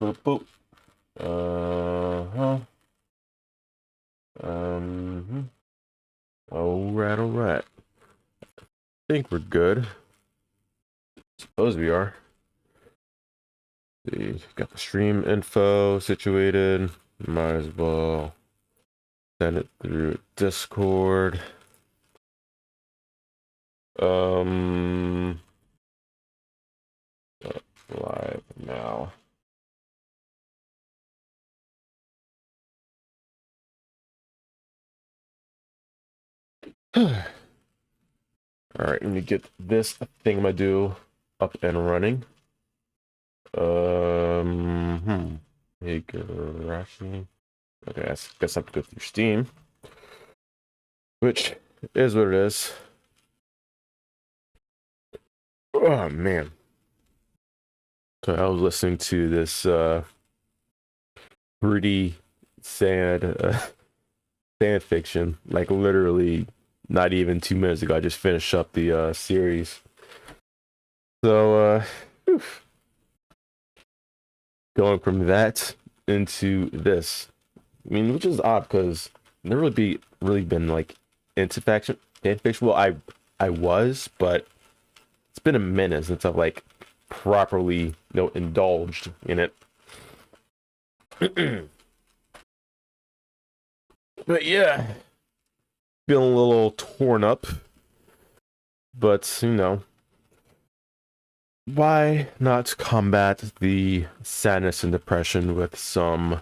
Boop, boop. Uh-huh. All right, all right. I think we're good. Suppose we are. See, got the stream info situated. Might as well send it through Discord. Live now. All right, let me get this thingamadoo up and running. Higurashi. Okay, I guess I have to go through Steam, which is what it is. Oh man. So I was listening to this pretty sad fan fiction, like literally not even 2 minutes ago. I just finished up the series. So going from that into this. I mean, which is odd because I've never really been like into fan fiction. Well, I was, but it's been a minute since I've like properly, indulged in it. But yeah, feeling a little torn up. But why not combat the sadness and depression with some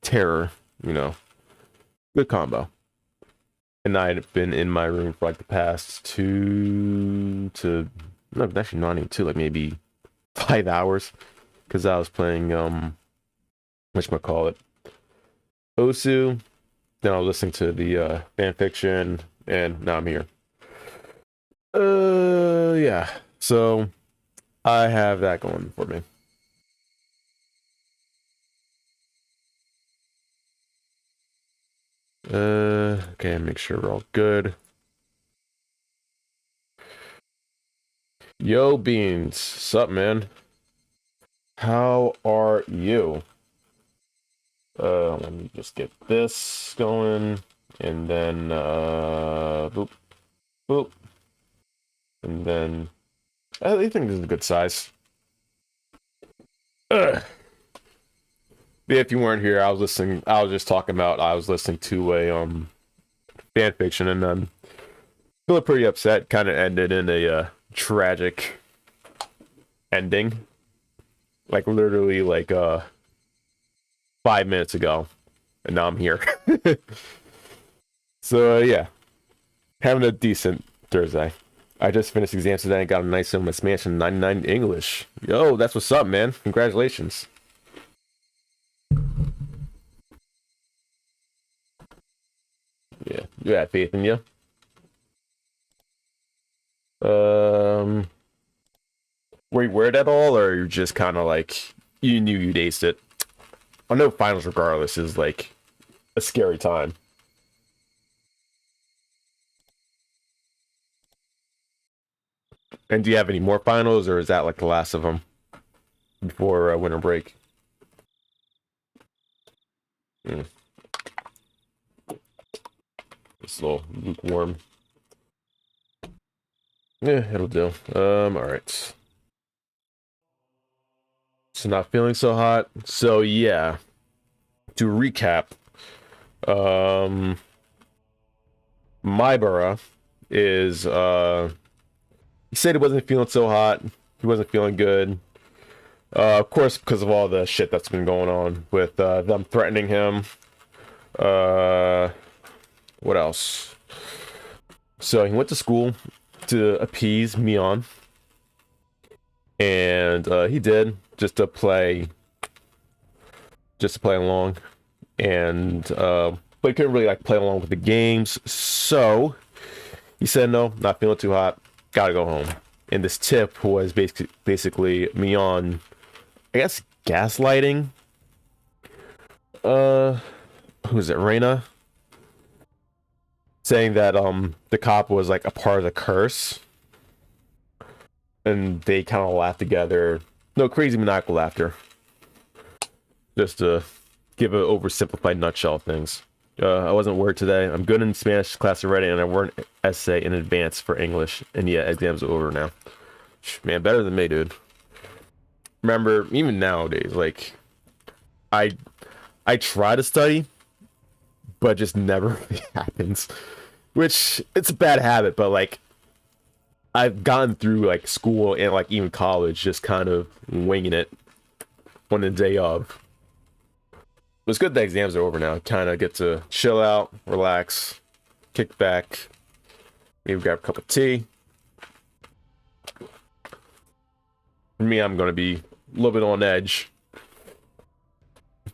terror? Good combo. And I've been in my room for like the past no, actually not even 2, like maybe 5 hours, because I was playing whatchamacallit, Osu. Then I was listening to the fan fiction, and now I'm here. Yeah. So I have that going for me. Okay, make sure we're all good. Yo, Beans, sup, man? How are you? Let me just get this going, and then boop, boop, and then I think this is a good size. Ugh. If you weren't here, I was listening. I was just talking about. I was listening to a fan fiction, and then feeling pretty upset. Kind of ended in a tragic ending, like literally like 5 minutes ago, and now I'm here. So yeah, having a decent Thursday. I just finished exams today and got a nice in my Expansion 99 English. Yo, that's what's up, man. Congratulations. Yeah, you had faith in you. Were you worried at all, or you're just kind of like you knew you'd aced it? I know finals, regardless, is like a scary time. And do you have any more finals, or is that like the last of them before winter break? It's a little lukewarm. Yeah, it'll do. All right. So not feeling so hot. So yeah. To recap, Mybara is he said he wasn't feeling so hot. He wasn't feeling good. Of course, because of all the shit that's been going on with them threatening him. What else? So he went to school to appease Mion, and he did just to play along, and but he couldn't really like play along with the games. So he said, "No, not feeling too hot. Gotta go home." And this tip was basically Mion, I guess, gaslighting. Who is it? Reina, saying that the cop was like a part of the curse, and they kind of laughed together. No, crazy maniacal laughter. just to give an oversimplified nutshell of things. I wasn't worried today. I'm good in Spanish class already, and I wrote an essay in advance for English. And yeah, exams are over now. Man, better than me, dude. Remember, even nowadays, like I I try to study, but just never really happens. Which it's a bad habit, but like I've gone through like school and like even college just kind of winging it on the day of. It's good the exams are over now. Kind of get to chill out, relax, kick back, maybe grab a cup of tea. For me, I'm gonna be a little bit on edge,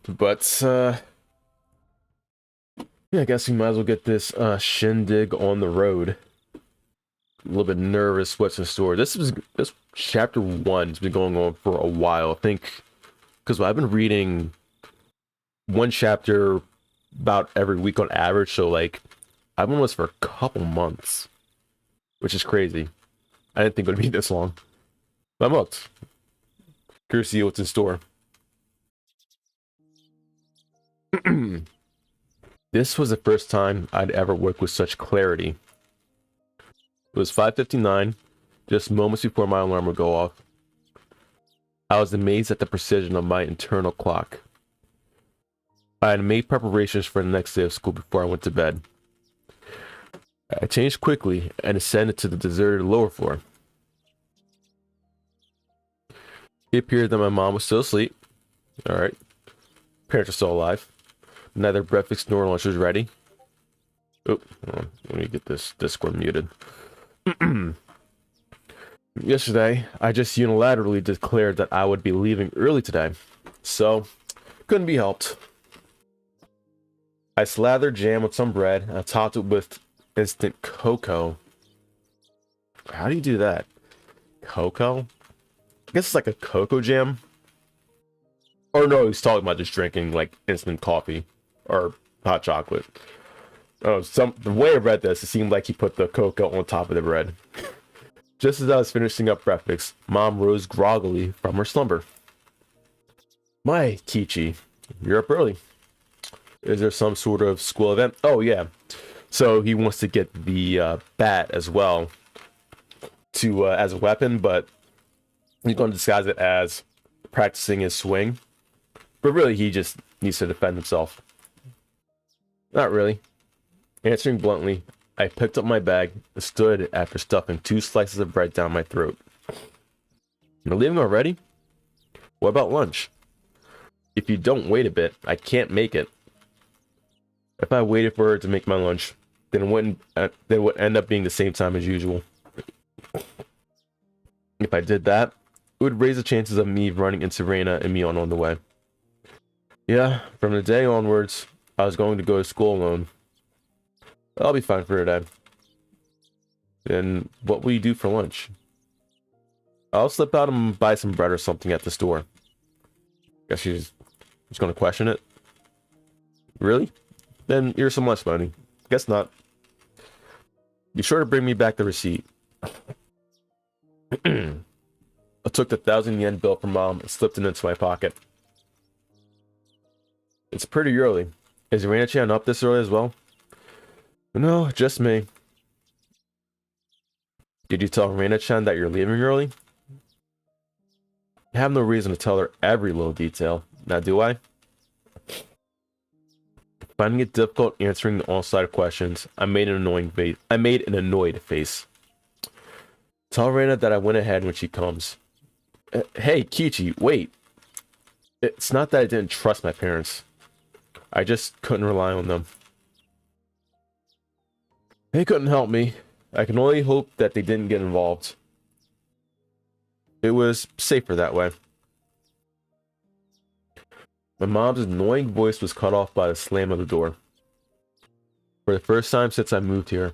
but yeah, I guess we might as well get this shindig on the road. A little bit nervous what's in store. This chapter 1 has been going on for a while. I think because I've been reading one chapter about every week on average, so like I've been on this for a couple months, which is crazy. I didn't think it would be this long, but I'm hooked. Curious to see what's in store. This was the first time I'd ever worked with such clarity. It was 5:59, just moments before my alarm would go off. I was amazed at the precision of my internal clock. I had made preparations for the next day of school before I went to bed. I changed quickly and ascended to the deserted lower floor. It appeared that my mom was still asleep. Alright. Parents are still alive. Neither breakfast nor lunch was ready. Oh, hold on. Let me get this Discord muted. Yesterday, I just unilaterally declared that I would be leaving early today. So, couldn't be helped. I slathered jam with some bread and I topped it with instant cocoa. How do you do that? Cocoa? I guess it's like a cocoa jam. Or no, he's talking about just drinking like instant coffee or hot chocolate. Oh, the way I read this, it seemed like he put the cocoa on top of the bread. Just as I was finishing up breakfast, Mom rose groggily from her slumber. My Kichi, you're up early. Is there some sort of school event? Oh yeah. So he wants to get the bat as well to as a weapon, but he's going to disguise it as practicing his swing. But really, he just needs to defend himself. Not really. Answering bluntly, I picked up my bag and stood after stuffing 2 slices of bread down my throat. You're leaving already? What about lunch? If you don't wait a bit, I can't make it. If I waited for her to make my lunch, then it would end up being the same time as usual. If I did that, it would raise the chances of me running into Reina and Mion on the way. Yeah, from the day onwards, I was going to go to school alone. I'll be fine for today. Then what will you do for lunch? I'll slip out and buy some bread or something at the store. Guess she's just going to question it. Really? Then here's some less money. Guess not. Be sure to bring me back the receipt. I took the 1,000 yen bill from Mom and slipped it into my pocket. It's pretty early. Is Reina-chan up this early as well? No, just me. Did you tell Reina-chan that you're leaving early? I have no reason to tell her every little detail. Now, do I? Finding it difficult answering the all-side questions, I made an annoyed face. Tell Reina that I went ahead when she comes. Hey, Kichi, wait. It's not that I didn't trust my parents. I just couldn't rely on them. They couldn't help me. I can only hope that they didn't get involved. It was safer that way. My mom's annoying voice was cut off by the slam of the door. For the first time since I moved here,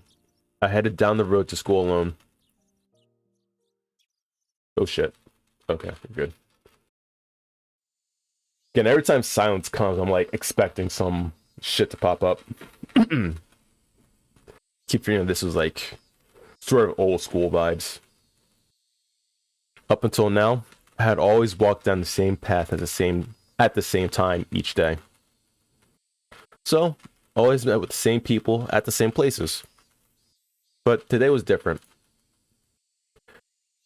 I headed down the road to school alone. Oh shit. Okay, we're good. Again, every time silence comes, I'm like expecting some shit to pop up. Keep feeling this was like sort of old school vibes. Up until now, I had always walked down the same path at at the same time each day. So, always met with the same people at the same places. But today was different.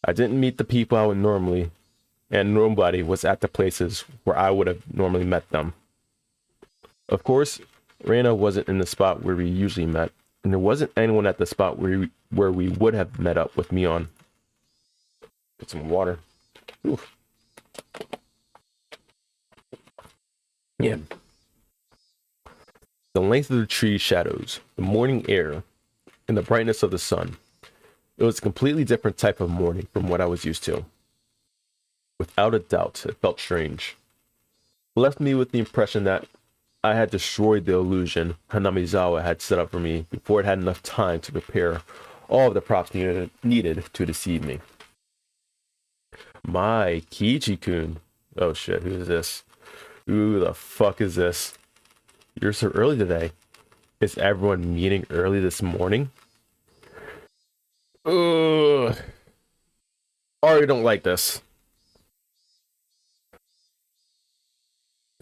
I didn't meet the people I would normally, and nobody was at the places where I would have normally met them. Of course, Reina wasn't in the spot where we usually met, and there wasn't anyone at the spot where we would have met up with me on. Get some water. Oof. Yeah. The length of the tree shadows, the morning air, and the brightness of the sun. It was a completely different type of morning from what I was used to. Without a doubt, it felt strange. It left me with the impression that I had destroyed the illusion Hanamizawa had set up for me before it had enough time to prepare all of the props needed to deceive me. My Kiichi-kun. Oh shit, who is this? Who the fuck is this? You're so early today. Is everyone meeting early this morning? Ugh. Already don't like this.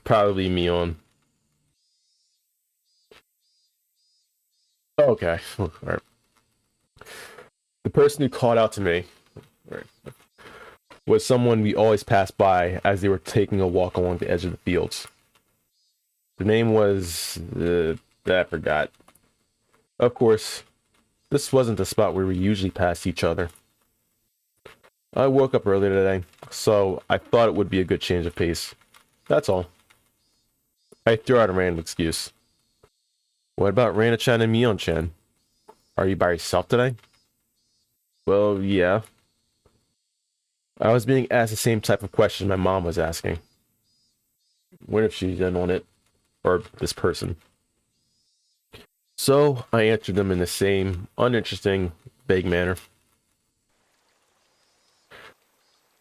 Probably Mion. Okay. All right. The person who called out to me was someone we always passed by as they were taking a walk along the edge of the fields. The name was... I forgot. Of course, this wasn't the spot where we usually passed each other. I woke up early today, so I thought it would be a good change of pace. That's all. I threw out a random excuse. What about Reina-chan and Mion-chan? Are you by yourself today? Well, yeah. I was being asked the same type of question my mom was asking. What if she's in on it? Or this person? So, I answered them in the same uninteresting, vague manner.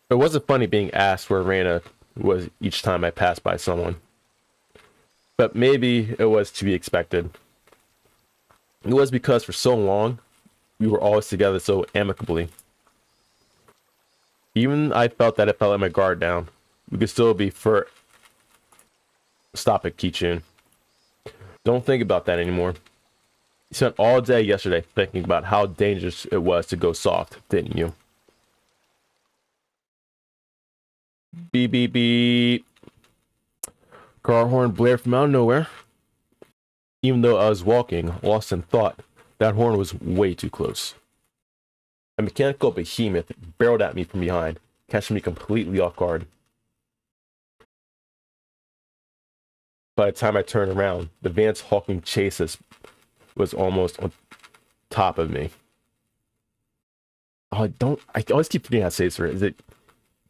It wasn't funny being asked where Reina was each time I passed by someone. But maybe it was to be expected. It was because for so long, we were always together so amicably. Even I felt that if I let my guard down, we could still be for... Stop it, Kichun. Don't think about that anymore. You spent all day yesterday thinking about how dangerous it was to go soft, didn't you? Beep, beep, beep. Car horn blared from out of nowhere. Even though I was walking, lost in thought, that horn was way too close. A mechanical behemoth barreled at me from behind, catching me completely off guard. By the time I turned around, the van's hulking chassis was almost on top of me. Oh, I always keep forgetting how to say this. Is it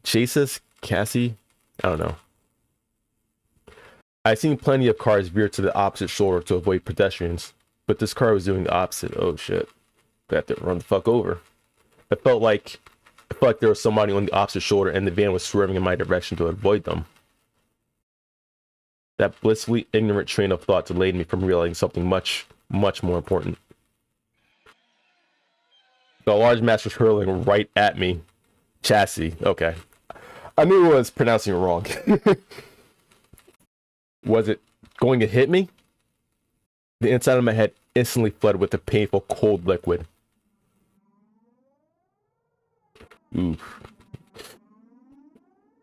chassis? Cassie? I don't know. I've seen plenty of cars veer to the opposite shoulder to avoid pedestrians, but this car was doing the opposite. Oh shit. I have to run the fuck over. I felt like there was somebody on the opposite shoulder and the van was swerving in my direction to avoid them. That blissfully ignorant train of thought delayed me from realizing something much, much more important. The large mass was hurling right at me. Chassis. Okay. I knew I was pronouncing it wrong. Was it going to hit me? The inside of my head instantly flooded with a painful cold liquid. Oof.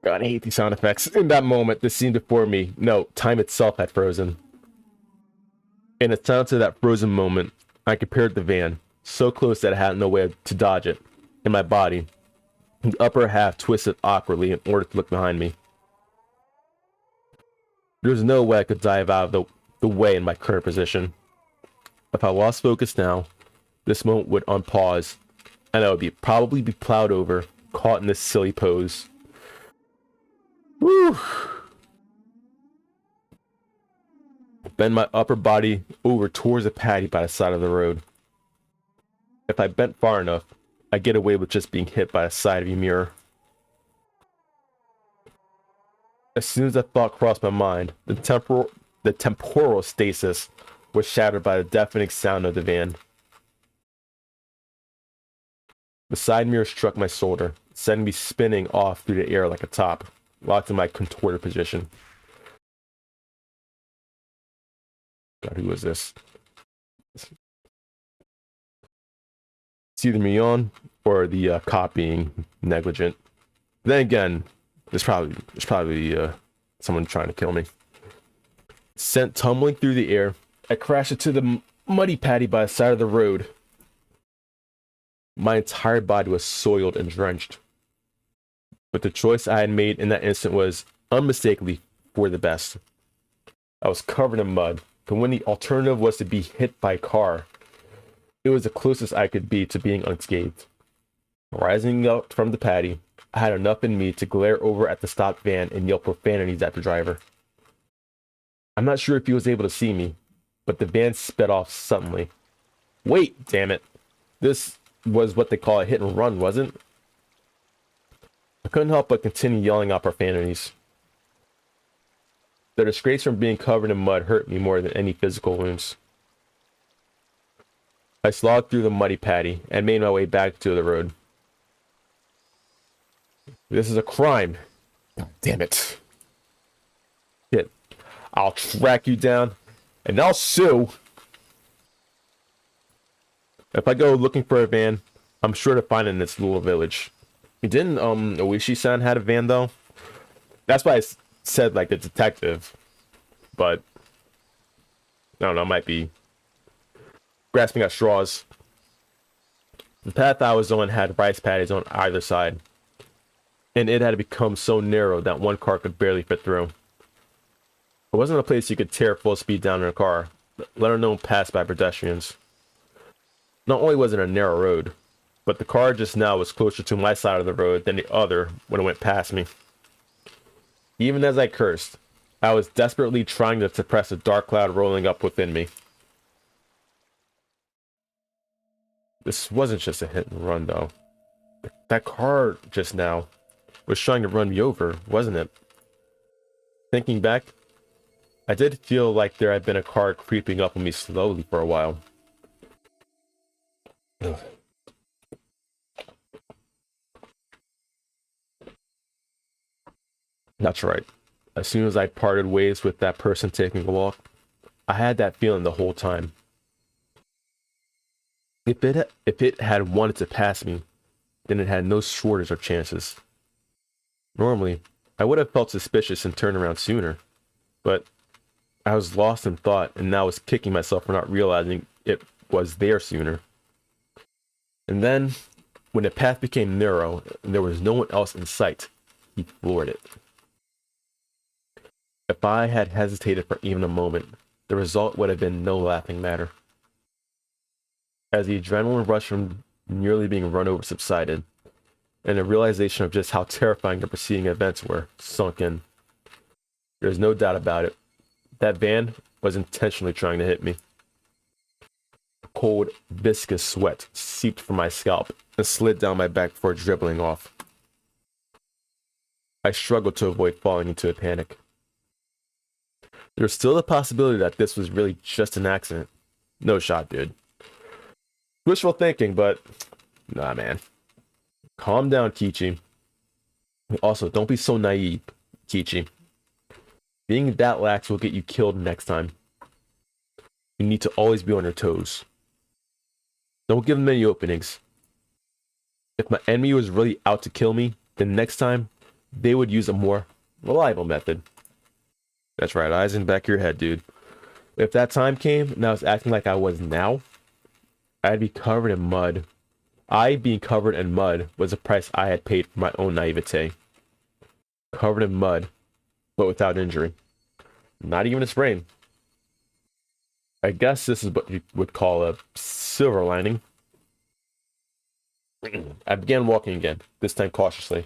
God, I hate these sound effects. In that moment, the scene before me, no, time itself had frozen. In a sense of that frozen moment, I compared the van, so close that I had no way to dodge it, in my body. The upper half twisted awkwardly in order to look behind me. There was no way I could dive out of the way in my current position. If I lost focus now, this moment would unpause, and I would probably be plowed over, caught in this silly pose. Woo! Bend my upper body over towards a patty by the side of the road. If I bent far enough, I'd get away with just being hit by the side of a mirror. As soon as that thought crossed my mind, the temporal stasis was shattered by the deafening sound of the van. The side mirror struck my shoulder, sending me spinning off through the air like a top, locked in my contorted position. God, who is this? It's either me on or the cop being negligent. Then again, there's probably someone trying to kill me. Sent tumbling through the air, I crashed into the muddy patty by the side of the road. My entire body was soiled and drenched. But the choice I had made in that instant was unmistakably for the best. I was covered in mud, but when the alternative was to be hit by a car, it was the closest I could be to being unscathed. Rising up from the patty, I had enough in me to glare over at the stopped van and yell profanities at the driver. I'm not sure if he was able to see me, but the van sped off suddenly. Wait, damn it. This was what they call a hit and run, wasn't it? I couldn't help but continue yelling out profanities. The disgrace from being covered in mud hurt me more than any physical wounds. I slogged through the muddy patty and made my way back to the road. This is a crime. God damn it. Shit. I'll track you down and I'll sue. If I go looking for a van, I'm sure to find it in this little village. Didn't Oishi-san had a van though? That's why I said like a detective. But I don't know, might be grasping at straws. The path I was on had rice paddies on either side, and it had become so narrow that one car could barely fit through. It wasn't a place you could tear full speed down in a car, let alone pass by pedestrians. Not only was it a narrow road, but the car just now was closer to my side of the road than the other when it went past me. Even as I cursed, I was desperately trying to suppress a dark cloud rolling up within me. This wasn't just a hit and run, though. That car just now was trying to run me over, wasn't it? Thinking back, I did feel like there had been a car creeping up on me slowly for a while. Ugh. That's right. As soon as I parted ways with that person taking a walk, I had that feeling the whole time. If it had wanted to pass me, then it had no shortage of chances. Normally, I would have felt suspicious and turned around sooner, but I was lost in thought and now was kicking myself for not realizing it was there sooner. And then, when the path became narrow and there was no one else in sight, he floored it. If I had hesitated for even a moment, the result would have been no laughing matter. As the adrenaline rush from nearly being run over subsided, and the realization of just how terrifying the preceding events were sunk in, there's no doubt about it. That van was intentionally trying to hit me. Cold, viscous sweat seeped from my scalp and slid down my back before dribbling off. I struggled to avoid falling into a panic. There was still the possibility that this was really just an accident. No shot, dude. Wishful thinking, but nah, man. Calm down, Kichi. Also, don't be so naive, Kichi. Being that lax will get you killed next time. You need to always be on your toes. Don't give them any openings. If my enemy was really out to kill me, then next time, they would use a more reliable method. That's right, eyes in the back of your head, dude. If that time came and I was acting like I was now, I'd be covered in mud. I being covered in mud was the price I had paid for my own naivete. Covered in mud, but without injury. Not even a sprain. I guess this is what you would call a silver lining. I began walking again, this time cautiously.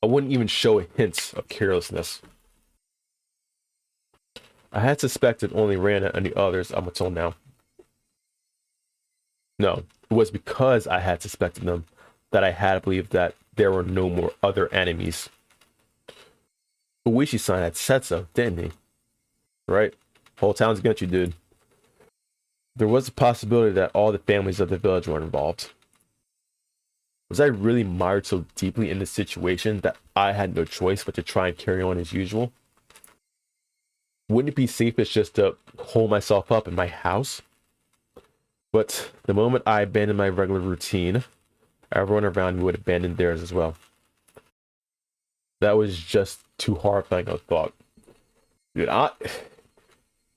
I wouldn't even show hints of carelessness. I had suspected only Rana and the others up until now. No, it was because I had suspected them that I had believed that there were no more other enemies. Oishi-san had said so, didn't he? Right? Whole town's against you, dude. There was a possibility that all the families of the village were involved. Was I really mired so deeply in this situation that I had no choice but to try and carry on as usual? Wouldn't it be safest just to hole myself up in my house? But the moment I abandoned my regular routine, everyone around me would abandon theirs as well. That was just too horrifying of a thought. Dude,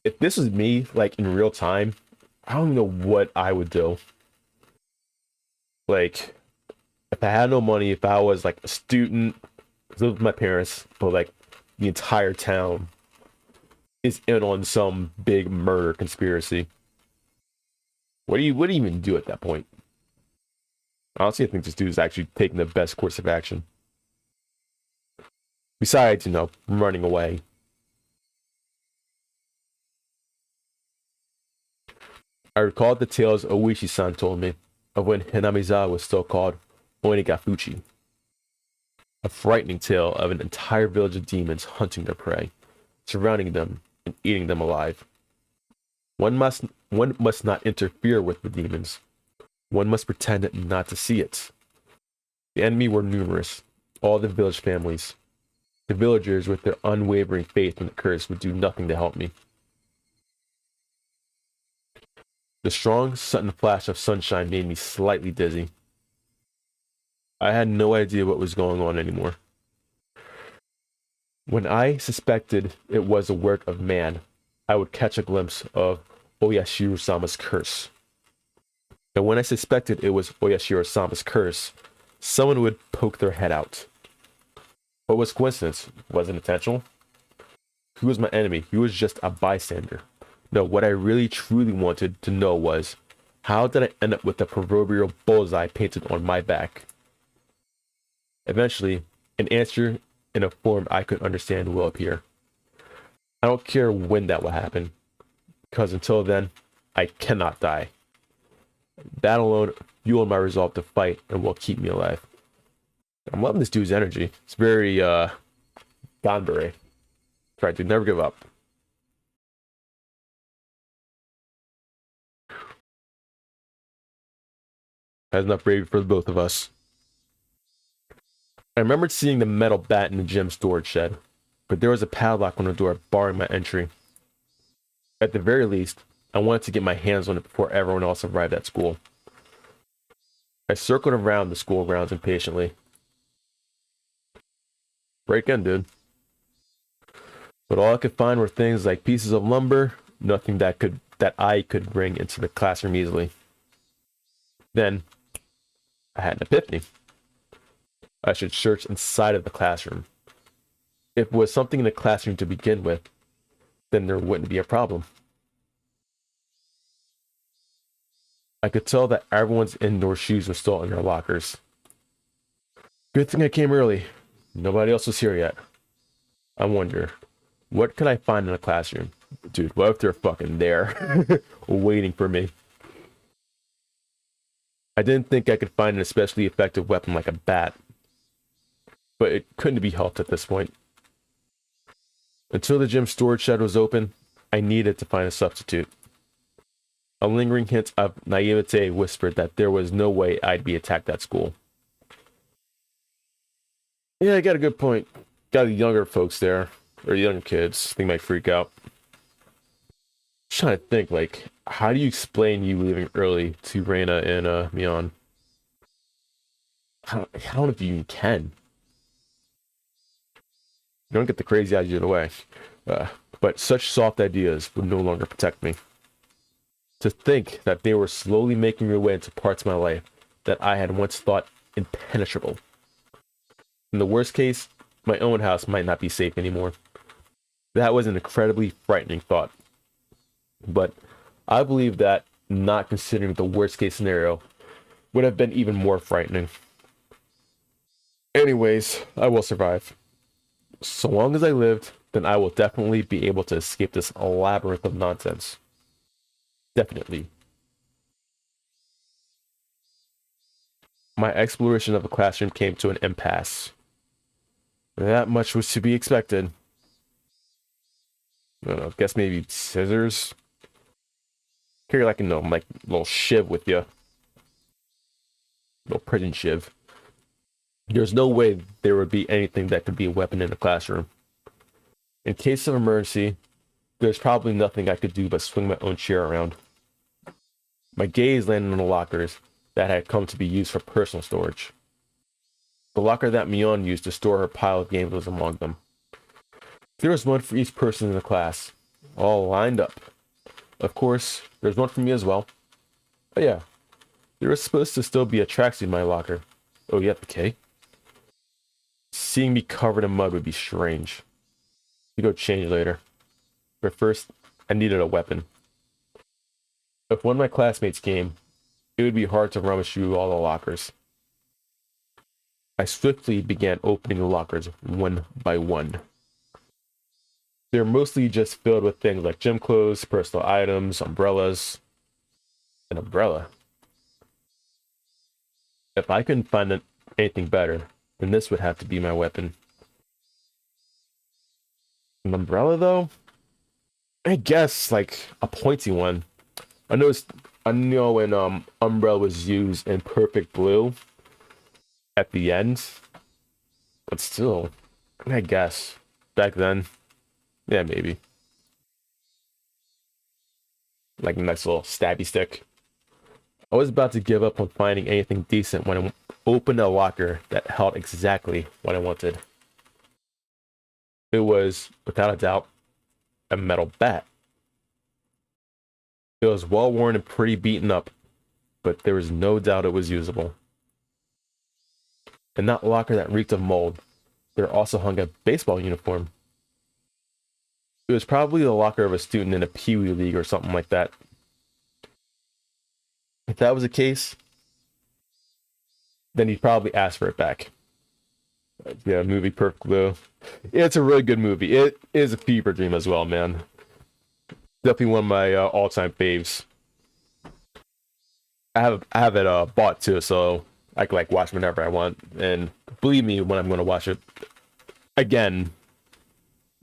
if this was me, like in real time, I don't know what I would do. Like, if I had no money, if I was like a student, lived with my parents, but like the entire town is in on some big murder conspiracy. What do you even do at that point? Honestly, I think this dude is actually taking the best course of action. Besides, running away. I recalled the tales Oishi-san told me of when Hinamizawa was still called Onigafuchi. A frightening tale of an entire village of demons hunting their prey, surrounding them and eating them alive. One must not interfere with the demons. One must pretend not to see it. The enemy were numerous, all the village families. The villagers, with their unwavering faith in the curse, would do nothing to help me. The strong, sudden flash of sunshine made me slightly dizzy. I had no idea what was going on anymore. When I suspected it was a work of man, I would catch a glimpse of Oyashiro-sama's curse. And when I suspected it was Oyashiro-sama's curse, someone would poke their head out. What was coincidence? Was it intentional? Who was my enemy? Who was just a bystander? No, what I really truly wanted to know was, how did I end up with the proverbial bullseye painted on my back? Eventually, an answer in a form I could understand will appear. I don't care when that will happen, because until then, I cannot die. That alone fueled my resolve to fight and will keep me alive. I'm loving this dude's energy. It's very, Ganbare. Try to never give up. Has enough bravery for the both of us. I remembered seeing the metal bat in the gym storage shed, but there was a padlock on the door barring my entry. At the very least, I wanted to get my hands on it before everyone else arrived at school. I circled around the school grounds impatiently. Break in, dude. But all I could find were things like pieces of lumber, nothing that I could bring into the classroom easily. Then, I had an epiphany. I should search inside of the classroom. If it was something in the classroom to begin with, then there wouldn't be a problem. I could tell that everyone's indoor shoes were still in their lockers. Good thing I came early. Nobody else was here yet. I wonder, what could I find in a classroom? Dude, what if they're fucking there, waiting for me? I didn't think I could find an especially effective weapon like a bat, but it couldn't be helped at this point. Until the gym storage shed was open, I needed to find a substitute. A lingering hint of naivete whispered that there was no way I'd be attacked at school. Yeah, I got a good point. Got the younger folks there, or younger kids. They might freak out. Just trying to think, like, how do you explain you leaving early to Reina and Mion? I don't know if you even can. You don't get the crazy ideas in the way. But such soft ideas would no longer protect me. To think that they were slowly making their way into parts of my life that I had once thought impenetrable. In the worst case, my own house might not be safe anymore. That was an incredibly frightening thought. But I believe that, not considering the worst case scenario, would have been even more frightening. Anyways, I will survive. So long as I lived, then I will definitely be able to escape this labyrinth of nonsense. Definitely. My exploration of the classroom came to an impasse. That much was to be expected. I don't know, guess maybe scissors? Carry like, like a little shiv with you. Little prison shiv. There's no way there would be anything that could be a weapon in the classroom. In case of emergency, There's probably nothing I could do but swing my own chair around. My gaze landed on the lockers that had come to be used for personal storage. The locker that Mion used to store her pile of games was among them. There was one for each person in the class, all lined up. Of course, there's one for me as well. Oh yeah, there was supposed to still be a tracksuit in my locker. Oh yeah, okay. Seeing me covered in mud would be strange. You go change later. But first, I needed a weapon. If one of my classmates came, it would be hard to rummage through all the lockers. I swiftly began opening the lockers one by one. They're mostly just filled with things like gym clothes, personal items, umbrellas. An umbrella. If I couldn't find anything better, then this would have to be my weapon. An umbrella, though? I guess, like, a pointy one. I know when umbrella was used in Perfect Blue at the end. But still, I guess. Back then. Yeah, maybe. Like a nice little stabby stick. I was about to give up on finding anything decent when I opened a locker that held exactly what I wanted. It was, without a doubt, a metal bat. It was well worn and pretty beaten up, but there was no doubt it was usable. In that locker that reeked of mold, there also hung a baseball uniform. It was probably the locker of a student in a Pee-wee league or something like that. If that was the case, then he'd probably ask for it back. Yeah, movie Perfect Blue. It's a really good movie. It is a fever dream as well, man. Definitely one of my all-time faves. I have it bought too, so I can like watch whenever I want. And believe me, when I'm going to watch it again,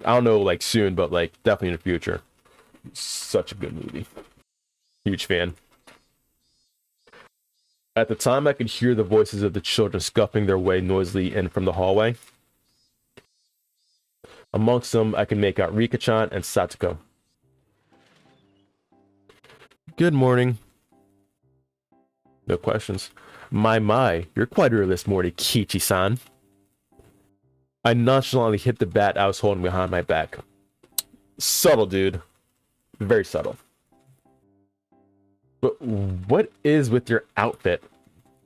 I don't know, like soon, but like definitely in the future. Such a good movie. Huge fan. At the time, I could hear the voices of the children scuffing their way noisily in from the hallway. Amongst them, I could make out Rika-chan and Satsuko. Good morning. No questions. My, you're quite early this morning, Kichi-san. I nonchalantly hit the bat I was holding behind my back. Subtle, dude. Very subtle. But what is with your outfit?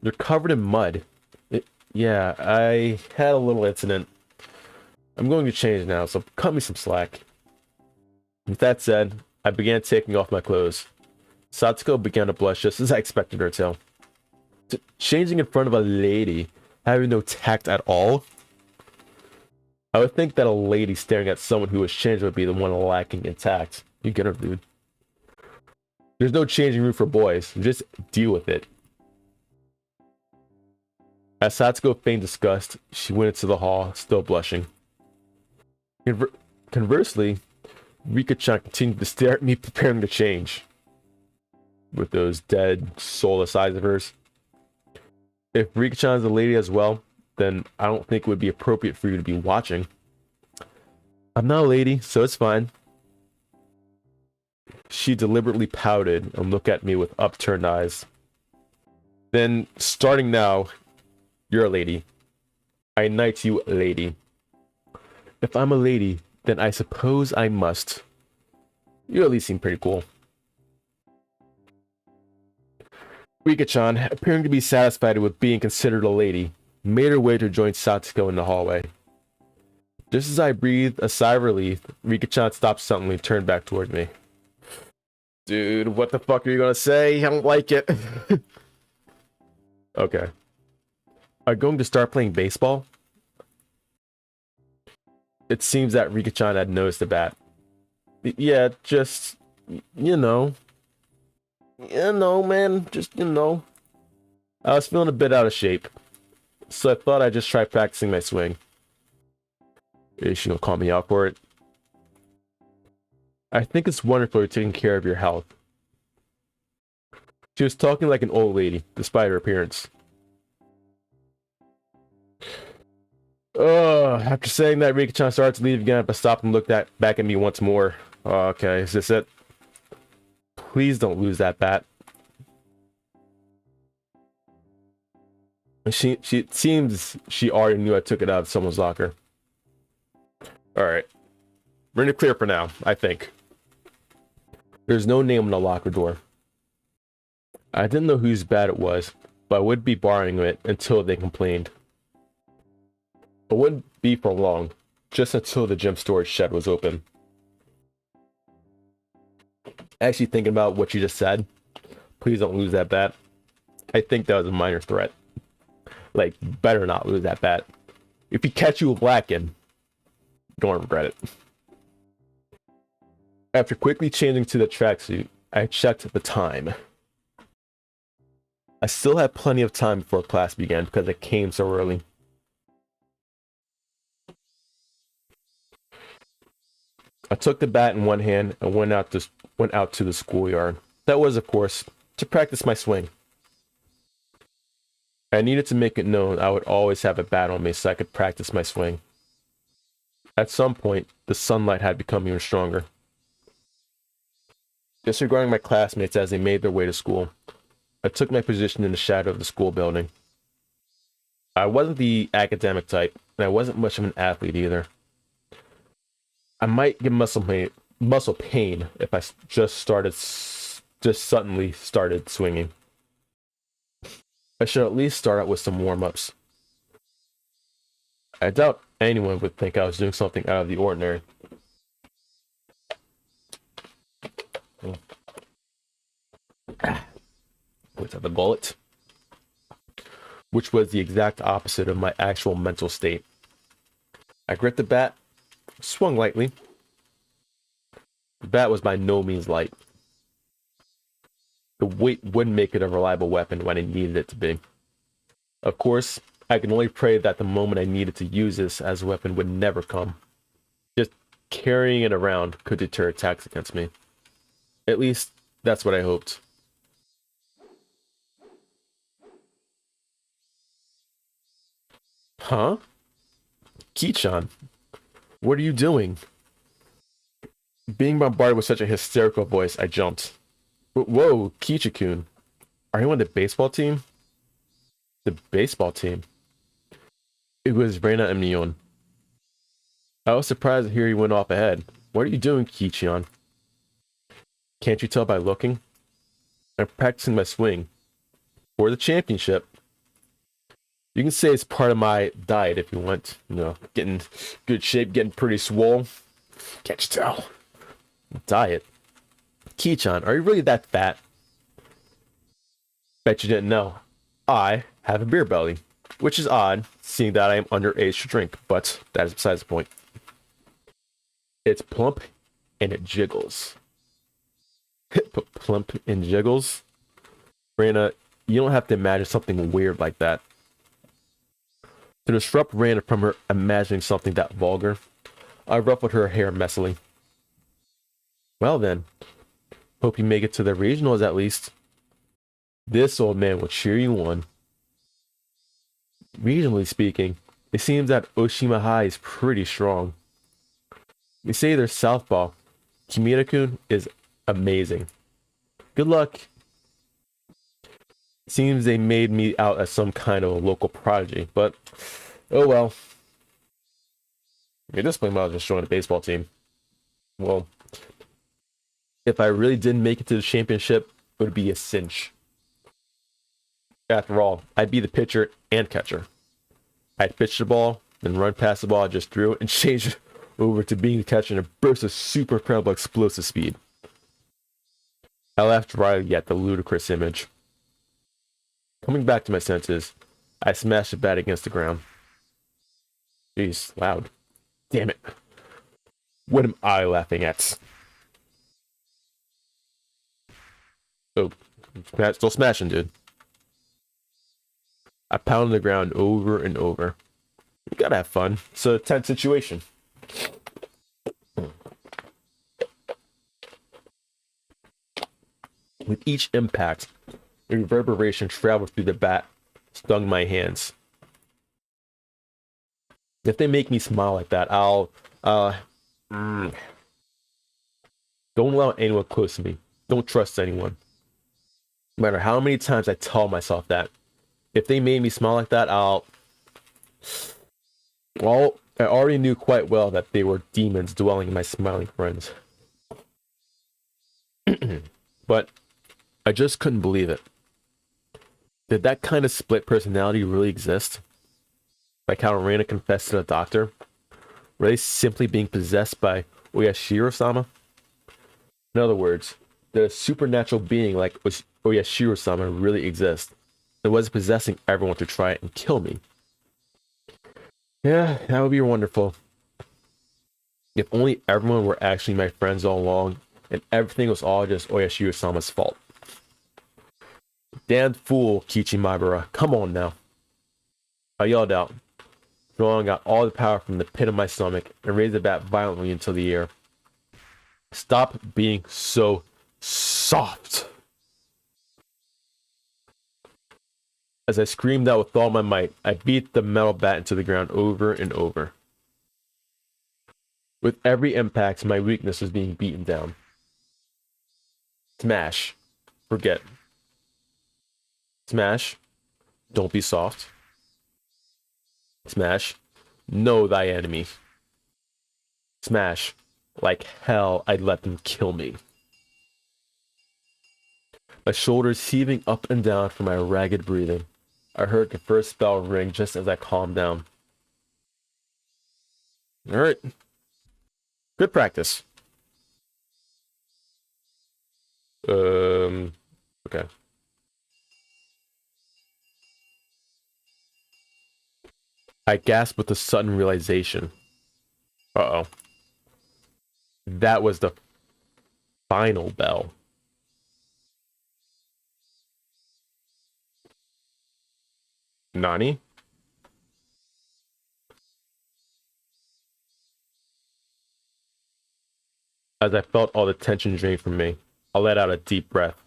You're covered in mud. Yeah, I had a little incident. I'm going to change now, so cut me some slack. With that said, I began taking off my clothes. Satsuko began to blush just as I expected her to. Changing in front of a lady, having no tact at all? I would think that a lady staring at someone who was changed would be the one lacking in tact. You get her, dude. There's no changing room for boys. Just deal with it. As Satsuko feigned disgust, she went into the hall, still blushing. Conversely, Rika-chan continued to stare at me, preparing to change. With those dead, soulless eyes of hers. If Rika-chan is a lady as well, then I don't think it would be appropriate for you to be watching. I'm not a lady, so it's fine. She deliberately pouted and looked at me with upturned eyes. Then, starting now, you're a lady. I knight you, lady. If I'm a lady, then I suppose I must. You at least seem pretty cool. Rika-chan, appearing to be satisfied with being considered a lady, made her way to join Satsuko in the hallway. Just as I breathed a sigh of relief, Rika-chan stopped suddenly and turned back toward me. Dude, what the fuck are you gonna say? I don't like it. Okay. Are you going to start playing baseball? It seems that Rika-chan had noticed the bat. Yeah, just, you know. You know, man, just, you know. I was feeling a bit out of shape, so I thought I'd just try practicing my swing. Is she gonna call me out for it? I think it's wonderful you're taking care of your health. She was talking like an old lady, despite her appearance. After saying that, Rika-chan started to leave again, but stopped and looked back at me once more. Okay, is this it? Please don't lose that bat. It seems she already knew I took it out of someone's locker. Alright. We're in the clear for now, I think. There's no name on the locker door. I didn't know whose bat it was, but I would be borrowing it until they complained. It wouldn't be for long, just until the gym storage shed was open. Actually thinking about what you just said, please don't lose that bat. I think that was a minor threat. Like, better not lose that bat. If he catch you lacking, don't regret it. After quickly changing to the tracksuit, I checked the time. I still had plenty of time before class began because I came so early. I took the bat in one hand and went out to the schoolyard. That was, of course, to practice my swing. I needed to make it known I would always have a bat on me so I could practice my swing. At some point, the sunlight had become even stronger. Disregarding my classmates as they made their way to school, I took my position in the shadow of the school building. I wasn't the academic type, and I wasn't much of an athlete either. I might get muscle pain if I just suddenly started swinging. I should at least start out with some warm-ups. I doubt anyone would think I was doing something out of the ordinary. Let's have the bullet. Which was the exact opposite of my actual mental state. I gripped the bat, swung lightly. The bat was by no means light. The weight wouldn't make it a reliable weapon when I needed it to be. Of course, I can only pray that the moment I needed to use this as a weapon would never come. Just carrying it around could deter attacks against me. At least, that's what I hoped. Huh? Kichan, what are you doing? Being bombarded with such a hysterical voice, I jumped. Whoa, Kichikun. Are you on the baseball team? The baseball team? It was Reina and Mion. I was surprised to hear you went off ahead. What are you doing, Kichion? Can't you tell by looking? I'm practicing my swing. For the championship. You can say it's part of my diet if you want. You know, getting good shape, getting pretty swole. Can't you tell? Diet? Kichan, are you really that fat? Bet you didn't know. I have a beer belly. Which is odd, seeing that I am underage to drink, but that is besides the point. It's plump and it jiggles. Plump and jiggles? Rana, you don't have to imagine something weird like that. To disrupt Rana from her imagining something that vulgar, I ruffled her hair messily. Well then, hope you make it to the regionals at least. This old man will cheer you on. Regionally speaking, it seems that Oshima High is pretty strong. They say their southpaw, Kimita-kun, is amazing. Good luck. Seems they made me out as some kind of a local prodigy, but oh well. At this point, I was just joining the baseball team. Well, if I really didn't make it to the championship, it would be a cinch. After all, I'd be the pitcher and catcher. I'd pitch the ball, then run past the ball I just threw it, and change it over to being the catcher in a burst of super incredible explosive speed. I laughed dryly at the ludicrous image. Coming back to my senses, I smashed the bat against the ground. Jeez, loud. Damn it. What am I laughing at? Oh, still smashing, dude. I pounded the ground over and over. You gotta have fun. It's a tense situation. With each impact, a reverberation traveled through the bat, stung my hands. If they make me smile like that, Don't allow anyone close to me. Don't trust anyone. No matter how many times I tell myself that. If they made me smile like that, well, I already knew quite well that they were demons dwelling in my smiling friends. But I just couldn't believe it. Did that kind of split personality really exist? Like how Reina confessed to the doctor? Were they simply being possessed by Oyashiro-sama? In other words, did a supernatural being like Oyashiro-sama really exist? And was it possessing everyone to try and kill me? Yeah, that would be wonderful. If only everyone were actually my friends all along, and everything was all just Oyashiro-sama's fault. Damn fool, Kichimabara. Come on now. I yelled out, drawing out all the power from the pit of my stomach, and raised the bat violently into the air. Stop being so soft. As I screamed out with all my might, I beat the metal bat into the ground over and over. With every impact, my weakness was being beaten down. Smash. Forget. Smash. Don't be soft. Smash. Know thy enemy. Smash. Like hell, I'd let them kill me. My shoulders heaving up and down from my ragged breathing. I heard the first bell ring just as I calmed down. Alright. Good practice. Okay. I gasped with a sudden realization. Uh-oh. That was the final bell. Nani? As I felt all the tension drain from me, I let out a deep breath.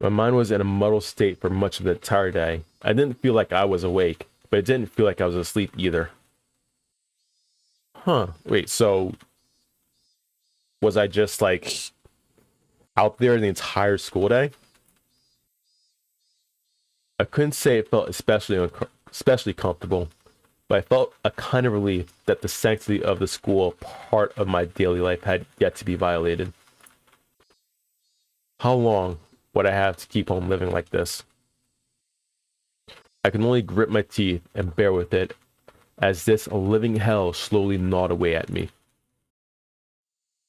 My mind was in a muddled state for much of the entire day. I didn't feel like I was awake, but it didn't feel like I was asleep either. Huh. Wait, so was I just like out there the entire school day? I couldn't say it felt especially comfortable, but I felt a kind of relief that the sanctity of the school part of my daily life had yet to be violated. How long would I have to keep on living like this? I could only grit my teeth and bear with it as this living hell slowly gnawed away at me.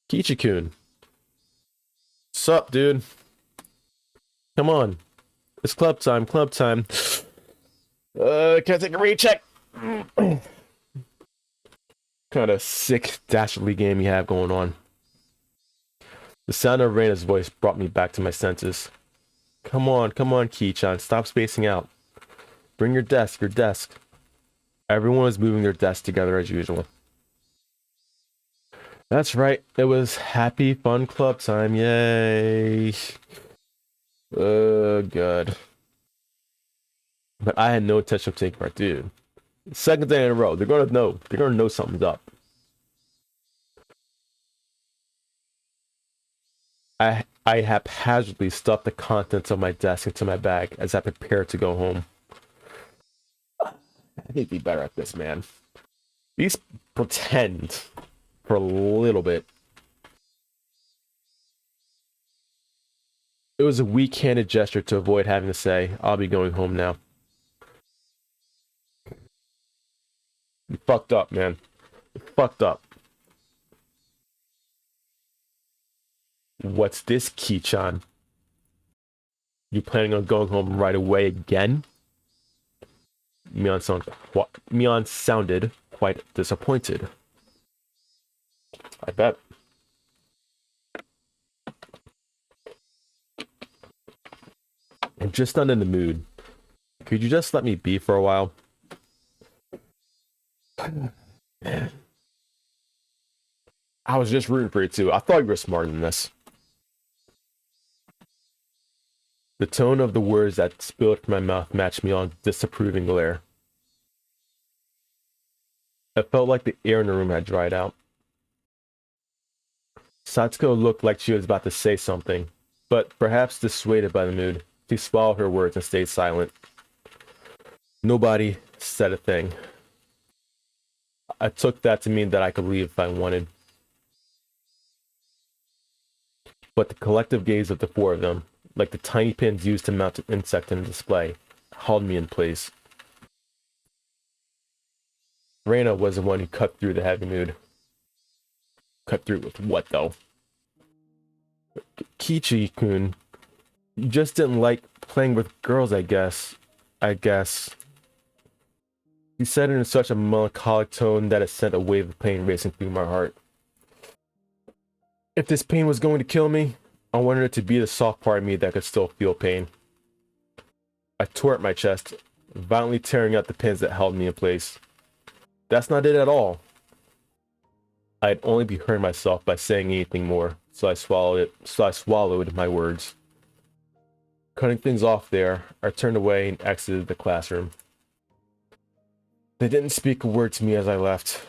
Kichi-kun. Sup, dude? Come on. It's club time, club time. Can I take a recheck? Kind of sick, dastardly game you have going on. The sound of Reina's voice brought me back to my senses. Come on, Ki-chan, stop spacing out. Bring your desk. Everyone was moving their desks together as usual. That's right, it was happy, fun club time, yay. Good. But I had no intention of taking part, dude. Second day in a row, they're gonna know something's up. I haphazardly stuffed the contents of my desk into my bag as I prepared to go home. I need to be better at this, man. At least pretend for a little bit. It was a weak-handed gesture to avoid having to say, I'll be going home now. You fucked up, man. You fucked up. What's this, Ki-chan? You planning on going home right away again? Mion sounded quite disappointed. I bet. I'm just not in the mood. Could you just let me be for a while? Man. I was just rooting for you too. I thought you were smarter than this. The tone of the words that spilled from my mouth matched Mion's disapproving glare. It felt like the air in the room had dried out. Satsuko looked like she was about to say something, but perhaps dissuaded by the mood, she swallowed her words and stayed silent. Nobody said a thing. I took that to mean that I could leave if I wanted. But the collective gaze of the four of them, like the tiny pins used to mount an insect in a display, held me in place. Reina was the one who cut through the heavy mood. Cut through with what, though? Kichi-kun, you just didn't like playing with girls, I guess. He said it in such a melancholic tone that it sent a wave of pain racing through my heart. If this pain was going to kill me, I wanted it to be the soft part of me that could still feel pain. I tore at my chest, violently tearing out the pins that held me in place. That's not it at all. I'd only be hurting myself by saying anything more, so I swallowed my words. Cutting things off there, I turned away and exited the classroom. They didn't speak a word to me as I left.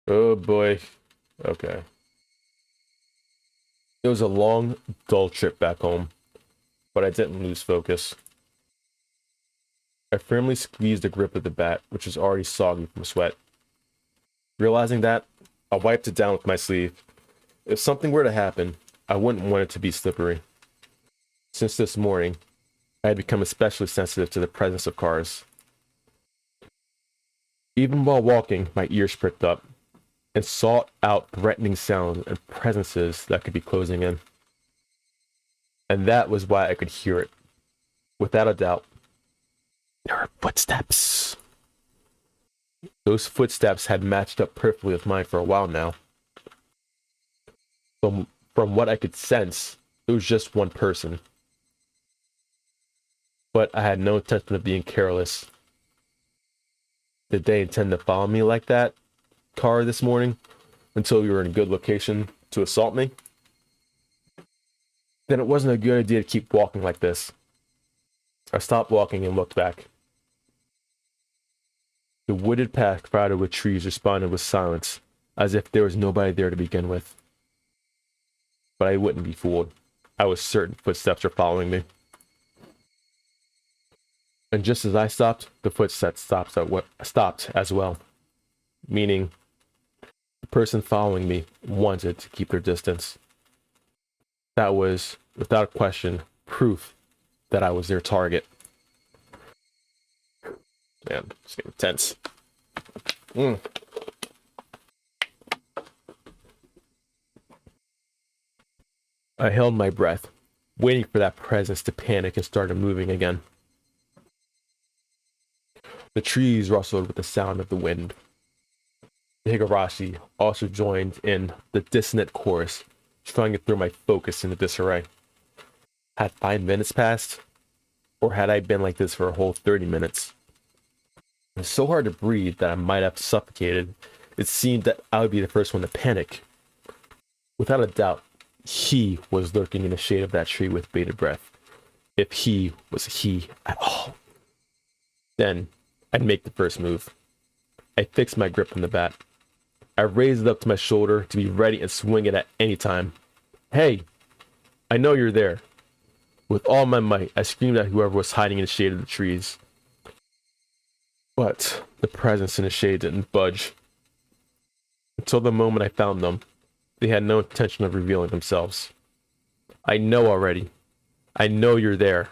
Oh boy. Okay. It was a long, dull trip back home, but I didn't lose focus. I firmly squeezed the grip of the bat, which was already soggy from sweat. Realizing that, I wiped it down with my sleeve. If something were to happen, I wouldn't want it to be slippery. Since this morning, I had become especially sensitive to the presence of cars. Even while walking, my ears pricked up and sought out threatening sounds and presences that could be closing in. And that was why I could hear it. Without a doubt, there were footsteps. Those footsteps had matched up perfectly with mine for a while now. From what I could sense, it was just one person. But I had no intention of being careless. Did they intend to follow me like that car this morning until we were in a good location to assault me? Then it wasn't a good idea to keep walking like this. I stopped walking and looked back. The wooded path crowded with trees responded with silence, as if there was nobody there to begin with. But I wouldn't be fooled. I was certain footsteps were following me. And just as I stopped, the footsteps stopped as well. Meaning, the person following me wanted to keep their distance. That was, without question, proof that I was their target. Man, it's getting tense. I held my breath, waiting for that presence to panic and start moving again. The trees rustled with the sound of the wind. The Higurashi also joined in the dissonant chorus, trying to throw my focus into disarray. Had 5 minutes passed? Or had I been like this for a whole 30 minutes? It was so hard to breathe that I might have suffocated. It seemed that I would be the first one to panic. Without a doubt, he was lurking in the shade of that tree with bated breath. If he was he at all. Then, I'd make the first move. I fixed my grip on the bat. I raised it up to my shoulder to be ready and swing it at any time. Hey, I know you're there. With all my might, I screamed at whoever was hiding in the shade of the trees. But the presence in the shade didn't budge. Until the moment I found them, they had no intention of revealing themselves. I know already. I know you're there.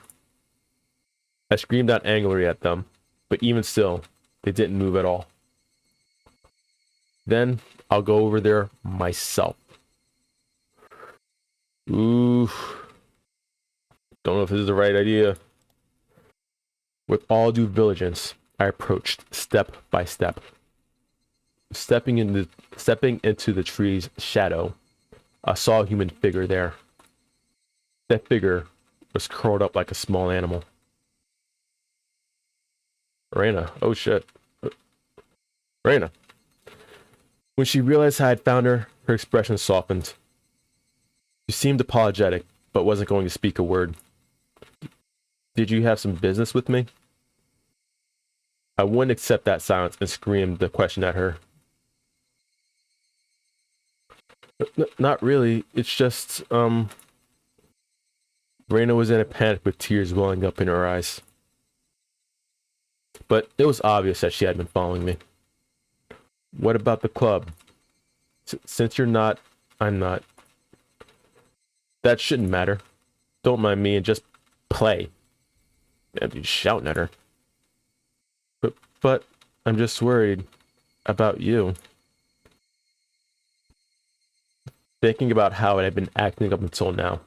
I screamed out angrily at them, but even still, they didn't move at all. Then, I'll go over there myself. Ooh. Don't know if this is the right idea. With all due diligence, I approached step by step. Stepping into the tree's shadow, I saw a human figure there. That figure was curled up like a small animal. Reina, oh shit. Reina. When she realized I had found her, her expression softened. She seemed apologetic, but wasn't going to speak a word. Did you have some business with me? wouldn't accept that silence and screamed the question at her. Not really. It's just, Reina was in a panic with tears welling up in her eyes. But it was obvious that she had been following me. What about the club? Since you're not, I'm not. That shouldn't matter. Don't mind me and just play. And he's shouting at her. But I'm just worried about you. Thinking about how I had been acting up until now,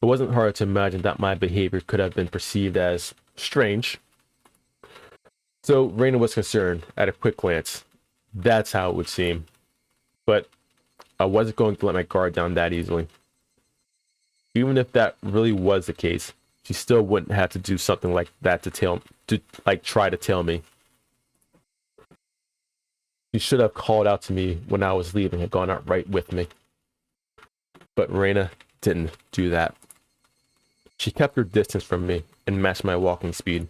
it wasn't hard to imagine that my behavior could have been perceived as strange. So Reina was concerned at a quick glance. That's how it would seem. But I wasn't going to let my guard down that easily. Even if that really was the case, she still wouldn't have to do something like that to try to tell me. She should have called out to me when I was leaving and gone out right with me. But Reina didn't do that. She kept her distance from me and matched my walking speed.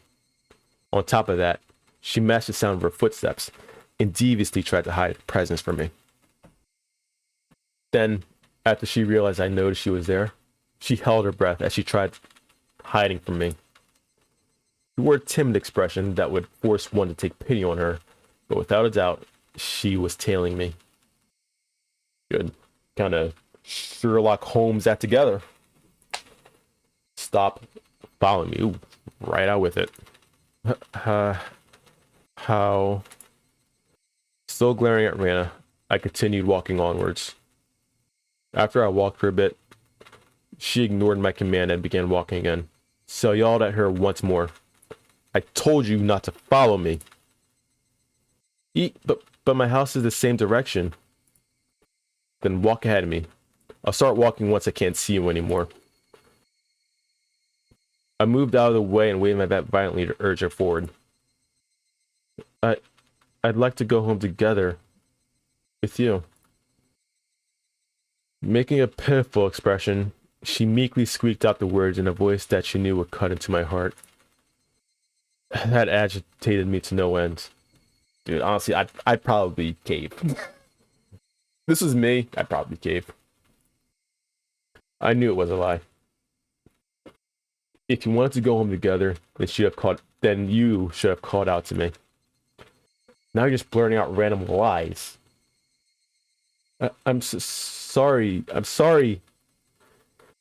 On top of that, she matched the sound of her footsteps and deviously tried to hide her presence from me. Then, after she realized I noticed she was there, she held her breath as she tried hiding from me. She wore a timid expression that would force one to take pity on her, but without a doubt, she was tailing me. Good. Kind of Sherlock Holmes that together. Stop following me. Ooh, right out with it. How? Still glaring at Reina, I continued walking onwards. After I walked for a bit, she ignored my command and began walking again. So I yelled at her once more. I told you not to follow me. But my house is the same direction. Then walk ahead of me. I'll start walking once I can't see you anymore. I moved out of the way and waved my bat violently to urge her forward. I'd like to go home together with you. Making a pitiful expression, she meekly squeaked out the words in a voice that she knew would cut into my heart. That agitated me to no end. Dude, honestly, I'd probably cave. This was me, I'd probably cave. I knew it was a lie. If you wanted to go home together, then you should have called out to me. Now you're just blurting out random lies. I'm sorry. I'm sorry.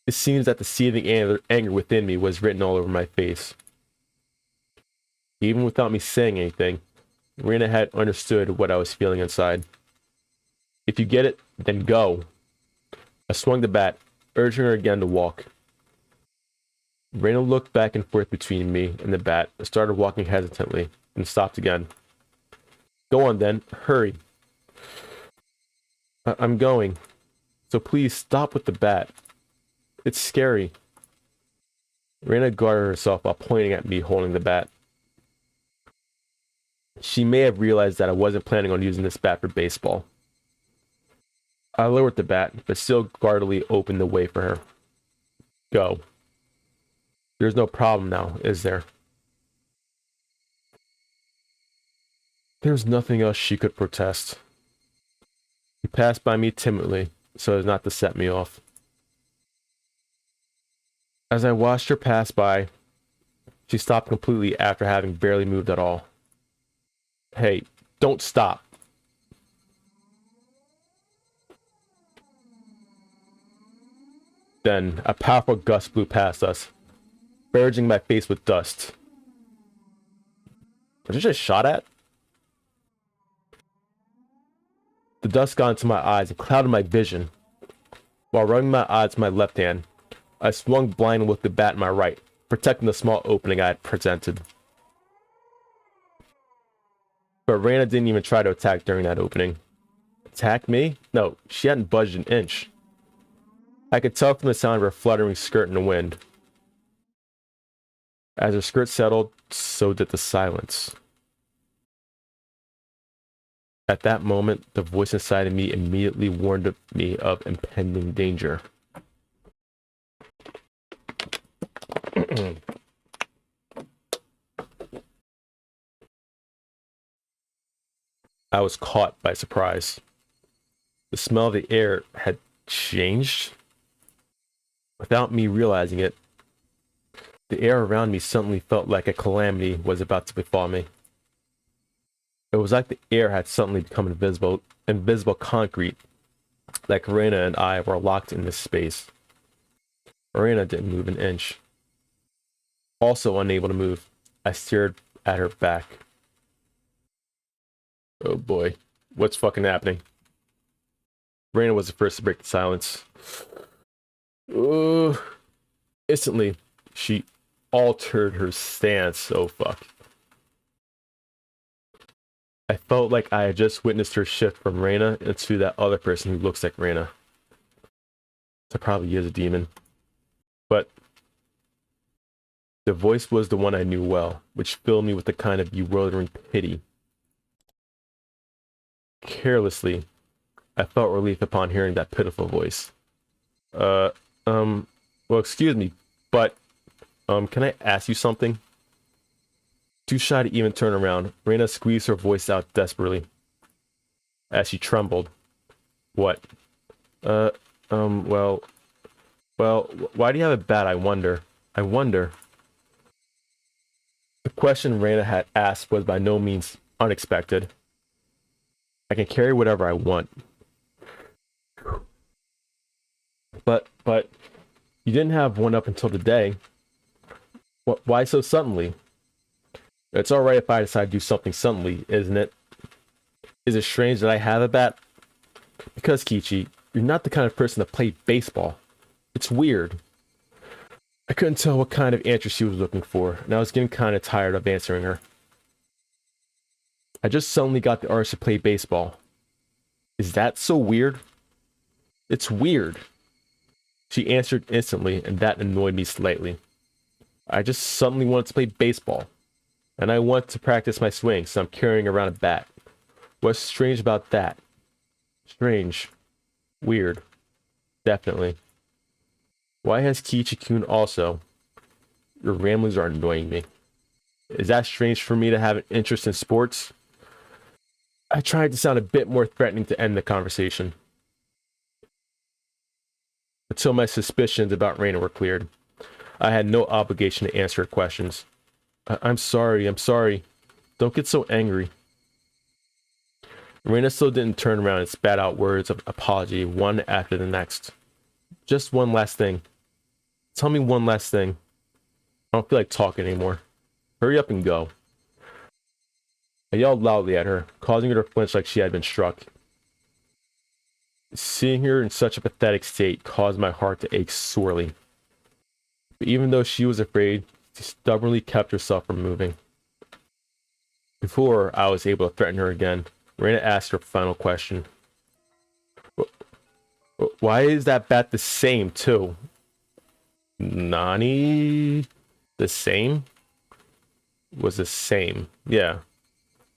It seems that the seething anger within me was written all over my face. Even without me saying anything, Reina had understood what I was feeling inside. If you get it, then go. I swung the bat, urging her again to walk. Reina looked back and forth between me and the bat, started walking hesitantly, and stopped again. Go on then, hurry. I'm going. So please stop with the bat. It's scary. Reina guarded herself while pointing at me holding the bat. She may have realized that I wasn't planning on using this bat for baseball. I lowered the bat, but still guardedly opened the way for her. Go. There's no problem now, is there? There's nothing else she could protest. She passed by me timidly, so as not to set me off. As I watched her pass by, she stopped completely after having barely moved at all. Hey, don't stop. Then a powerful gust blew past us, barraging my face with dust. Was I just shot at? The dust got into my eyes and clouded my vision. While rubbing my eyes with my left hand, I swung blindly with the bat in my right, protecting the small opening I had presented. But Reina didn't even try to attack during that opening. Attack me? No, she hadn't budged an inch. I could tell from the sound of her fluttering skirt in the wind. As her skirt settled, so did the silence. At that moment, the voice inside of me immediately warned me of impending danger. I was caught by surprise. The smell of the air had changed. Without me realizing it, the air around me suddenly felt like a calamity was about to befall me. It was like the air had suddenly become invisible concrete, like Reina and I were locked in this space. Reina didn't move an inch. Also unable to move, I stared at her back. Oh boy, what's fucking happening? Reina was the first to break the silence. Ugh. Instantly, she altered her stance. Oh fuck. I felt like I had just witnessed her shift from Reina into that other person who looks like Reina. So probably is a demon. But the voice was the one I knew well, which filled me with a kind of bewildering pity. Carelessly, I felt relief upon hearing that pitiful voice. Well, excuse me, but, can I ask you something? Too shy to even turn around, Reina squeezed her voice out desperately. As she trembled. What? Well, why do you have a bat, I wonder? I wonder. The question Reina had asked was by no means unexpected. I can carry whatever I want. But, you didn't have one up until today. Why so suddenly? It's alright if I decide to do something suddenly, isn't it? Is it strange that I have a bat? Because, Kichi, you're not the kind of person to play baseball. It's weird. I couldn't tell what kind of answer she was looking for, and I was getting kind of tired of answering her. I just suddenly got the urge to play baseball. Is that so weird? It's weird. She answered instantly, and that annoyed me slightly. I just suddenly wanted to play baseball, and I want to practice my swing, so I'm carrying around a bat. What's strange about that? Strange. Weird. Definitely. Why has Kichi-kun also? Your ramblings are annoying me. Is that strange for me to have an interest in sports? I tried to sound a bit more threatening to end the conversation. Until my suspicions about Reina were cleared, I had no obligation to answer her questions. I'm sorry. Don't get so angry. Reina still didn't turn around and spat out words of apology one after the next. Just one last thing. Tell me one last thing. I don't feel like talking anymore. Hurry up and go. I yelled loudly at her, causing her to flinch like she had been struck. Seeing her in such a pathetic state caused my heart to ache sorely. But even though she was afraid, she stubbornly kept herself from moving. Before I was able to threaten her again, Reina asked her final question. Why is that bat the same, too? Nani? The same? Was the same. Yeah.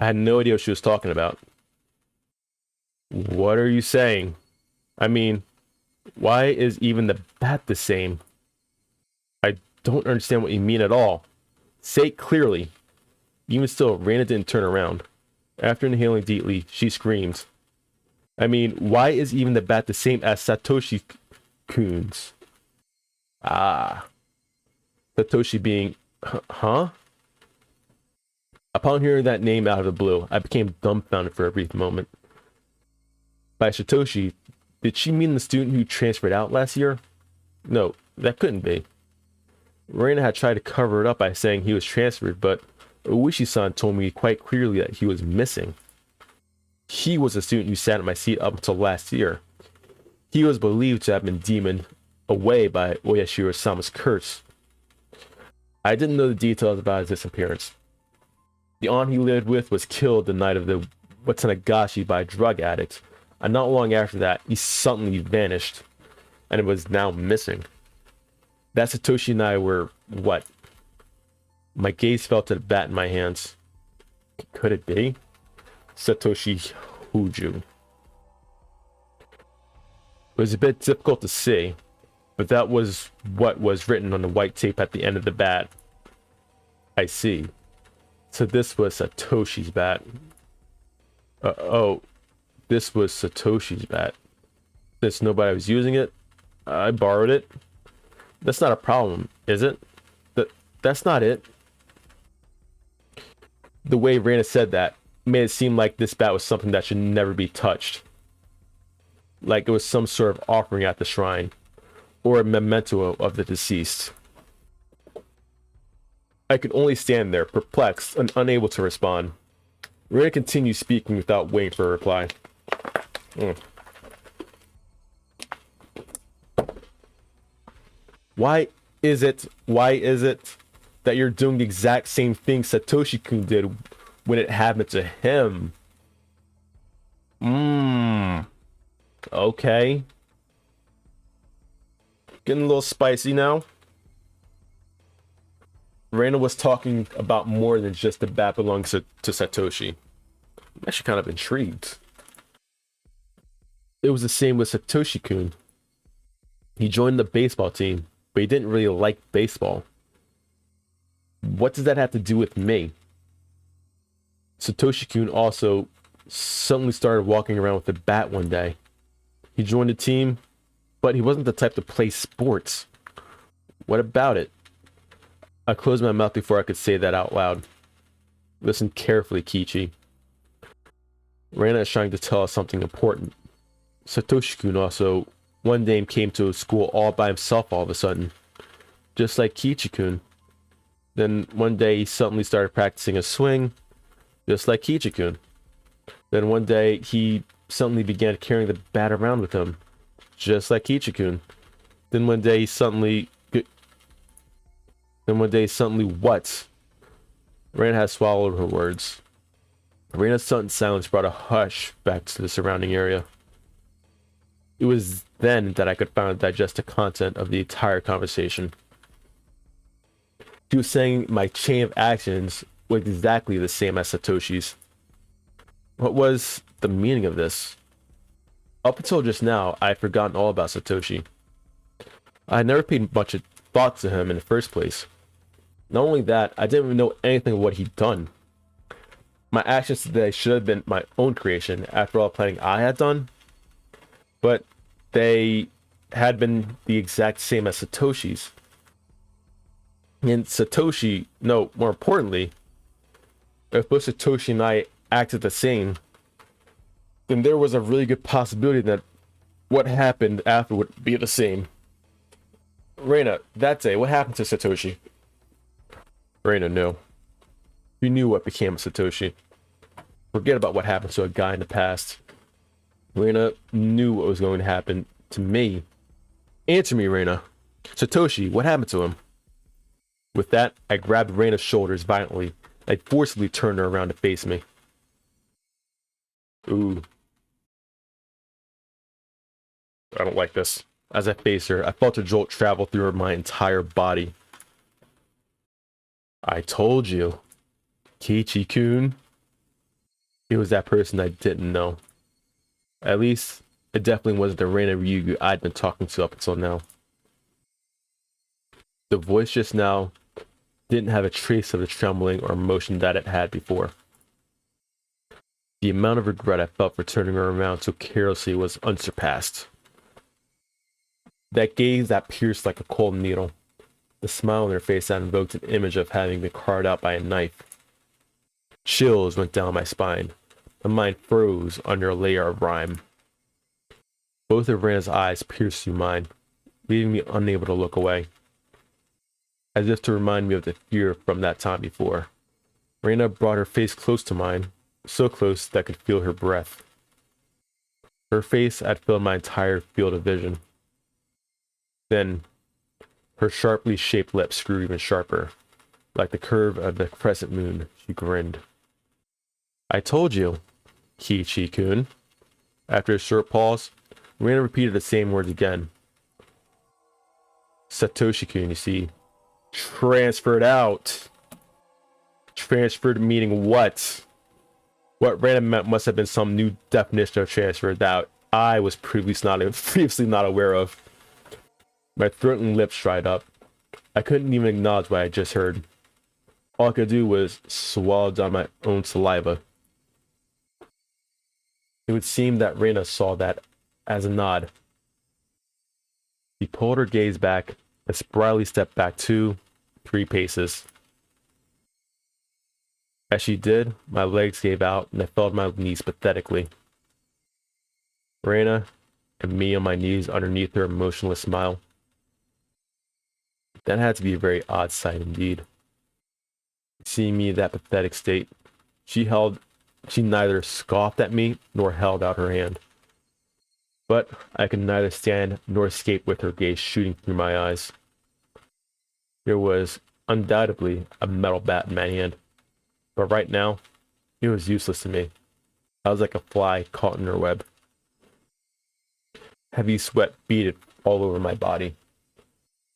I had no idea what she was talking about. What are you saying? I mean, why is even the bat the same? I don't understand what you mean at all. Say it clearly. Even still, Reina didn't turn around. After inhaling deeply, she screamed. I mean, why is even the bat the same as Satoshi-kun's? Ah. Satoshi being... Huh? Upon hearing that name out of the blue, I became dumbfounded for a brief moment. By Satoshi, did she mean the student who transferred out last year? No, that couldn't be. Reina had tried to cover it up by saying he was transferred, but Oishi-san told me quite clearly that he was missing. He was a student who sat in my seat up until last year. He was believed to have been demoned away by Oyashiro-sama's curse. I didn't know the details about his disappearance. The aunt he lived with was killed the night of the Watanagashi by drug addicts, and not long after that, he suddenly vanished, and it was now missing. That Satoshi and I were, what? My gaze fell to the bat in my hands. Could it be? Satoshi Huju. It was a bit difficult to see, but that was what was written on the white tape at the end of the bat. I see. So this was Satoshi's bat. Oh, this was Satoshi's bat. Since nobody was using it, I borrowed it. That's not a problem, is it? That's not it. The way Reina said that made it seem like this bat was something that should never be touched. Like it was some sort of offering at the shrine, or a memento of the deceased. I could only stand there, perplexed and unable to respond. Reina continued speaking without waiting for a reply. Why is it that you're doing the exact same thing Satoshi-kun did when it happened to him? Okay. Getting a little spicy now. Reina was talking about more than just the bat belongs to Satoshi. I'm actually kind of intrigued. It was the same with Satoshi-kun. He joined the baseball team, but he didn't really like baseball. What does that have to do with me? Satoshi-kun also suddenly started walking around with a bat one day. He joined the team, but he wasn't the type to play sports. What about it? I closed my mouth before I could say that out loud. Listen carefully, Kichi. Reina is trying to tell us something important. Satoshi-kun also one day came to school all by himself all of a sudden. Just like Kichi-kun. Then one day he suddenly started practicing a swing, just like Kichi-kun. Then one day he suddenly began carrying the bat around with him, just like Kichi-kun. Then one day suddenly what? Reina had swallowed her words. Reina's sudden silence brought a hush back to the surrounding area. It was then that I could finally digest the content of the entire conversation. She was saying my chain of actions was exactly the same as Satoshi's. What was the meaning of this? Up until just now, I had forgotten all about Satoshi. I had never paid much thought to him in the first place. Not only that, I didn't even know anything of what he'd done. My actions today should have been my own creation after all the planning I had done, but they had been the exact same as Satoshi's. And Satoshi, no, more importantly, if both Satoshi and I acted the same, then there was a really good possibility that what happened after would be the same. Reina, that day, what happened to Satoshi? Reina knew. She knew what became of Satoshi. Forget about what happened to a guy in the past. Reina knew what was going to happen to me. Answer me, Reina. Satoshi, what happened to him? With that, I grabbed Reina's shoulders violently. I forcibly turned her around to face me. Ooh. I don't like this. As I faced her, I felt a jolt travel through my entire body. I told you. Kichi-kun. It was that person I didn't know. At least, it definitely wasn't the Reina Ryugu I'd been talking to up until now. The voice just now didn't have a trace of the trembling or emotion that it had before. The amount of regret I felt for turning her around so carelessly was unsurpassed. That gaze that pierced like a cold needle. The smile on her face that invoked an image of having been carved out by a knife. Chills went down my spine. My mind froze under a layer of rime. Both of Reina's eyes pierced through mine, leaving me unable to look away. As if to remind me of the fear from that time before. Reina brought her face close to mine, so close that I could feel her breath. Her face had filled my entire field of vision. Then, her sharply shaped lips grew even sharper. Like the curve of the crescent moon, she grinned. I told you, Kichi-kun. After a short pause, Reina repeated the same words again. Satoshi-kun, you see. Transferred out. Transferred meaning what? What Reina meant must have been some new definition of transfer that I was previously not aware of. My throat and lips dried up. I couldn't even acknowledge what I just heard. All I could do was swallow down my own saliva. It would seem that Reina saw that as a nod. She pulled her gaze back and spryly stepped back 2, 3 paces. As she did, my legs gave out and I fell to my knees pathetically. Reina and me on my knees underneath her emotionless smile. That had to be a very odd sight indeed. Seeing me in that pathetic state, she neither scoffed at me nor held out her hand. But I could neither stand nor escape with her gaze shooting through my eyes. There was undoubtedly a metal bat in my hand, but right now, it was useless to me. I was like a fly caught in her web. Heavy sweat beaded all over my body.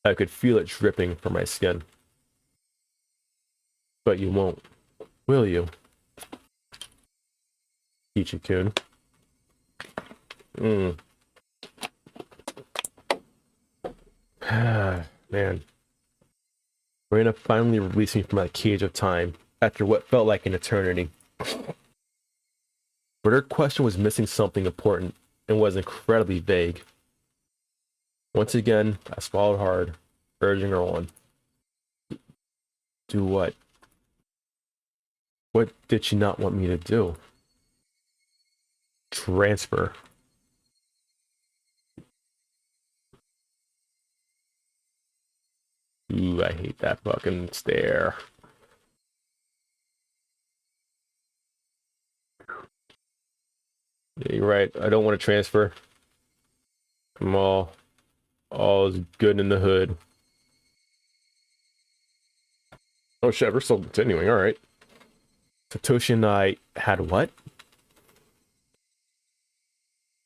I could feel it dripping from my skin. But you won't, will you? Ichikun. Man. Reina finally released me from my cage of time after what felt like an eternity. But her question was missing something important and was incredibly vague. Once again, I swallowed hard, urging her on. Do what? What did she not want me to do? Transfer. Ooh, I hate that fucking stare. Yeah, you're right. I don't want to transfer. I'm all is good in the hood. Oh shit, we're still continuing. All right. Satoshi and I had what?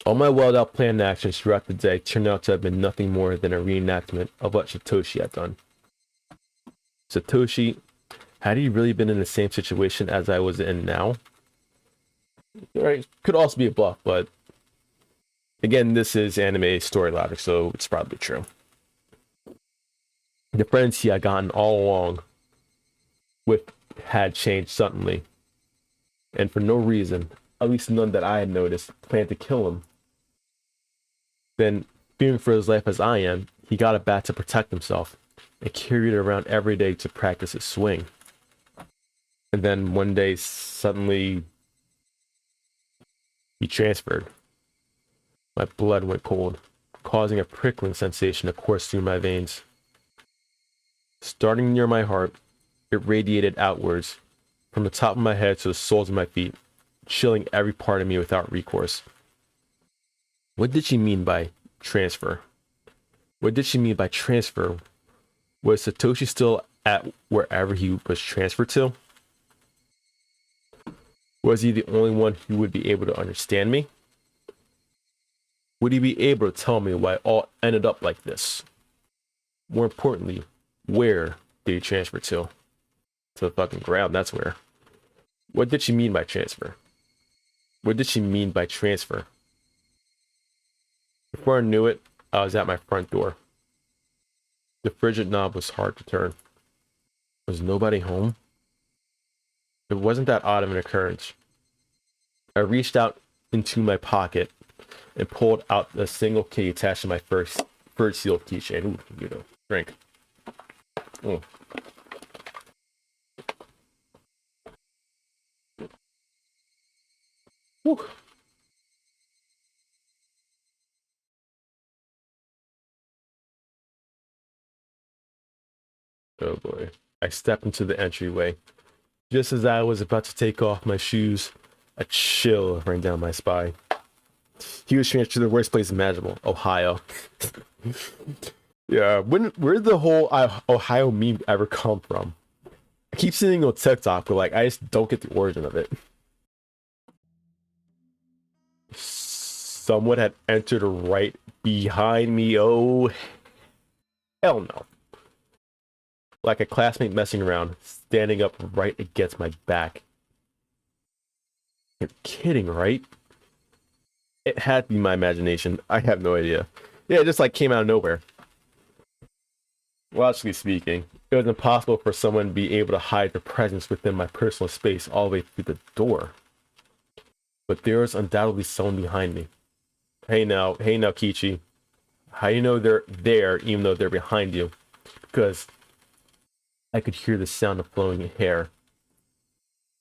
All my well-out planned actions throughout the day turned out to have been nothing more than a reenactment of what Satoshi had done. Satoshi, had he really been in the same situation as I was in now? Right, could also be a bluff, but again, this is anime story logic, so it's probably true. The friends he had gotten all along with had changed suddenly, and for no reason, at least none that I had noticed, planned to kill him. Then, fearing for his life as I am, he got a bat to protect himself and carried it around every day to practice his swing. And then one day, suddenly, he transferred. My blood went cold, causing a prickling sensation to course through my veins. Starting near my heart, it radiated outwards, from the top of my head to the soles of my feet, chilling every part of me without recourse. What did she mean by transfer? What did she mean by transfer? Was Satoshi still at wherever he was transferred to? Was he the only one who would be able to understand me? Would he be able to tell me why it all ended up like this? More importantly, where did he transfer to? To the fucking ground, that's where. What did she mean by transfer? What did she mean by transfer? Before I knew it, I was at my front door. The frigid knob was hard to turn. Was nobody home? It wasn't that odd of an occurrence. I reached out into my pocket and pulled out the single key attached to my first sealed keychain. Ooh, you know, drink. Oh. Whew. Oh boy. I stepped into the entryway. Just as I was about to take off my shoes, a chill ran down my spine. He was transferred to the worst place imaginable, Ohio. Yeah, where did the whole Ohio meme ever come from? I keep seeing it on TikTok, but like I just don't get the origin of it. Someone had entered right behind me. Oh, hell no. Like a classmate messing around, standing up right against my back. You're kidding, right? It had to be my imagination. I have no idea. Yeah, it just like came out of nowhere. Logically speaking, it was impossible for someone to be able to hide their presence within my personal space all the way through the door. but there is undoubtedly someone behind me. Hey now, Kichi. How do you know they're there even though they're behind you? Because I could hear the sound of flowing hair.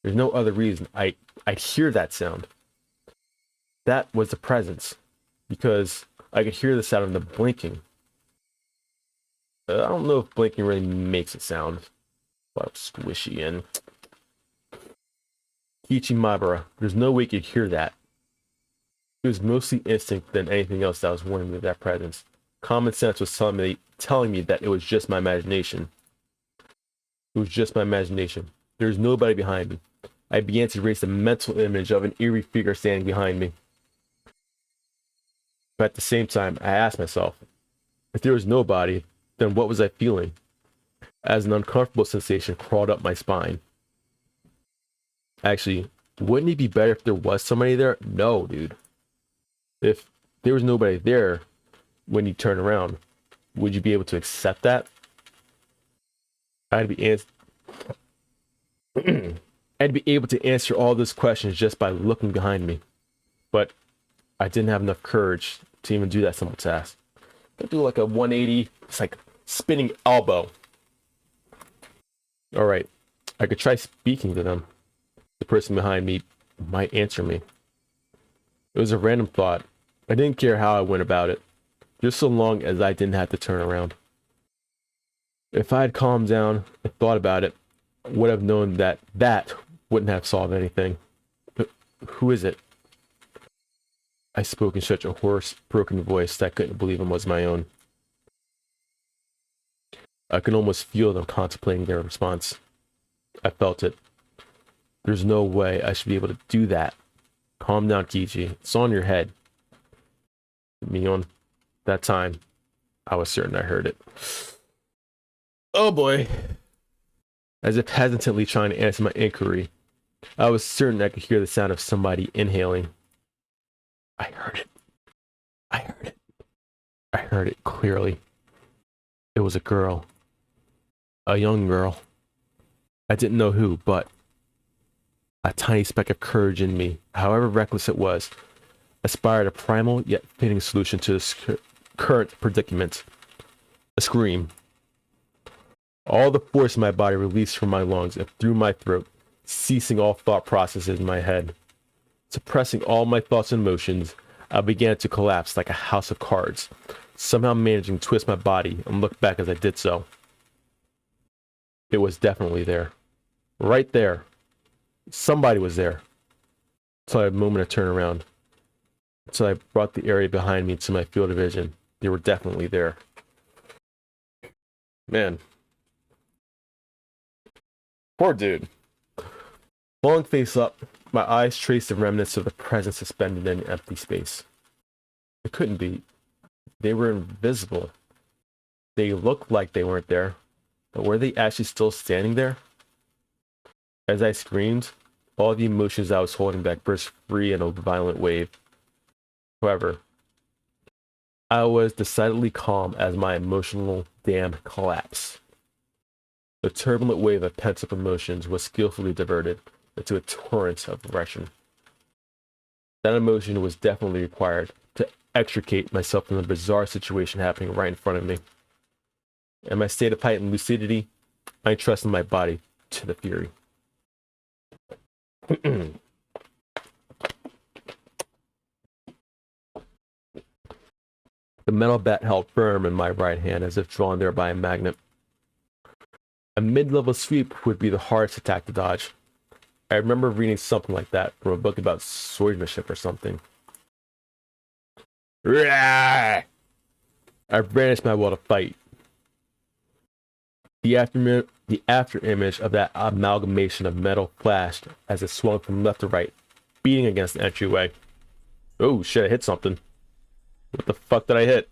There's no other reason I'd hear that sound. That was the presence, because I could hear the sound of them blinking. I don't know if blinking really makes a sound. But squishy and Kichimabara. There's no way you could hear that. It was mostly instinct than anything else that was warning me of that presence. Common sense was telling me that it was just my imagination. It was just my imagination. There was nobody behind me. I began to erase the mental image of an eerie figure standing behind me. But at the same time, I asked myself, if there was nobody, then what was I feeling? As an uncomfortable sensation crawled up my spine. Actually, wouldn't it be better if there was somebody there? No, dude. If there was nobody there when you turn around, would you be able to accept that? I'd be able to answer all those questions just by looking behind me. But I didn't have enough courage to even do that simple task. I'd do like a 180, it's like spinning elbow. All right, I could try speaking to them. The person behind me might answer me. It was a random thought. I didn't care how I went about it, just so long as I didn't have to turn around. If I had calmed down and thought about it, I would have known that wouldn't have solved anything. But who is it? I spoke in such a hoarse, broken voice that I couldn't believe it was my own. I could almost feel them contemplating their response. I felt it. There's no way I should be able to do that. Calm down, Kichi. It's on your head. Mion, that time, I was certain I heard it. Oh boy. As if hesitantly trying to answer my inquiry, I was certain I could hear the sound of somebody inhaling. I heard it. I heard it. I heard it clearly. It was a girl. A young girl. I didn't know who, but a tiny speck of courage in me, however reckless it was, aspired a primal yet fitting solution to this current predicament. A scream. All the force in my body released from my lungs and through my throat, ceasing all thought processes in my head. Suppressing all my thoughts and emotions, I began to collapse like a house of cards, somehow managing to twist my body and look back as I did so. It was definitely there. Right there. Somebody was there. Until I had a moment to turn around. Until I brought the area behind me into my field of vision. They were definitely there. Man. Poor dude. Falling face up, my eyes traced the remnants of the presence suspended in empty space. It couldn't be. They were invisible. They looked like they weren't there. But were they actually still standing there? As I screamed, all the emotions I was holding back burst free in a violent wave. However, I was decidedly calm as my emotional dam collapsed. The turbulent wave of pent-up emotions was skillfully diverted into a torrent of aggression. That emotion was definitely required to extricate myself from the bizarre situation happening right in front of me. In my state of heightened lucidity, I entrusted my body to the fury. The metal bat held firm in my right hand as if drawn there by a magnet. A mid-level sweep would be the hardest attack to dodge. I remember reading something like that from a book about swordsmanship or something. I brandished my will to fight. The after image of that amalgamation of metal flashed as it swung from left to right, beating against the entryway. Oh shit, I hit something. What the fuck did I hit?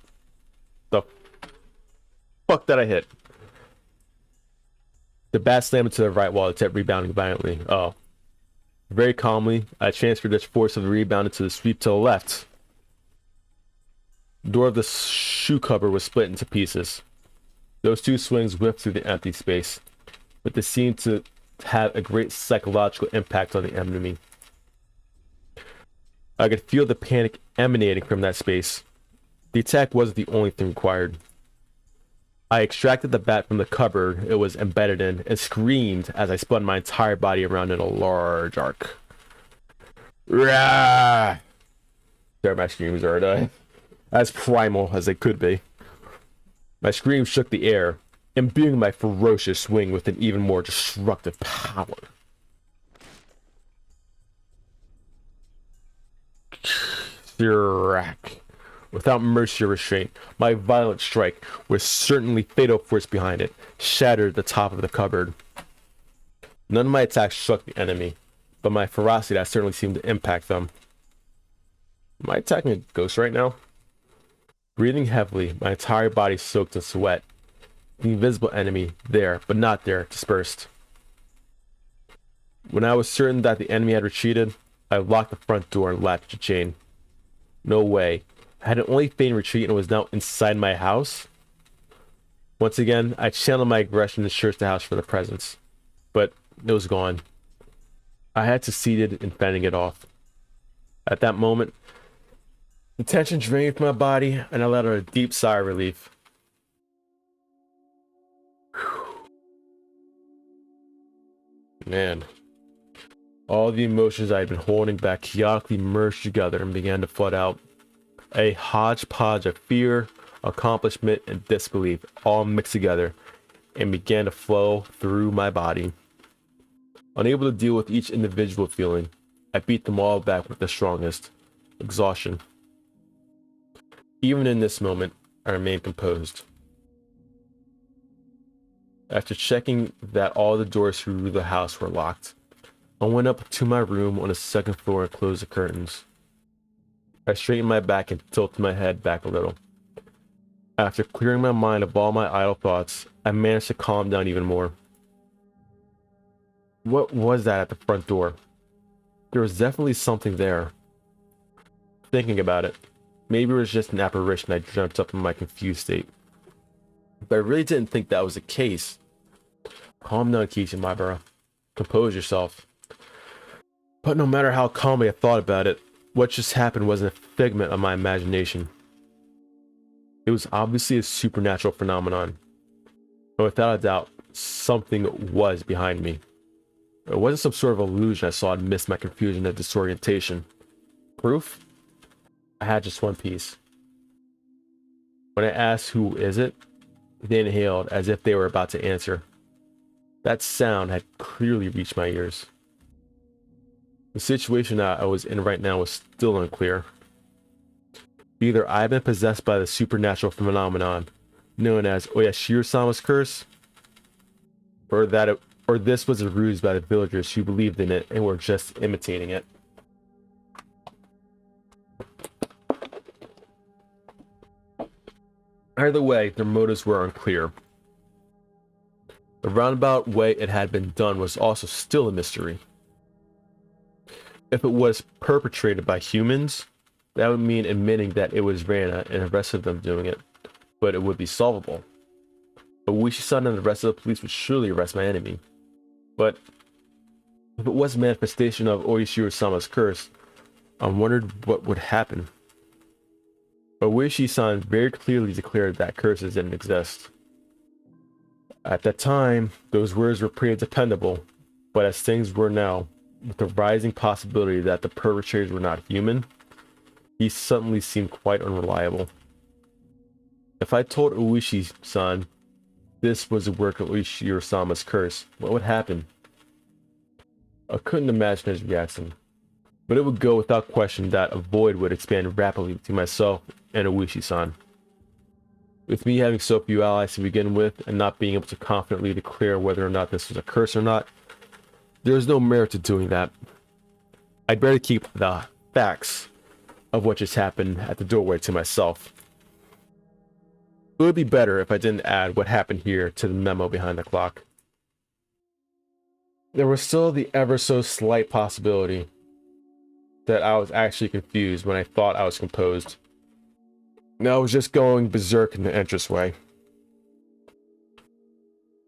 The fuck did I hit? The bat slammed into the right wall, the tip rebounding violently. Oh. Very calmly, I transferred this force of the rebound into the sweep to the left. The door of the shoe cupboard was split into pieces. Those two swings whipped through the empty space, but they seemed to have a great psychological impact on the enemy. I could feel the panic emanating from that space. The attack wasn't the only thing required. I extracted the bat from the cupboard it was embedded in and screamed as I spun my entire body around in a large arc. Rah! There my screams are as primal as they could be. My screams shook the air, imbuing my ferocious swing with an even more destructive power. Without mercy or restraint, my violent strike, with certainly fatal force behind it, shattered the top of the cupboard. None of my attacks struck the enemy, but my ferocity that certainly seemed to impact them. Am I attacking a ghost right now? Breathing heavily, my entire body soaked in sweat. The invisible enemy, there, but not there, dispersed. When I was certain that the enemy had retreated, I locked the front door and latched the chain. No way. I had an only feigned retreat and was now inside my house? Once again, I channeled my aggression and searched the house for the presence. But it was gone. I had succeeded in fending it off. At that moment, the tension drained from my body and I let out a deep sigh of relief. Man. All the emotions I had been holding back chaotically merged together and began to flood out. A hodgepodge of fear, accomplishment, and disbelief all mixed together and began to flow through my body. Unable to deal with each individual feeling, I beat them all back with the strongest: exhaustion. Even in this moment, I remained composed. After checking that all the doors through the house were locked, I went up to my room on the second floor and closed the curtains. I straightened my back and tilted my head back a little. After clearing my mind of all my idle thoughts, I managed to calm down even more. What was that at the front door? There was definitely something there. Thinking about it, maybe it was just an apparition I dreamt up in my confused state. But I really didn't think that was the case. Calm down, Keisha, my bro. Compose yourself. But no matter how calmly I thought about it, what just happened wasn't a figment of my imagination. It was obviously a supernatural phenomenon. And without a doubt, something was behind me. It wasn't some sort of illusion I saw amidst my confusion and disorientation. Proof? I had just one piece. When I asked who is it, they inhaled as if they were about to answer. That sound had clearly reached my ears. The situation that I was in right now was still unclear. Either I had been possessed by the supernatural phenomenon known as Oyashiro-sama's curse, or this was a ruse by the villagers who believed in it and were just imitating it. Either way, their motives were unclear. The roundabout way it had been done was also still a mystery. If it was perpetrated by humans, that would mean admitting that it was Rana and the rest of them doing it, but it would be solvable. Oyashiro-sama and the rest of the police would surely arrest my enemy. But if it was a manifestation of Oyashiro-sama's curse, I wondered what would happen. Oyashiro-sama very clearly declared that curses didn't exist. At that time, those words were pretty dependable, but as things were now, with the rising possibility that the perpetrators were not human, he suddenly seemed quite unreliable. If I told Oyashiro-sama this was the work of Oyashiro-sama's curse, what would happen? I couldn't imagine his reaction, but it would go without question that a void would expand rapidly between myself and Oyashiro-sama. With me having so few allies to begin with and not being able to confidently declare whether or not this was a curse or not, there is no merit to doing that. I'd better keep the facts of what just happened at the doorway to myself. It would be better if I didn't add what happened here to the memo behind the clock. There was still the ever so slight possibility that I was actually confused when I thought I was composed. I was just going berserk in the entranceway.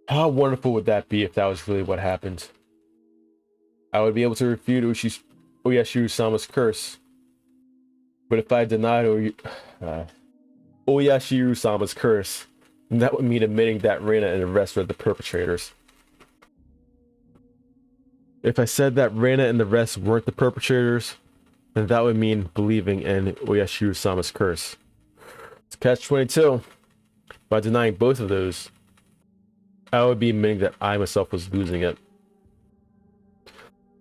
How wonderful would that be if that was really what happened? I would be able to refute Oyashiro-sama's curse, But if I denied Oyashiro-sama's curse, then that would mean admitting that Reina and the rest were the perpetrators. If I said that Reina and the rest weren't the perpetrators, then that would mean believing in Oyashiro-sama's curse. It's catch-22. By denying both of those, I would be admitting that I myself was losing it.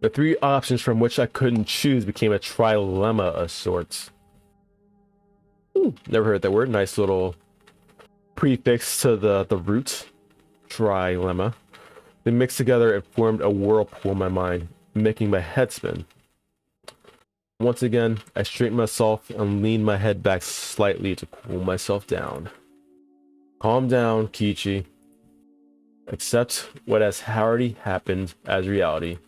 The three options from which I couldn't choose became a trilemma of sorts. Never heard that word. Nice little prefix to the root. Trilemma. They mixed together and formed a whirlpool in my mind, making my head spin. Once again, I straightened myself and leaned my head back slightly to cool myself down. Calm down, Kichi. Accept what has already happened as reality.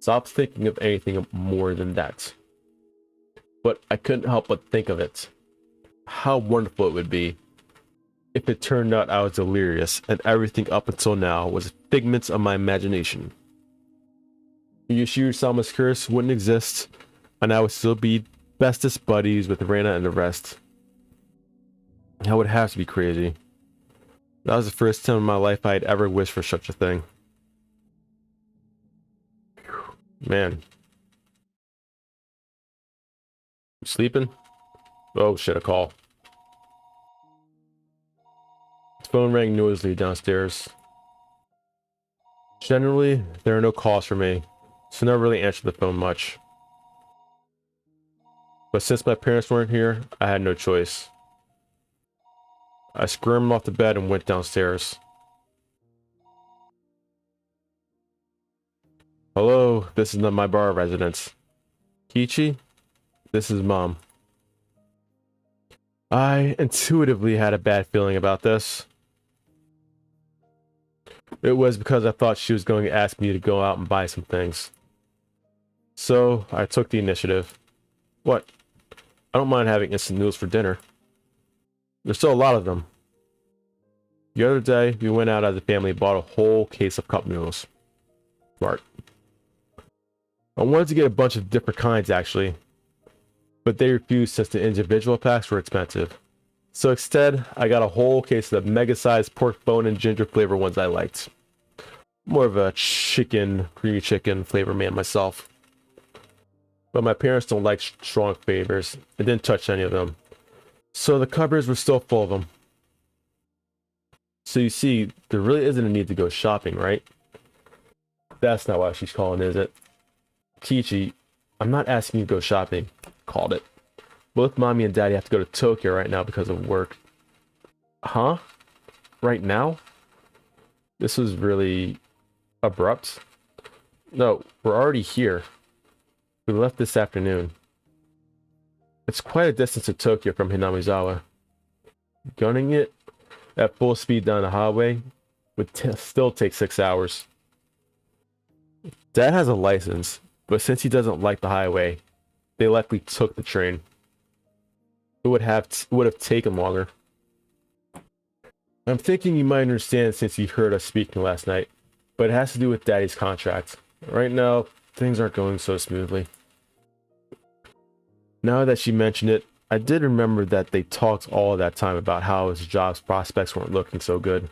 Stop thinking of anything more than that. But I couldn't help but think of it. How wonderful it would be if it turned out I was delirious and everything up until now was figments of my imagination. Oyashiro-sama's curse wouldn't exist, and I would still be bestest buddies with Reina and the rest. That would have to be crazy. That was the first time in my life I had ever wished for such a thing. Man. You sleeping? Oh shit, a call. The phone rang noisily downstairs. Generally, there are no calls for me, so I never really answered the phone much. But since my parents weren't here, I had no choice. I squirmed off the bed and went downstairs. Hello, this is not my bar residence. Kichi, this is Mom. I intuitively had a bad feeling about this. It was because I thought she was going to ask me to go out and buy some things. So, I took the initiative. What? I don't mind having instant noodles for dinner. There's still a lot of them. The other day, we went out as a family and bought a whole case of cup noodles. Smart. I wanted to get a bunch of different kinds, actually. But they refused since the individual packs were expensive. So instead, I got a whole case of the mega-sized pork bone and ginger flavor ones I liked. More of a creamy chicken flavor man myself. But my parents don't like strong flavors and didn't touch any of them. So the cupboards were still full of them. So you see, there really isn't a need to go shopping, right? That's not why she's calling, is it? Kichi, I'm not asking you to go shopping. Called it. Both Mommy and Daddy have to go to Tokyo right now because of work. Huh? Right now? This was really abrupt. No, we're already here. We left this afternoon. It's quite a distance to Tokyo from Hinamizawa. Gunning it at full speed down the highway would still take 6 hours. Dad has a license, but since he doesn't like the highway, they likely took the train. It would have taken longer. I'm thinking you might understand since you heard us speaking last night, but it has to do with Daddy's contract. Right now, things aren't going so smoothly. Now that she mentioned it, I did remember that they talked all of that time about how his job's prospects weren't looking so good.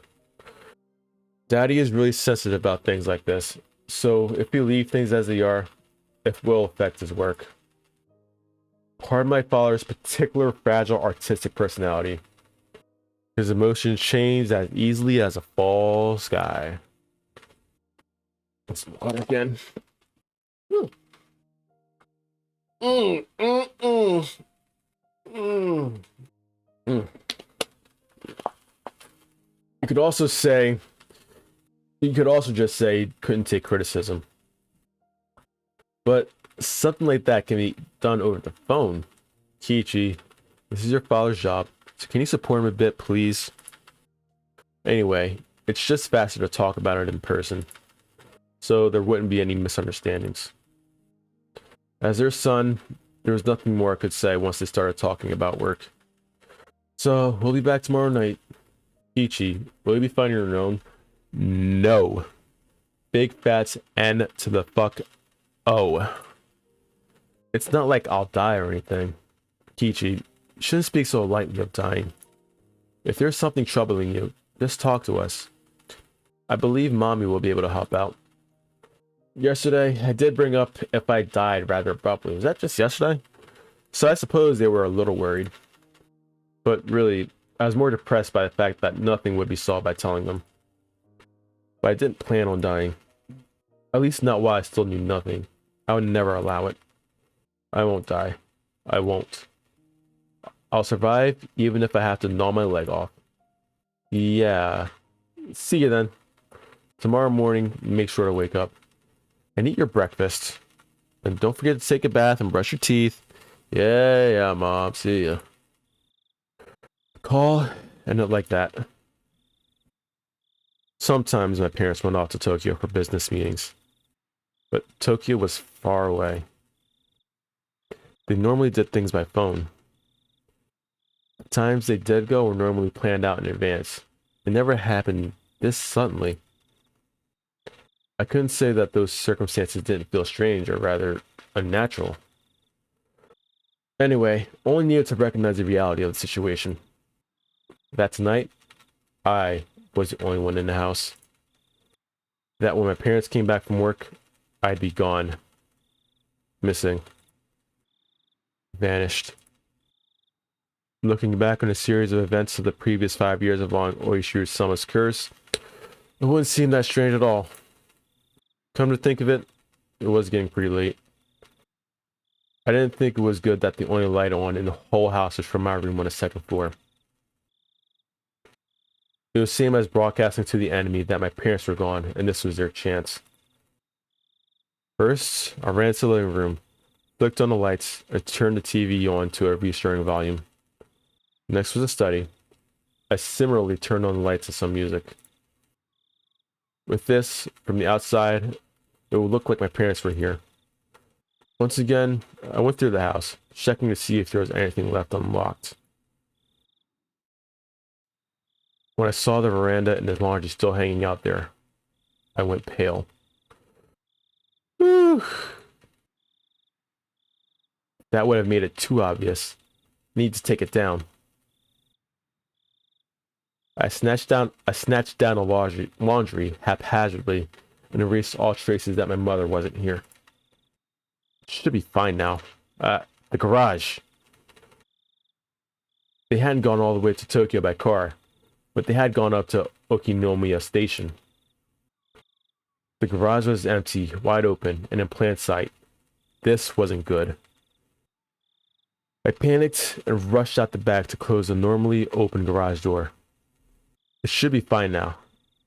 Daddy is really sensitive about things like this, so if we leave things as they are, it will affect his work. Pardon my father's particular fragile artistic personality. His emotions change as easily as a fall sky. Some water again. You could also just say couldn't take criticism. But something like that can be done over the phone. Kichi, this is your father's job, so can you support him a bit, please? Anyway, it's just faster to talk about it in person, so there wouldn't be any misunderstandings. As their son, there was nothing more I could say once they started talking about work. So, we'll be back tomorrow night. Kichi, will you be finding your own? No. Big fats N to the fuck O. It's not like I'll die or anything. Kichi, you shouldn't speak so lightly of dying. If there's something troubling you, just talk to us. I believe Mommy will be able to help out. Yesterday, I did bring up if I died rather abruptly. Was that just yesterday? So I suppose they were a little worried. But really, I was more depressed by the fact that nothing would be solved by telling them. But I didn't plan on dying. At least not while I still knew nothing. I would never allow it. I won't die. I won't. I'll survive even if I have to gnaw my leg off. Yeah. See you then. Tomorrow morning, make sure to wake up. And eat your breakfast. And don't forget to take a bath and brush your teeth. Yeah, Mom. See ya. Call ended like that. Sometimes my parents went off to Tokyo for business meetings. But Tokyo was far away. They normally did things by phone. The times they did go were normally planned out in advance. It never happened this suddenly. I couldn't say that those circumstances didn't feel strange, or rather, unnatural. Anyway, only needed to recognize the reality of the situation. That tonight, I was the only one in the house. That when my parents came back from work, I'd be gone. Missing. Vanished. Looking back on a series of events of the previous 5 years along Oyashiro-sama's curse, it wouldn't seem that strange at all. Come to think of it, it was getting pretty late. I didn't think it was good that the only light on in the whole house was from my room on the second floor. It was the same as broadcasting to the enemy that my parents were gone, and this was their chance. First, I ran to the living room, flicked on the lights, and turned the TV on to a restoring volume. Next was a study. I similarly turned on the lights and some music. With this, from the outside, it would look like my parents were here. Once again, I went through the house, checking to see if there was anything left unlocked. When I saw the veranda and the laundry still hanging out there, I went pale. Whew. That would have made it too obvious. Need to take it down. I snatched down the laundry haphazardly and erased all traces that my mother wasn't here. Should be fine now. The garage. They hadn't gone all the way to Tokyo by car, but they had gone up to Okinomiya Station. The garage was empty, wide open, and in plain sight. This wasn't good. I panicked and rushed out the back to close the normally open garage door. It should be fine now.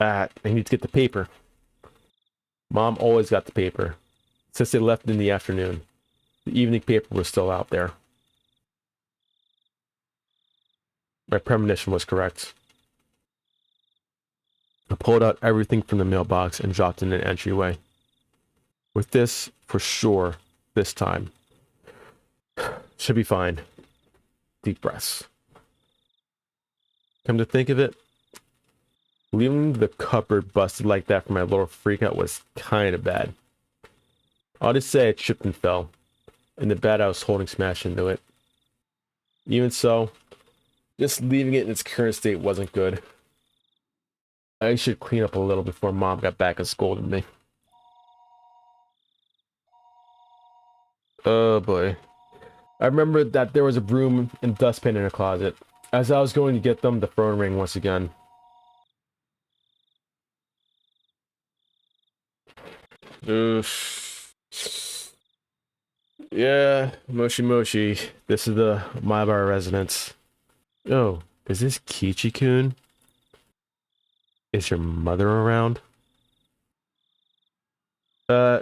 I need to get the paper. Mom always got the paper. Since they left in the afternoon, the evening paper was still out there. My premonition was correct. I pulled out everything from the mailbox and dropped it in an entryway. With this, for sure, this time. Should be fine. Deep breaths. Come to think of it, leaving the cupboard busted like that for my little freakout was kind of bad. I'll just say I tripped and fell, and the bat I was holding smashed into it. Even so, just leaving it in its current state wasn't good. I should clean up a little before Mom got back and scolded me. Oh boy. I remember that there was a broom and dustpan in a closet. As I was going to get them, the phone rang once again. Oof. Yeah, Moshi Moshi. This is the Maibara residence. Oh, is this Kichi-kun? Is your mother around?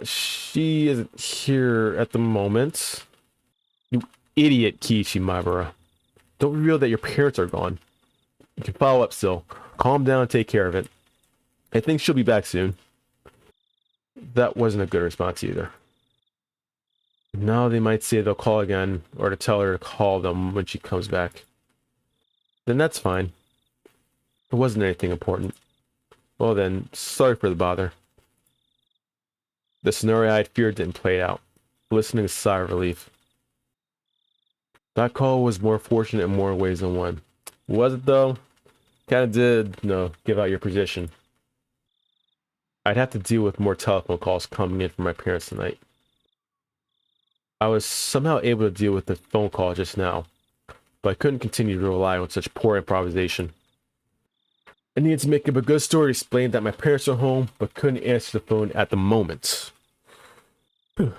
She isn't here at the moment. You idiot, Kichi Maibara. Don't reveal that your parents are gone. You can follow up still. Calm down and take care of it. I think she'll be back soon. That wasn't a good response either. Now they might say they'll call again, or to tell her to call them when she comes back. Then that's fine. It wasn't anything important. Well then, sorry for the bother. The scenario I had feared didn't play out. listening a sigh of relief. That call was more fortunate in more ways than one. Was it though? Kinda did, give out your position. I'd have to deal with more telephone calls coming in from my parents tonight. I was somehow able to deal with the phone call just now, but I couldn't continue to rely on such poor improvisation. I needed to make up a good story to explain that my parents are home, but couldn't answer the phone at the moment. They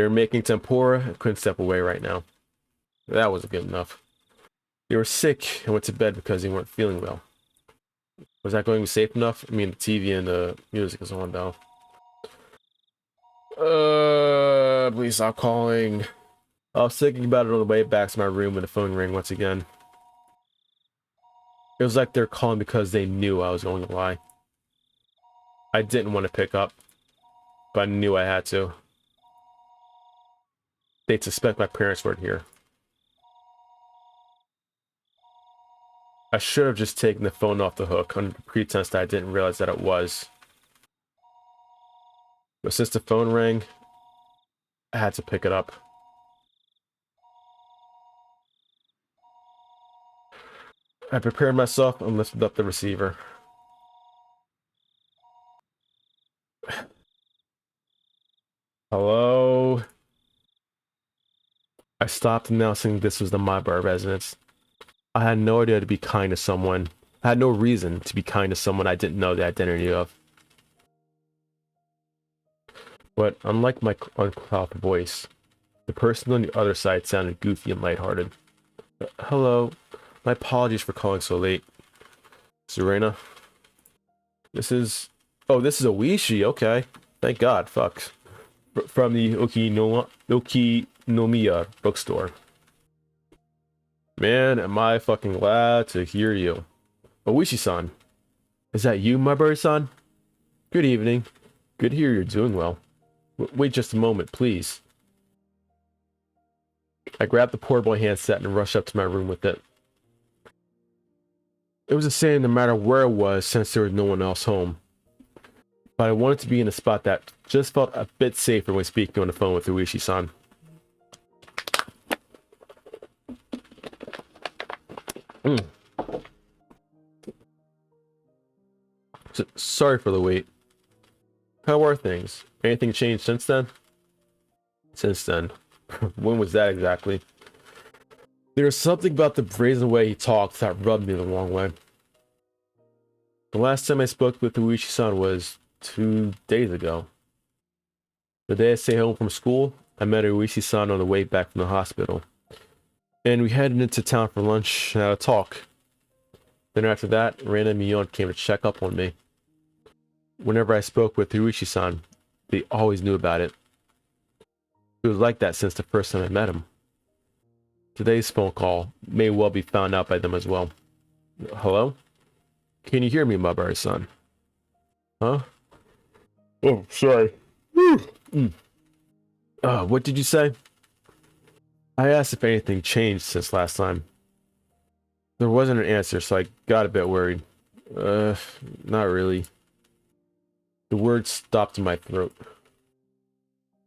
were making tempura and couldn't step away right now. That wasn't good enough. They were sick and went to bed because they weren't feeling well. Was that going to be safe enough? I mean, the TV and the music is on though. Please stop calling. I was thinking about it on the way back to my room when the phone rang once again. It was like they're calling because they knew I was going to lie. I didn't want to pick up, but I knew I had to. They'd suspect my parents weren't here. I should have just taken the phone off the hook under the pretense that I didn't realize that it was. But since the phone rang, I had to pick it up. I prepared myself and lifted up the receiver. Hello? I stopped announcing this was the My Bar residence. I had no idea to be kind to someone. I had no reason to be kind to someone I didn't know the identity of. But unlike my unclouded voice, the person on the other side sounded goofy and lighthearted. Hello. My apologies for calling so late. Serena? This is Oishi, okay. Thank God, fuck. From the Okinomiya bookstore. Man, am I fucking glad to hear you. Oishi-san. Is that you, my bird-san? Good evening. Good to hear you're doing well. Wait just a moment, please. I grabbed the portable handset and rushed up to my room with it. It was the same no matter where it was since there was no one else home. But I wanted to be in a spot that just felt a bit safer when speaking on the phone with Oishi-san. Sorry for the wait. How are things? Anything changed since then? Since then? When was that exactly? There was something about the brazen way he talked that rubbed me the wrong way. The last time I spoke with Oishi-san was 2 days ago. The day I stayed home from school, I met Oishi-san on the way back from the hospital. And we headed into town for lunch and had a talk. Then after that, Rena and Mion came to check up on me. Whenever I spoke with Oishi-san, they always knew about it. It was like that since the first time I met him. Today's phone call may well be found out by them as well. Hello? Can you hear me, Mabari-san? Huh? Oh, sorry. What did you say? I asked if anything changed since last time. There wasn't an answer, so I got a bit worried. Not really. The words stopped in my throat.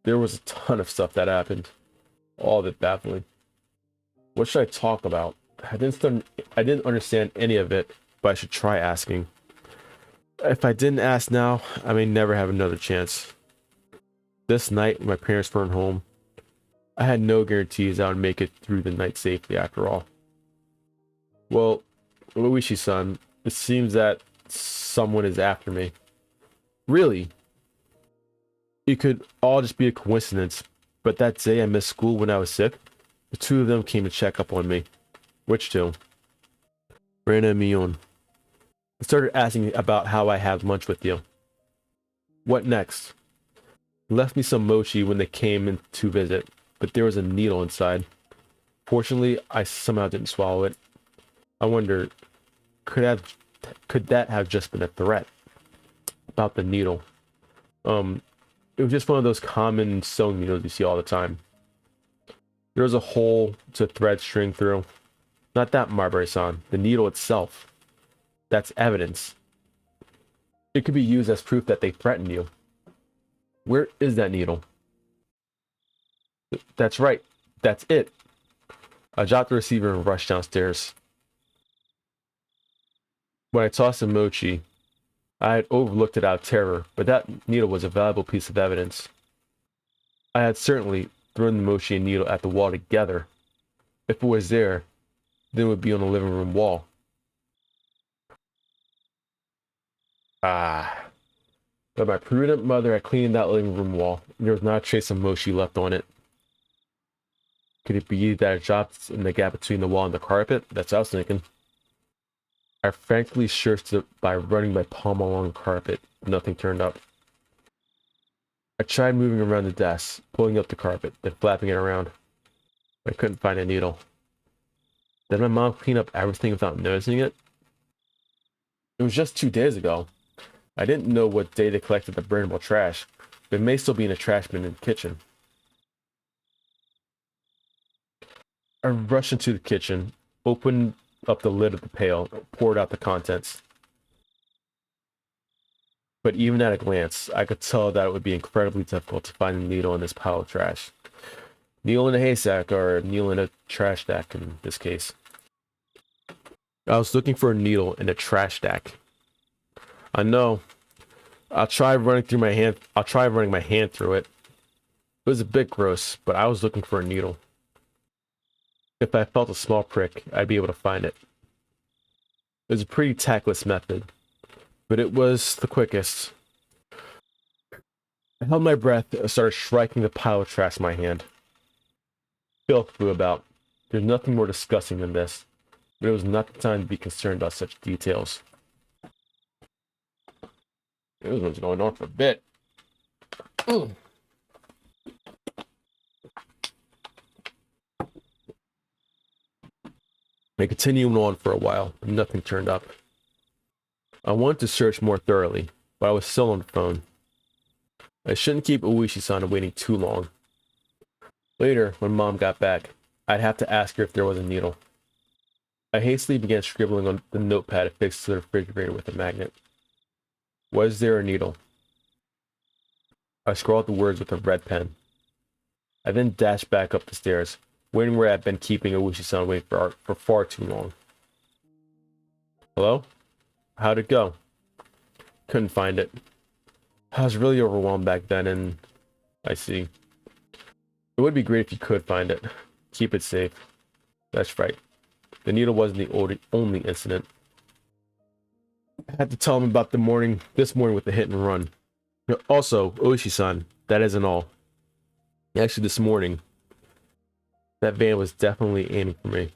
There was a ton of stuff that happened. All of it baffling. What should I talk about? I didn't understand any of it, but I should try asking. If I didn't ask now, I may never have another chance. This night, when my parents weren't home, I had no guarantees I would make it through the night safely after all. Well, Oishi-san, it seems that someone is after me. Really? It could all just be a coincidence, but that day I missed school when I was sick, the two of them came to check up on me. Which two? Rena and Mion. They started asking me about how I had lunch with you. What next? They left me some mochi when they came in to visit, but there was a needle inside. Fortunately, I somehow didn't swallow it. I wonder, could that have just been a threat? About the needle. It was just one of those common sewing needles you see all the time. There was a hole to thread string through. Not that, Marbury-san. The needle itself. That's evidence. It could be used as proof that they threatened you. Where is that needle? That's right. That's it. I dropped the receiver and rushed downstairs. When I tossed the mochi, I had overlooked it out of terror, but that needle was a valuable piece of evidence. I had certainly thrown the mochi and needle at the wall together. If it was there, then it would be on the living room wall. Ah. But my prudent mother had cleaned that living room wall. There was not a trace of mochi left on it. Could it be that it dropped in the gap between the wall and the carpet? That's what I was thinking. I frantically searched it by running my palm along the carpet. Nothing turned up. I tried moving around the desk, pulling up the carpet, then flapping it around. I couldn't find a needle. Did my mom clean up everything without noticing it? It was just 2 days ago. I didn't know what day they collected the burnable trash, but it may still be in a trash bin in the kitchen. I rushed into the kitchen, opened up the lid of the pail, poured out the contents. But even at a glance, I could tell that it would be incredibly difficult to find a needle in this pile of trash. Needle in a haystack, or needle in a trash stack in this case. I was looking for a needle in a trash stack. I know. I'll try running my hand through it. It was a bit gross, but I was looking for a needle. If I felt a small prick, I'd be able to find it. It was a pretty tactless method, but it was the quickest. I held my breath and started striking the pile of trash in my hand. Filth flew about. There's nothing more disgusting than this, but it was not the time to be concerned about such details. This one's going on for a bit. I continued on for a while, but nothing turned up. I wanted to search more thoroughly, but I was still on the phone. I shouldn't keep Oyashiro-sama waiting too long. Later, when Mom got back, I'd have to ask her if there was a needle. I hastily began scribbling on the notepad affixed to the refrigerator with a magnet. Was there a needle? I scrawled the words with a red pen. I then dashed back up the stairs, waiting where I'd been keeping Oyashiro-sama waiting for far too long. Hello? How'd it go? Couldn't find it. I was really overwhelmed back then, and I see. It would be great if you could find it. Keep it safe. That's right. The needle wasn't the only incident. I had to tell him about this morning with the hit and run. Also, Oishi-san, that isn't all. Actually, this morning, that van was definitely aiming for me.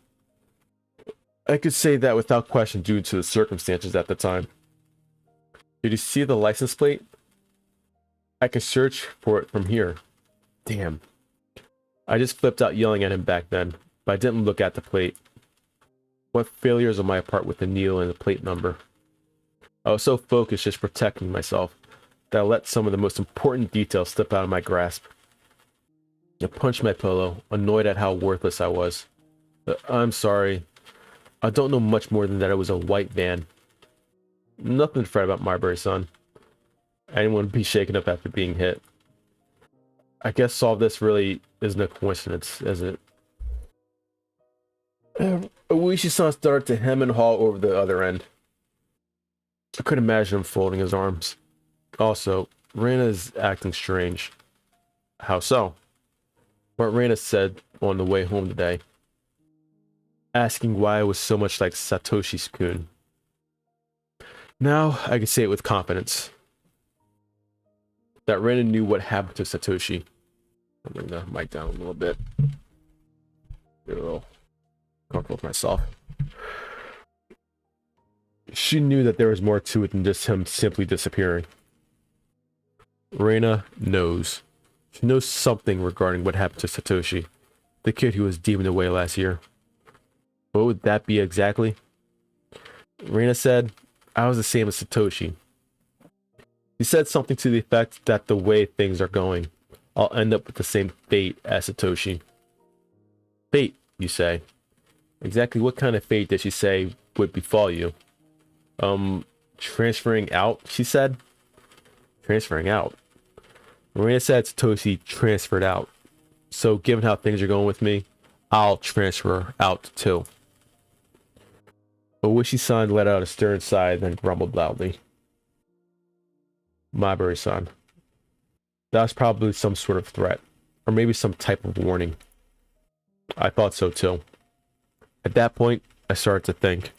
I could say that without question due to the circumstances at the time. Did you see the license plate? I could search for it from here. Damn. I just flipped out yelling at him back then, but I didn't look at the plate. What failures on my part with the needle and the plate number? I was so focused just protecting myself that I let some of the most important details slip out of my grasp. I punched my pillow, annoyed at how worthless I was. I'm sorry. I don't know much more than that it was a white van. Nothing to fret about, Marbury-san. Anyone would be shaken up after being hit. I guess all this really isn't a coincidence, is it? Oishi-san started to hem and haw over the other end. I could imagine him folding his arms. Also, Reina is acting strange. How so? What Reina said on the way home today. Asking why I was so much like Satoshi-kun. Now, I can say it with confidence. That Reina knew what happened to Satoshi. I'll bring the mic down a little bit. Get a little comfortable with myself. She knew that there was more to it than just him simply disappearing. Reina knows. She knows something regarding what happened to Satoshi, the kid who was demoned away last year. What would that be exactly? Reina said, I was the same as Satoshi. He said something to the effect that the way things are going, I'll end up with the same fate as Satoshi. Fate, you say? Exactly what kind of fate did she say would befall you? Transferring out, she said? Transferring out? Marina said Satoshi transferred out. So given how things are going with me, I'll transfer out too. Oishi-san let out a stern sigh, then grumbled loudly. Maibari-san. That was probably some sort of threat, or maybe some type of warning. I thought so too. At that point, I started to think.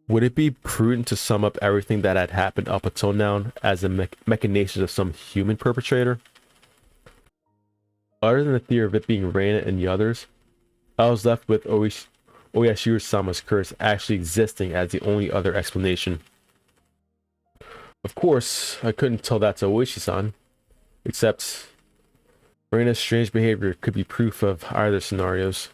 Would it be prudent to sum up everything that had happened up until now as a machinations of some human perpetrator? Other than the theory of it being Reina and the others, I was left with Oyashiro-sama's curse actually existing as the only other explanation. Of course, I couldn't tell that to Oishi-san, except Reina's strange behavior could be proof of either scenarios.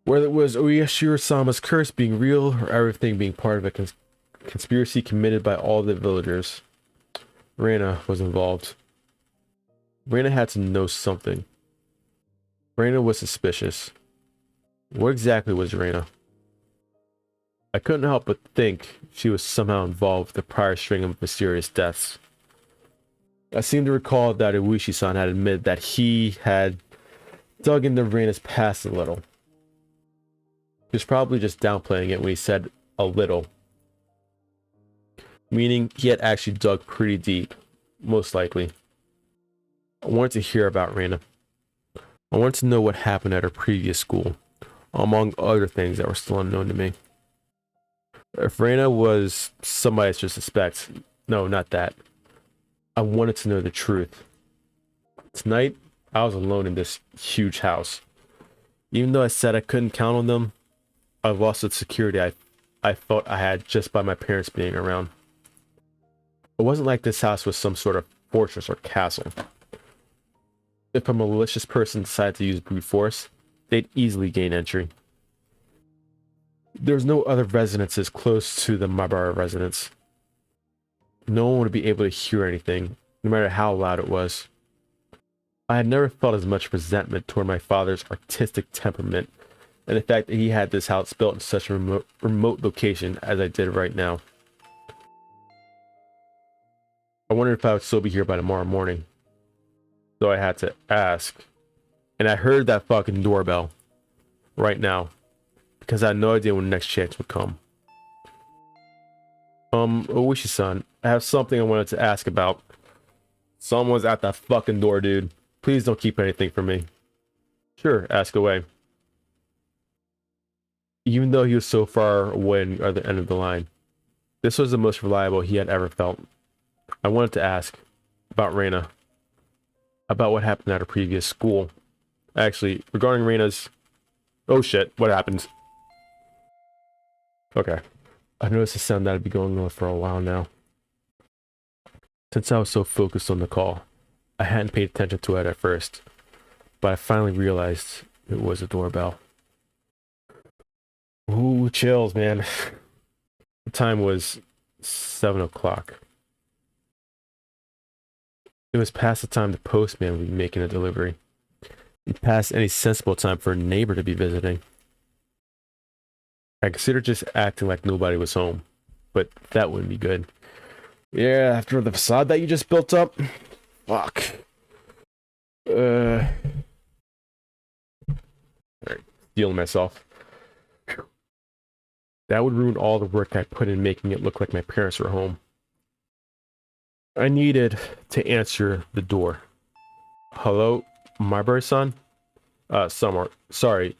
Whether it was Oyashiro-sama's curse being real or everything being part of a conspiracy committed by all the villagers, Reina was involved. Reina had to know something. Reina was suspicious. What exactly was Reina? I couldn't help but think she was somehow involved with the prior string of mysterious deaths. I seem to recall that Iwushi-san had admitted that he had dug into Reina's past a little. He was probably just downplaying it when he said a little. Meaning he had actually dug pretty deep, most likely. I wanted to hear about Reina. I wanted to know what happened at her previous school, among other things that were still unknown to me. If Reina was somebody to suspect, no, not that. I wanted to know the truth. Tonight, I was alone in this huge house. Even though I said I couldn't count on them, I lost the security I thought I had just by my parents being around. It wasn't like this house was some sort of fortress or castle. If a malicious person decided to use brute force, they'd easily gain entry. There's no other residences close to the Maibara residence. No one would be able to hear anything, no matter how loud it was. I had never felt as much resentment toward my father's artistic temperament and the fact that he had this house built in such a remote location as I did right now. I wondered if I would still be here by tomorrow morning. So I had to ask. And I heard that fucking doorbell. Right now. Because I had no idea when the next chance would come. Oishi-san, I have something I wanted to ask about. Someone's at that fucking door, dude. Please don't keep anything from me. Sure, ask away. Even though he was so far away at the other end of the line, this was the most reliable he had ever felt. I wanted to ask about Reina. About what happened at her previous school. Actually, regarding Reina's... Oh shit, what happened? Okay. I noticed a sound that had been going on for a while now. Since I was so focused on the call, I hadn't paid attention to it at first. But I finally realized it was a doorbell. Ooh, chills, man. The time was 7 o'clock. It was past the time the postman would be making a delivery. And past any sensible time for a neighbor to be visiting. I considered just acting like nobody was home. But that wouldn't be good. Yeah, after the facade that you just built up? Fuck. Alright, stealing myself. That would ruin all the work I put in making it look like my parents were home. I needed to answer the door. Hello, Maibari-san? Sorry.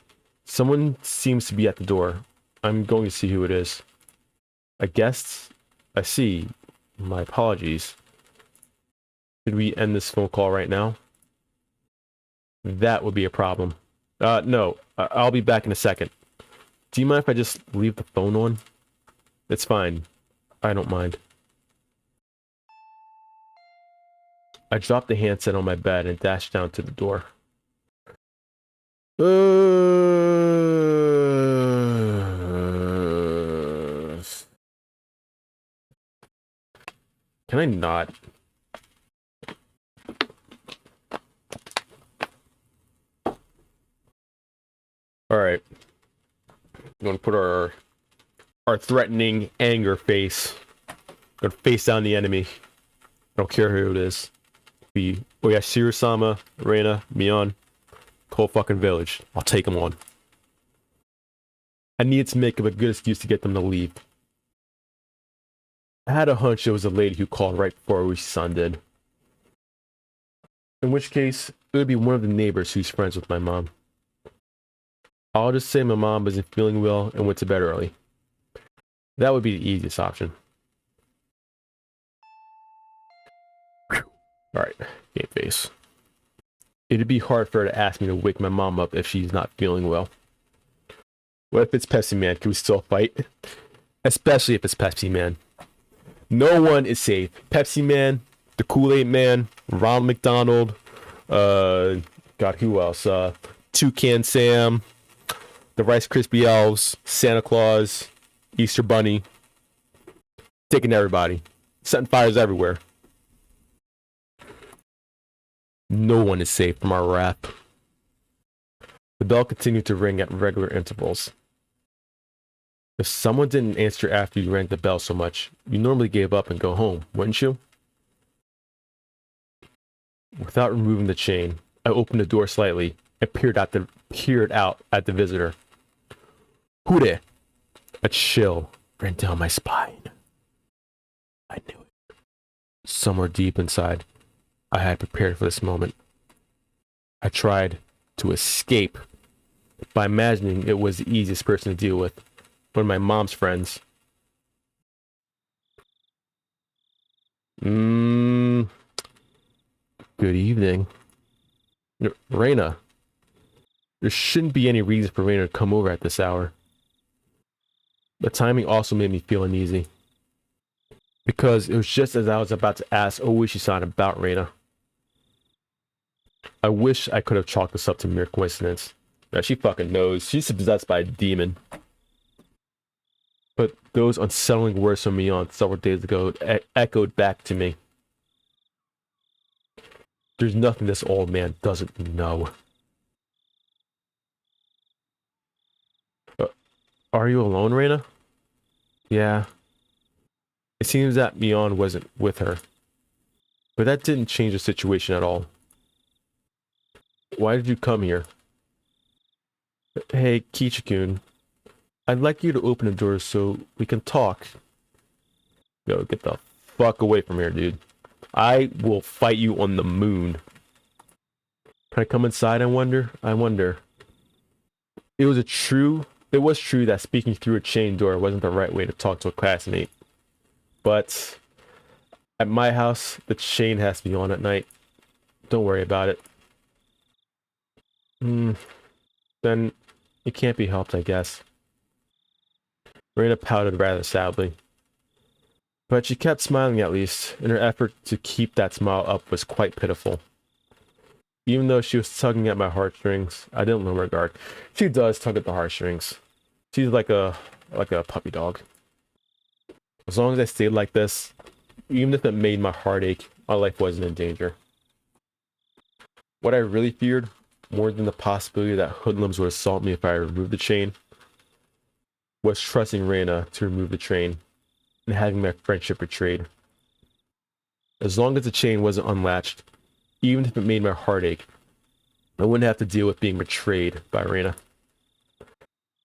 Someone seems to be at the door. I'm going to see who it is. A guest? I see. My apologies. Should we end this phone call right now? That would be a problem. No. I'll be back in a second. Do you mind if I just leave the phone on? It's fine. I don't mind. I dropped the handset on my bed and dashed down to the door. Can I not? Alright. I'm gonna put our threatening anger face. Gonna face down the enemy. I don't care who it is. Be Oyashiro-sama, Reina, Mion, whole fucking village. I'll take them on. I needed to make up a good excuse to get them to leave. I had a hunch it was a lady who called right before Oyashiro-san did. In which case, it would be one of the neighbors who's friends with my mom. I'll just say my mom wasn't feeling well and went to bed early. That would be the easiest option. Alright, game face. It'd be hard for her to ask me to wake my mom up if she's not feeling well. What if it's Pepsi Man? Can we still fight? Especially if it's Pepsi Man. No one is safe. Pepsi Man, the Kool-Aid Man, Ronald McDonald, God, who else? Toucan Sam, the Rice Krispie Elves, Santa Claus, Easter Bunny. Taking everybody. Setting fires everywhere. No one is safe from our wrath. The bell continued to ring at regular intervals. If someone didn't answer after you rang the bell so much, you normally gave up and go home, wouldn't you? Without removing the chain, I opened the door slightly and peered out at the visitor. Who there? A chill ran down my spine. I knew it. Somewhere deep inside, I had prepared for this moment. I tried to escape by imagining it was the easiest person to deal with. One of my mom's friends. Good evening. Reina. There shouldn't be any reason for Reina to come over at this hour. The timing also made me feel uneasy. Because it was just as I was about to ask Oishi-san about Reina. I wish I could have chalked this up to mere coincidence. Now she fucking knows. She's possessed by a demon. But those unsettling words from Mion several days ago echoed back to me. There's nothing this old man doesn't know. Are you alone, Reina? Yeah. It seems that Mion wasn't with her. But that didn't change the situation at all. Why did you come here? Hey, Kichi-kun. I'd like you to open the door so we can talk. Yo, get the fuck away from here, dude. I will fight you on the moon. Can I come inside, I wonder? It was true that speaking through a chain door wasn't the right way to talk to a classmate. But at my house, the chain has to be on at night. Don't worry about it. Then it can't be helped, I guess. Reina pouted rather sadly. But she kept smiling at least, and her effort to keep that smile up was quite pitiful. Even though she was tugging at my heartstrings, I didn't lower guard. She does tug at the heartstrings. She's like a puppy dog. As long as I stayed like this, even if it made my heart ache, my life wasn't in danger. What I really feared, more than the possibility that hoodlums would assault me if I removed the chain, was trusting Reina to remove the chain and having my friendship betrayed. As long as the chain wasn't unlatched, even if it made my heart ache, I wouldn't have to deal with being betrayed by Reina.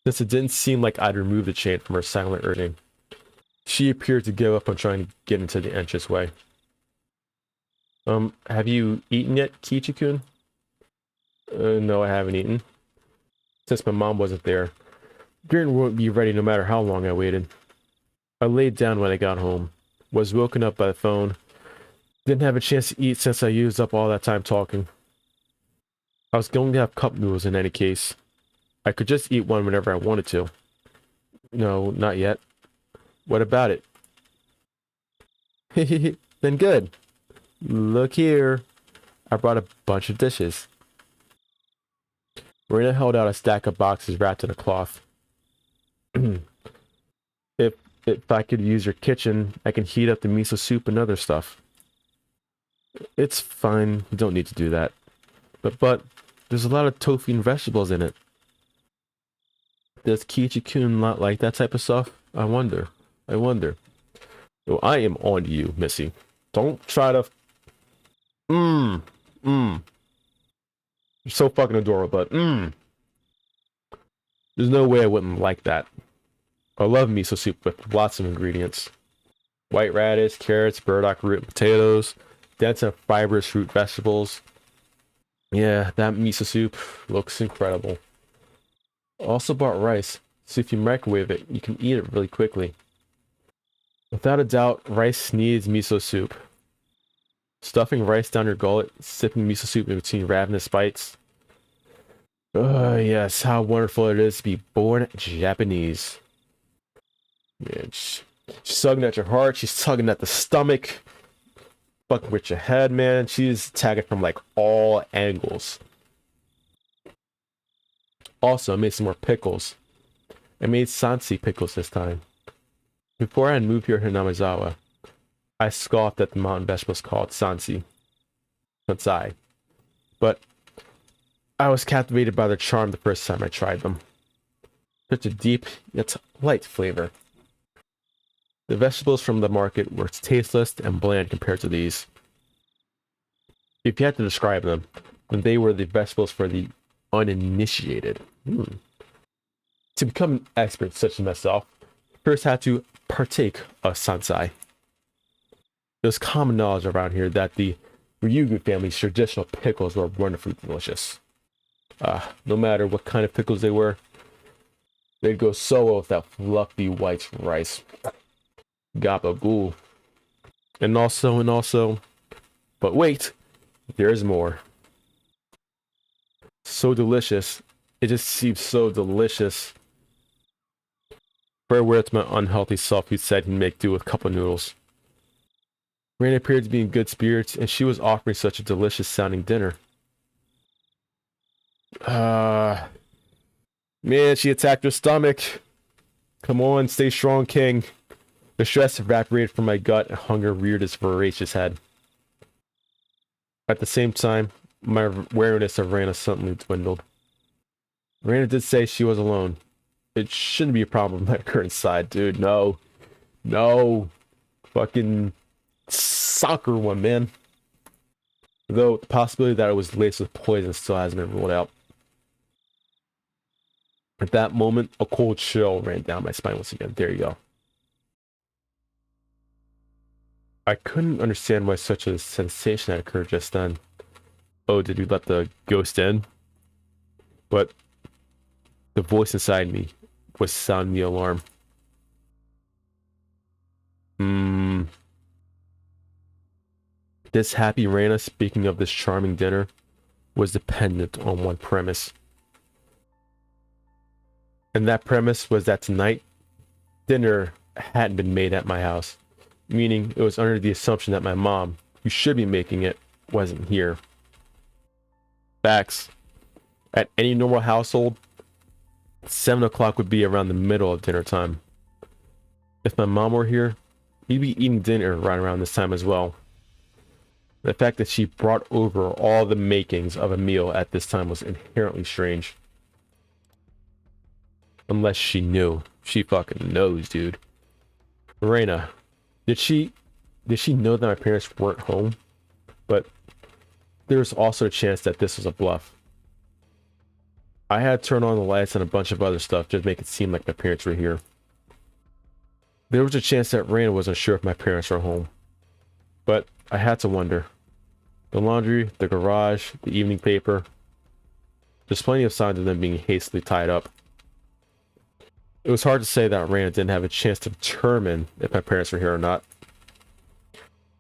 Since it didn't seem like I'd remove the chain from her silent urging, she appeared to give up on trying to get into the entranceway. Have you eaten yet, Kichi-kun? No, I haven't eaten. Since my mom wasn't there, dinner won't be ready no matter how long I waited. I laid down when I got home, was woken up by the phone, didn't have a chance to eat since I used up all that time talking. I was going to have cup noodles in any case. I could just eat one whenever I wanted to. No, not yet. What about it? Then good. Look here. I brought a bunch of dishes. Reina held out a stack of boxes wrapped in a cloth. If I could use your kitchen, I can heat up the miso soup and other stuff. It's fine. You don't need to do that. But there's a lot of tofu and vegetables in it. Does Kichi-kun not like that type of stuff? I wonder. Well, I am on to you, Missy. Don't try to... Mmm. So fucking adorable, but mmm. There's no way I wouldn't like that. I love miso soup with lots of ingredients. White radish, carrots, burdock root, potatoes, dense and fibrous root vegetables. Yeah, that miso soup looks incredible. Also bought rice, so if you microwave it, you can eat it really quickly. Without a doubt, rice needs miso soup. Stuffing rice down your gullet, sipping miso soup in between ravenous bites. Yes, how wonderful it is to be born Japanese. Yeah, she's tugging at your heart, she's tugging at the stomach, fucking with your head, man. She's attacking from like all angles. Also, I made some more pickles. I made Sansi pickles this time. Before I had moved here to Namazawa, I scoffed at the mountain vegetables called Sansai. But I was captivated by their charm the first time I tried them. Such a deep, yet light flavor. The vegetables from the market were tasteless and bland compared to these. If you had to describe them, then they were the vegetables for the uninitiated. To become an expert such as myself, first had to partake of Sansai. It was common knowledge around here that the Ryugu family's traditional pickles were wonderfully delicious. No matter what kind of pickles they were, they'd go so well with that fluffy white rice. Gabagool. And also, but wait, there's more. So delicious. It just seems so delicious. Farewell to my unhealthy self who said he'd make do with cup of noodles. Rain appeared to be in good spirits, and she was offering such a delicious sounding dinner. Man, she attacked her stomach. Come on, stay strong, King. The stress evaporated from my gut and hunger reared its voracious head. At the same time, my awareness of Rana suddenly dwindled. Rana did say she was alone. It shouldn't be a problem at her inside, dude. No. No. Fucking soccer one, man. Though the possibility that it was laced with poison still hasn't been ruled out. At that moment, a cold chill ran down my spine once again. There you go. I couldn't understand why such a sensation had occurred just then. Oh, did we let the ghost in? But the voice inside me was sounding the alarm. This happy Rana, speaking of this charming dinner, was dependent on one premise. And that premise was that tonight, dinner hadn't been made at my house. Meaning, it was under the assumption that my mom, who should be making it, wasn't here. Facts. At any normal household, 7 o'clock would be around the middle of dinner time. If my mom were here, we'd be eating dinner right around this time as well. The fact that she brought over all the makings of a meal at this time was inherently strange. Unless she knew. She fucking knows, dude. Reina, did she know that my parents weren't home? But there's also a chance that this was a bluff. I had to turn on the lights and a bunch of other stuff just to make it seem like my parents were here. There was a chance that Reina wasn't sure if my parents were home. But I had to wonder. The laundry, the garage, the evening paper. There's plenty of signs of them being hastily tied up. It was hard to say that Reina didn't have a chance to determine if my parents were here or not.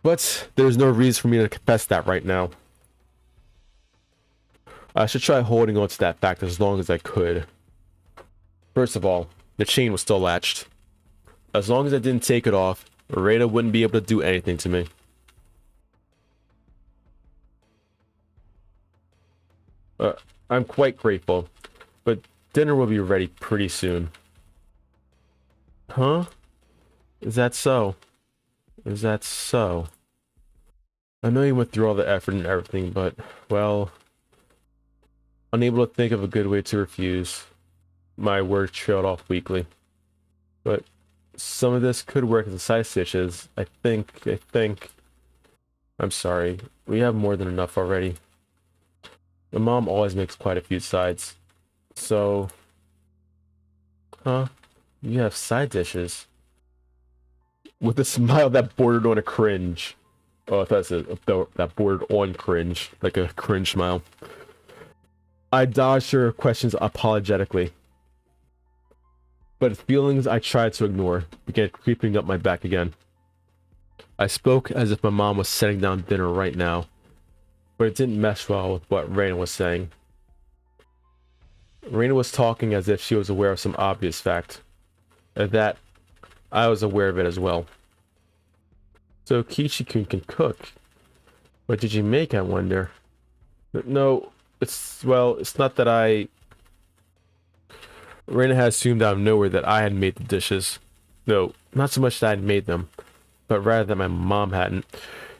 But there's no reason for me to confess that right now. I should try holding on to that fact as long as I could. First of all, the chain was still latched. As long as I didn't take it off, Reina wouldn't be able to do anything to me. I'm quite grateful, but dinner will be ready pretty soon. Huh? Is that so? Is that so? I know you went through all the effort and everything, but, well, unable to think of a good way to refuse. My words trailed off weakly. But some of this could work as a side stitches. I think. I'm sorry. We have more than enough already. My mom always makes quite a few sides. So, huh? You have side dishes. With a smile that bordered on a cringe. Oh, I thought it said that bordered on cringe. Like a cringe smile. I dodged her questions apologetically. But feelings I tried to ignore began creeping up my back again. I spoke as if my mom was setting down dinner right now. But it didn't mesh well with what Raina was saying. Raina was talking as if she was aware of some obvious fact. At that, I was aware of it as well. So Kichi-kun can cook. What did you make, I wonder? No, it's not that I... Raina had assumed out of nowhere that I had made the dishes. No, not so much that I had made them, but rather that my mom hadn't.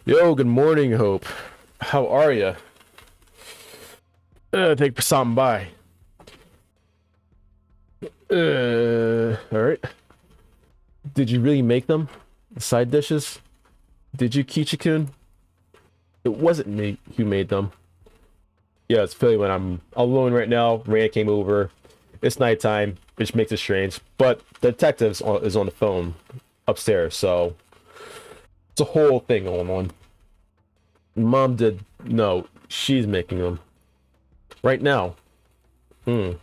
Yo, good morning, Hope. How are ya? Thank you for stopping by. Alright. Did you really make them? The side dishes? Did you, Kichi-kun? It wasn't me who made them. Yeah, it's Philly when I'm alone right now. Raina came over. It's nighttime, which makes it strange. But the detective is on the phone upstairs, so it's a whole thing going on. Mom did... No, she's making them. Right now. So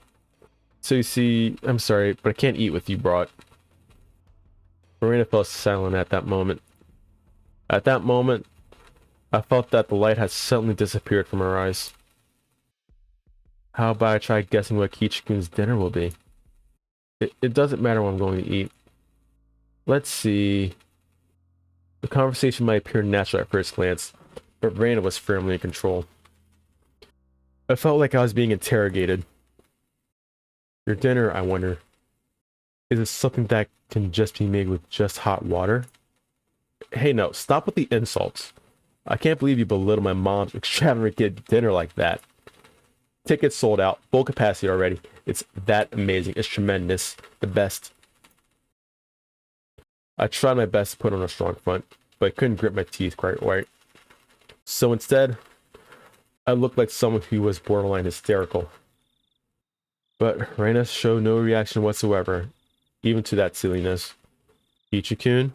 you see... I'm sorry, but I can't eat with you brought. Marina fell silent at that moment. At that moment, I felt that the light had suddenly disappeared from her eyes. How about I try guessing what Kichi-kun's dinner will be? It doesn't matter what I'm going to eat. Let's see... The conversation might appear natural at first glance, but Raina was firmly in control. I felt like I was being interrogated. Your dinner, I wonder. Is it something that can just be made with just hot water? Hey, no, stop with the insults. I can't believe you belittle my mom's extravagant dinner like that. Tickets sold out, full capacity already. It's that amazing. It's tremendous. The best. I tried my best to put on a strong front, but I couldn't grip my teeth quite right. So instead, I looked like someone who was borderline hysterical. But Raina showed no reaction whatsoever, even to that silliness. Kichi-kun,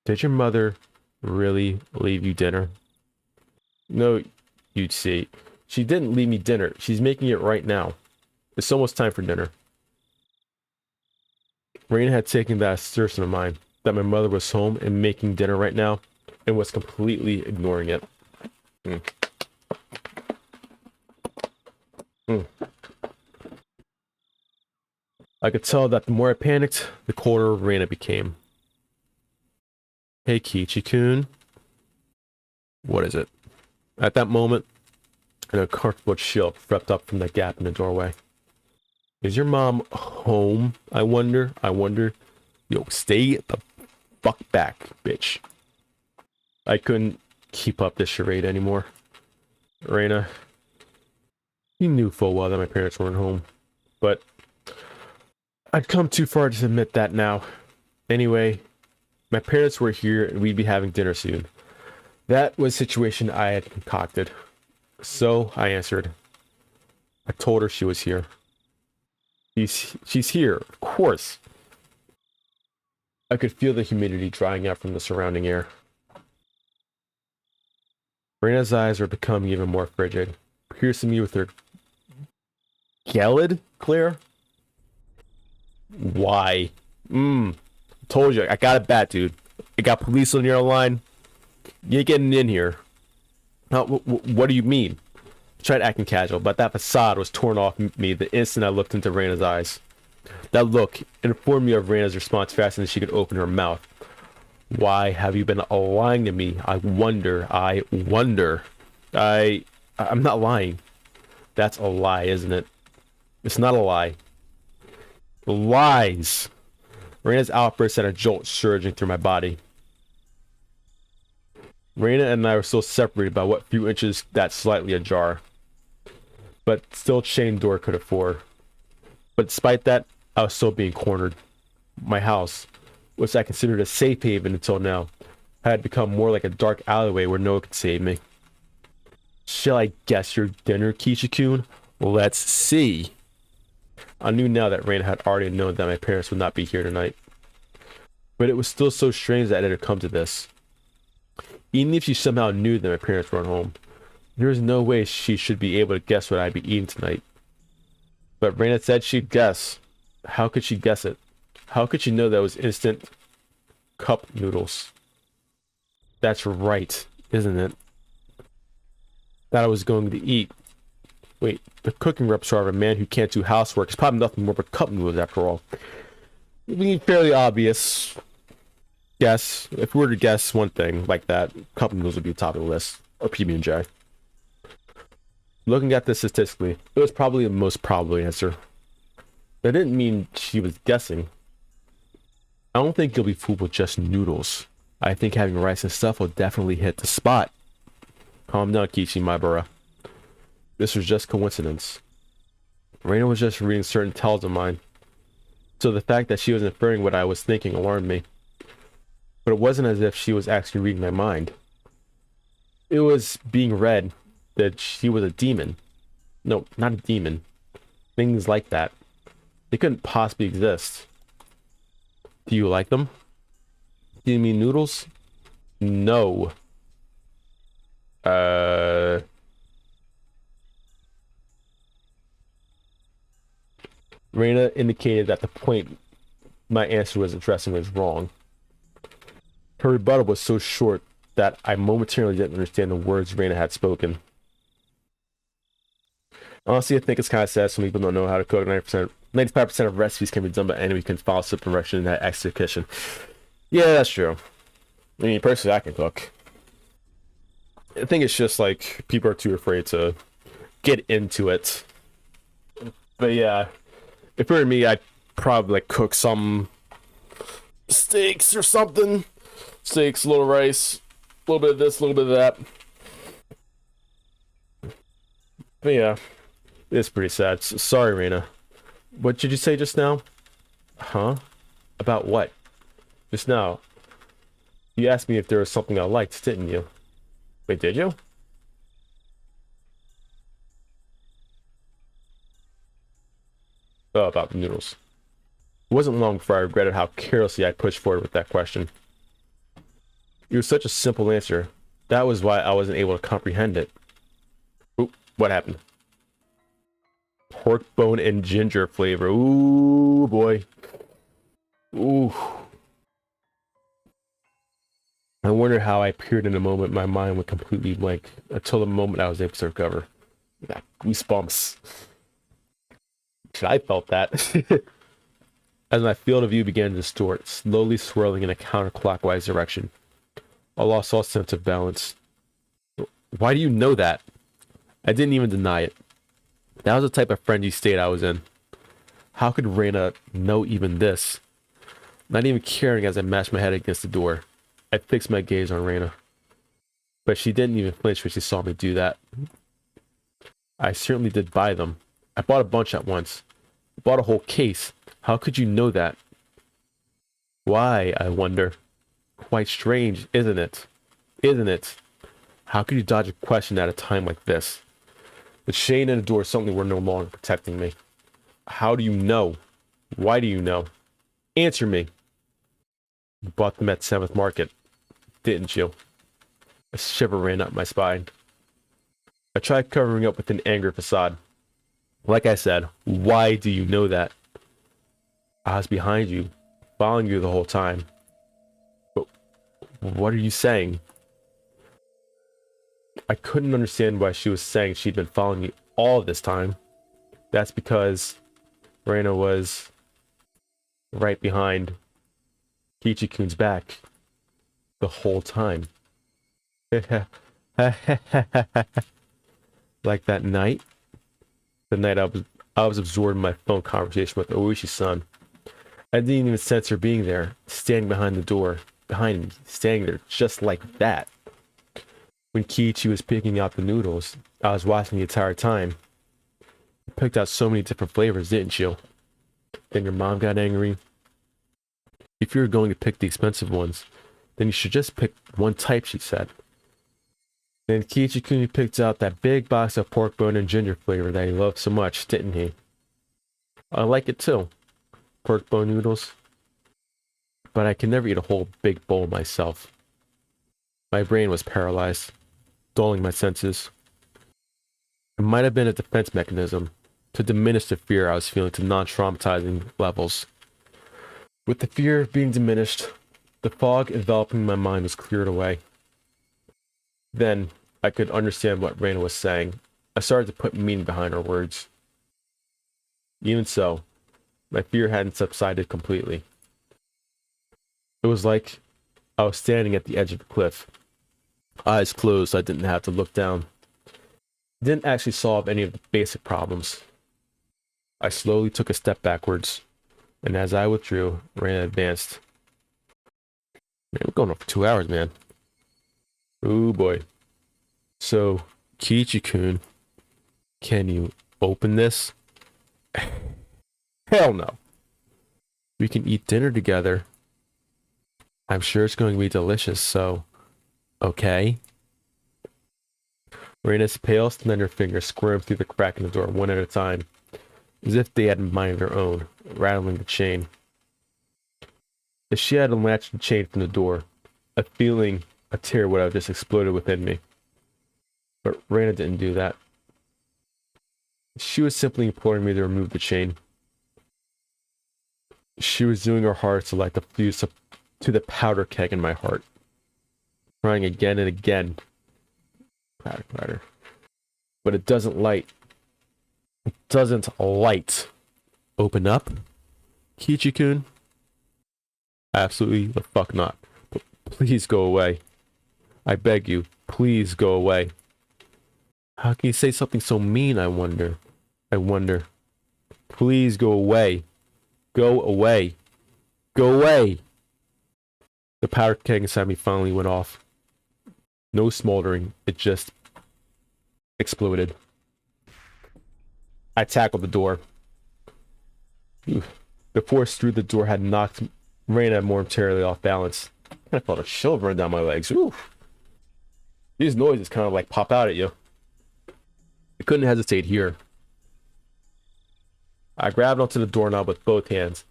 did your mother really leave you dinner? No, you'd see. She didn't leave me dinner. She's making it right now. It's almost time for dinner. Raina had taken that assertion of mine, that my mother was home and making dinner right now, and was completely ignoring it. I could tell that the more I panicked, the colder Raina became. Hey, Kichi-kun. What is it? At that moment, an uncomfortable chill crept up from the gap in the doorway. Is your mom home? I wonder. Yo, stay the fuck back, bitch. I couldn't keep up this charade anymore. Raina, you knew full well that my parents weren't home, but I'd come too far to admit that now. Anyway, my parents were here and we'd be having dinner soon. That was a situation I had concocted. So I answered. I told her she was here. She's here, of course. I could feel the humidity drying out from the surrounding air. Raina's eyes were becoming even more frigid, piercing me with her Gelid, Claire? Why? Told you, I got it bad, dude. I got police on your line. You ain't getting in here. What do you mean? I tried acting casual, but that facade was torn off me the instant I looked into Raina's eyes. That look informed me of Raina's response faster than she could open her mouth. Why have you been lying to me? I wonder. I'm not lying. That's a lie, isn't it? It's not a lie. Lies. Raina's outburst sent a jolt surging through my body. Raina and I were still separated by what few inches that slightly ajar. But still chained door could afford. But despite that, I was still being cornered. My house, which I considered a safe haven until now, had become more like a dark alleyway where no one could save me. Shall I guess your dinner, Kichikun? Let's see. I knew now that Rain had already known that my parents would not be here tonight. But it was still so strange that it had come to this. Even if she somehow knew that my parents weren't home, there was no way she should be able to guess what I'd be eating tonight. But Raina said she'd guess. How could she guess it? How could she know that it was instant cup noodles? That's right, isn't it? That I was going to eat. Wait, the cooking repertoire of a man who can't do housework is probably nothing more but cup noodles after all. Being fairly obvious guess. If we were to guess one thing like that, cup noodles would be top of the list. Or PB&J. Looking at this statistically, it was probably the most probable answer. That didn't mean she was guessing. I don't think you'll be fooled with just noodles. I think having rice and stuff will definitely hit the spot. Calm down, Kichi, my bro. This was just coincidence. Reina was just reading certain tells of mine. So the fact that she was inferring what I was thinking alarmed me. But it wasn't as if she was actually reading my mind. It was being read that she was a demon. No, not a demon. Things like that. They couldn't possibly exist. Do you like them? Do you mean noodles? No. Reina indicated that the point my answer was addressing was wrong. Her rebuttal was so short that I momentarily didn't understand the words Reina had spoken. Honestly, I think it's kind of sad some people don't know how to cook. 95% of recipes can be done by anyone who can follow some direction in that execution. Yeah, that's true. I mean, personally, I can cook. I think it's just like people are too afraid to get into it. But yeah, if it were me, I'd probably like cook some steaks or something. Steaks, a little rice, a little bit of this, a little bit of that. But yeah, it's pretty sad. Sorry, Reina. What did you say just now? Huh? About what? Just now. You asked me if there was something I liked, didn't you? Wait, did you? Oh, about the noodles. It wasn't long before I regretted how carelessly I pushed forward with that question. It was such a simple answer. That was why I wasn't able to comprehend it. Oop, what happened? Pork bone and ginger flavor. Ooh, boy. Ooh. I wonder how I appeared in a moment my mind went completely blank until the moment I was able to recover. Goosebumps. I felt that. As my field of view began to distort, slowly swirling in a counterclockwise direction, I lost all sense of balance. Why do you know that? I didn't even deny it. That was the type of frenzy state I was in. How could Reina know even this? Not even caring as I mashed my head against the door, I fixed my gaze on Reina. But she didn't even flinch when she saw me do that. I certainly did buy them. I bought a bunch at once. I bought a whole case. How could you know that? Why, I wonder. Quite strange, isn't it? Isn't it? How could you dodge a question at a time like this? The chain and the door suddenly were no longer protecting me. How do you know? Why do you know? Answer me. You bought them at 7th Market, didn't you? A shiver ran up my spine. I tried covering up with an angry facade. Like I said, why do you know that? I was behind you, following you the whole time. But what are you saying? I couldn't understand why she was saying she'd been following me all this time. That's because Reina was right behind Kichi-kun's back the whole time. Like that night? The night I was absorbed in my phone conversation with Oishi-san. I didn't even sense her being there, standing behind the door, behind me, standing there just like that. When Kiichi was picking out the noodles, I was watching the entire time. You picked out so many different flavors, didn't you? Then your mom got angry. If you were going to pick the expensive ones, then you should just pick one type, she said. Then Kichikuni picked out that big box of pork bone and ginger flavor that he loved so much, didn't he? I like it too. Pork bone noodles. But I can never eat a whole big bowl myself. My brain was paralyzed, dulling my senses. It might have been a defense mechanism to diminish the fear I was feeling to non-traumatizing levels. With the fear being diminished, the fog enveloping my mind was cleared away. Then, I could understand what Raina was saying. I started to put meaning behind her words. Even so, my fear hadn't subsided completely. It was like I was standing at the edge of a cliff. Eyes closed so I didn't have to look down. It didn't actually solve any of the basic problems. I slowly took a step backwards, and as I withdrew, Raina advanced. Man, we're going on for 2 hours, man. Oh boy. So, Kichi-kun, can you open this? Hell no. We can eat dinner together. I'm sure it's going to be delicious, so... Okay. Raina's pale, slender fingers squirmed through the crack in the door one at a time, as if they had a mind of their own, rattling the chain. If she had unlatched the chain from the door, a tear would have just exploded within me. But Raina didn't do that. She was simply imploring me to remove the chain. She was doing her hardest to light the fuse to the powder keg in my heart, trying again and again. Clatter, clatter. But it doesn't light. It doesn't light. Open up, Kichi-kun? Absolutely the fuck not. But please go away. I beg you, please go away. How can you say something so mean, I wonder? I wonder. Please go away. Go away. Go away! The powder keg inside me finally went off. No smoldering, it just exploded. I tackled the door. The force through the door had knocked Raina momentarily off balance. I felt a chill run down my legs. Oof. These noises kind of like pop out at you. I couldn't hesitate here. I grabbed onto the doorknob with both hands,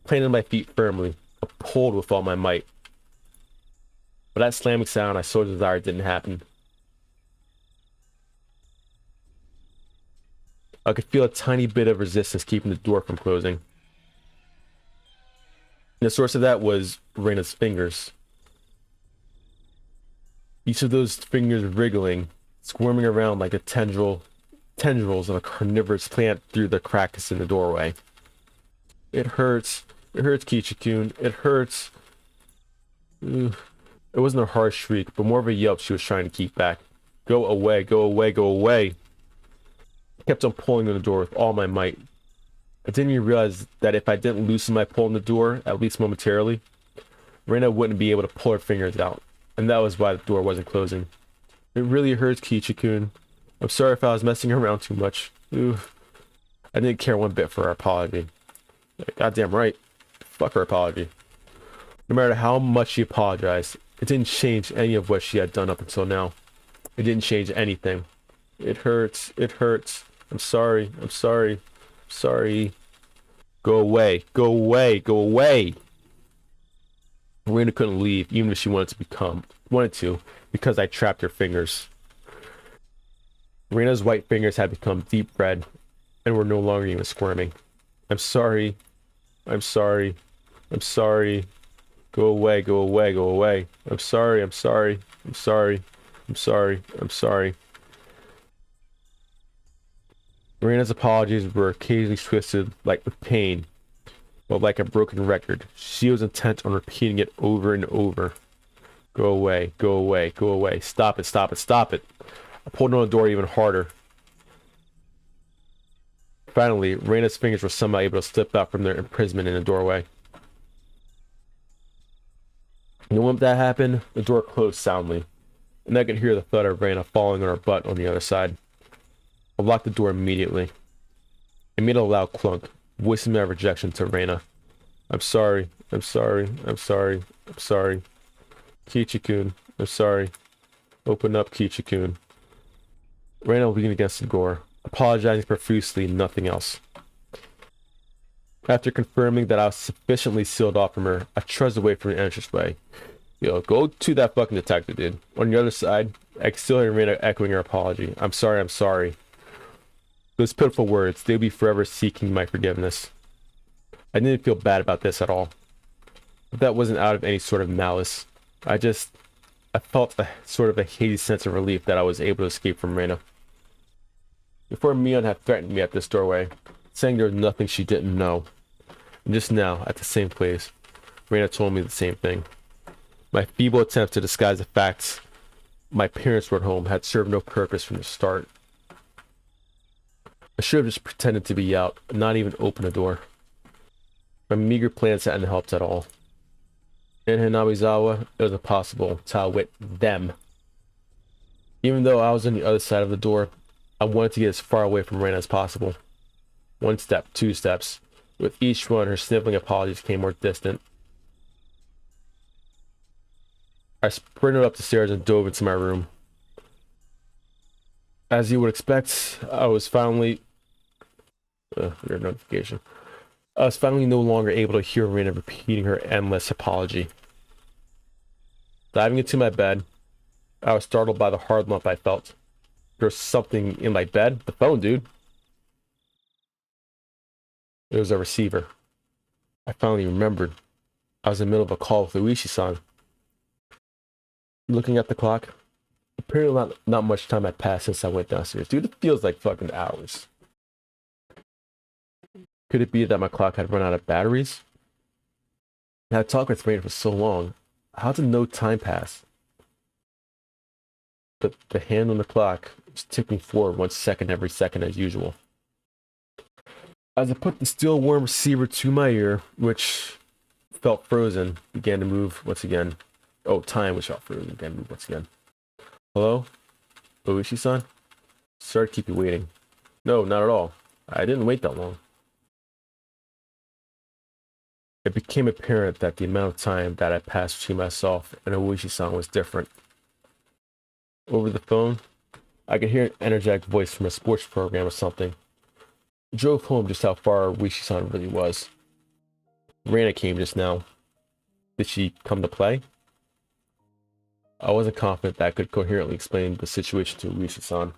planted my feet firmly, and pulled with all my might. But that slamming sound I so desired didn't happen. I could feel a tiny bit of resistance keeping the door from closing. And the source of that was Raina's fingers. Each of those fingers wriggling, squirming around like the tendrils of a carnivorous plant through the cracks in the doorway. It hurts. It hurts, Kichi-kun. It hurts. It wasn't a harsh shriek, but more of a yelp she was trying to keep back. Go away, go away, go away. I kept on pulling on the door with all my might. I didn't even realize that if I didn't loosen my pull on the door, at least momentarily, Raina wouldn't be able to pull her fingers out, and that was why the door wasn't closing. It really hurts, Kichi-kun. I'm sorry if I was messing around too much. I didn't care one bit for her apology. Goddamn right. Fuck her apology. No matter how much she apologized, it didn't change any of what she had done up until now. It didn't change anything. It hurts. It hurts. I'm sorry. I'm sorry. I'm sorry. Go away. Go away. Go away. Raina couldn't leave, even if she wanted to, because I trapped her fingers. Raina's white fingers had become deep red and were no longer even squirming. I'm sorry. I'm sorry. I'm sorry. Go away. Go away. Go away. I'm sorry. I'm sorry. I'm sorry. I'm sorry. I'm sorry. Raina's apologies were occasionally twisted like with pain, but like a broken record. She was intent on repeating it over and over. Go away. Go away. Go away. Stop it. Stop it. Stop it. I pulled on the door even harder. Finally, Raina's fingers were somehow able to slip out from their imprisonment in the doorway. And the moment that happened, the door closed soundly, and I could hear the thud of Raina falling on her butt on the other side. I locked the door immediately. I made a loud clunk, voicing my rejection to Raina. I'm sorry. I'm sorry. I'm sorry. I'm sorry. Kichi-kun, I'm sorry. Open up, Kichikun. Reina leaned against the door, apologizing profusely, nothing else. After confirming that I was sufficiently sealed off from her, I trudged away from the entranceway. Yo, go to that fucking detective, dude. On the other side, I could still hear Reina echoing her apology. I'm sorry, I'm sorry. Those pitiful words, they'd be forever seeking my forgiveness. I didn't feel bad about this at all. But that wasn't out of any sort of malice. I felt a sort of a hazy sense of relief that I was able to escape from Reina. Before Mion had threatened me at this doorway, saying there was nothing she didn't know. And just now, at the same place, Reina told me the same thing. My feeble attempt to disguise the facts my parents were at home had served no purpose from the start. I should have just pretended to be out, and not even opened the door. My meager plans hadn't helped at all. In Hinamizawa, it was impossible to outwit them. Even though I was on the other side of the door, I wanted to get as far away from Reina as possible. 1 step, 2 steps. With each one, her sniveling apologies came more distant. I sprinted up the stairs and dove into my room. As you would expect, I was finally... weird notification. I was finally no longer able to hear Reina repeating her endless apology. Diving into my bed, I was startled by the hard lump I felt. There was something in my bed. The phone, dude. It was a receiver. I finally remembered. I was in the middle of a call with Oyashiro-sama. Looking at the clock, apparently not much time had passed since I went downstairs. Dude, it feels like fucking hours. Could it be that my clock had run out of batteries? I had talked with Reina for so long. How did no time pass? But the hand on the clock was ticking forward 1 second every second as usual. As I put the still warm receiver to my ear, which felt frozen, began to move once again. Oh, time which felt frozen began to move once again. Hello? Oishi-san? Sorry to keep you waiting. No, not at all. I didn't wait that long. It became apparent that the amount of time that I passed between myself and Oishi-san was different. Over the phone, I could hear an energetic voice from a sports program or something. It drove home just how far Oishi-san really was. Reina came just now. Did she come to play? I wasn't confident that I could coherently explain the situation to Oishi-san.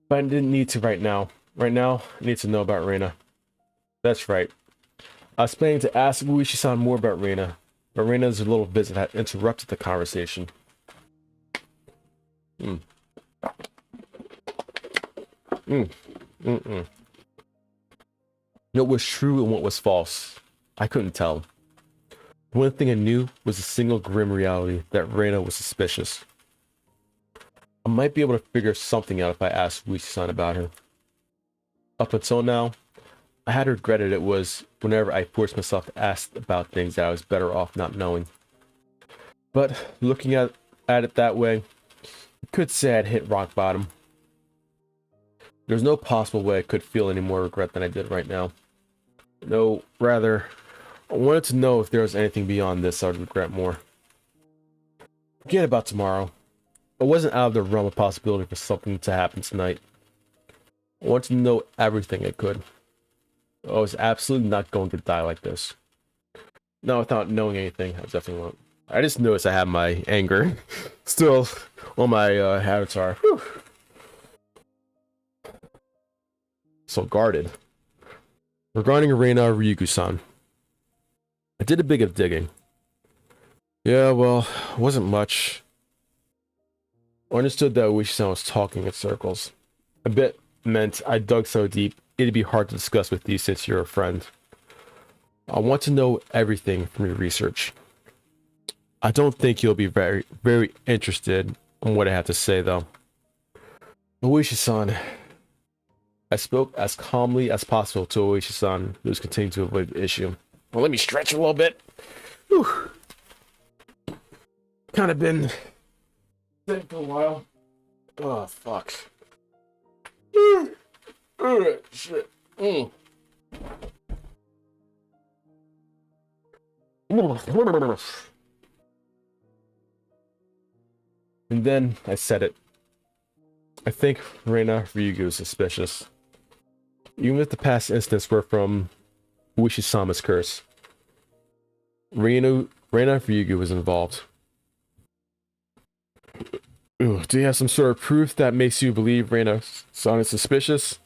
But I didn't need to right now. Right now, I need to know about Reina. That's right. I was planning to ask Oishi-san more about Reina, but Reina's little visit had interrupted the conversation. What was true and what was false, I couldn't tell. One thing I knew was a single grim reality that Reina was suspicious. I might be able to figure something out if I asked Oishi-san about her. Up until now, I had regretted it was whenever I forced myself to ask about things that I was better off not knowing. But looking at it that way, I could say I'd hit rock bottom. There's no possible way I could feel any more regret than I did right now. No, rather, I wanted to know if there was anything beyond this I would regret more. Forget about tomorrow. It wasn't out of the realm of possibility for something to happen tonight. I wanted to know everything I could. I was absolutely not going to die like this. Not without knowing anything, I definitely won't. I just noticed I have my anger still on my avatar. Whew. So guarded. Regarding Reina Ryugu-san, I did a bit of digging. Yeah, well, it wasn't much. I understood that Oishi-san was talking in circles. A bit meant I dug so deep, it'd be hard to discuss with you since you're a friend. I want to know everything from your research. I don't think you'll be very, very interested in what I have to say, though. Oishi-san. I spoke as calmly as possible to Oishi-san, who was continuing to avoid the issue. Well, let me stretch a little bit. Whew. Kind of been sick for a while. Oh, fuck. Shit. And then I said it. I think Reina Ryugu is suspicious. Even if the past incidents were from Oyashiro-sama's curse, Reina Ryugu was involved. Ooh, do you have some sort of proof that makes you believe Reina-san is suspicious?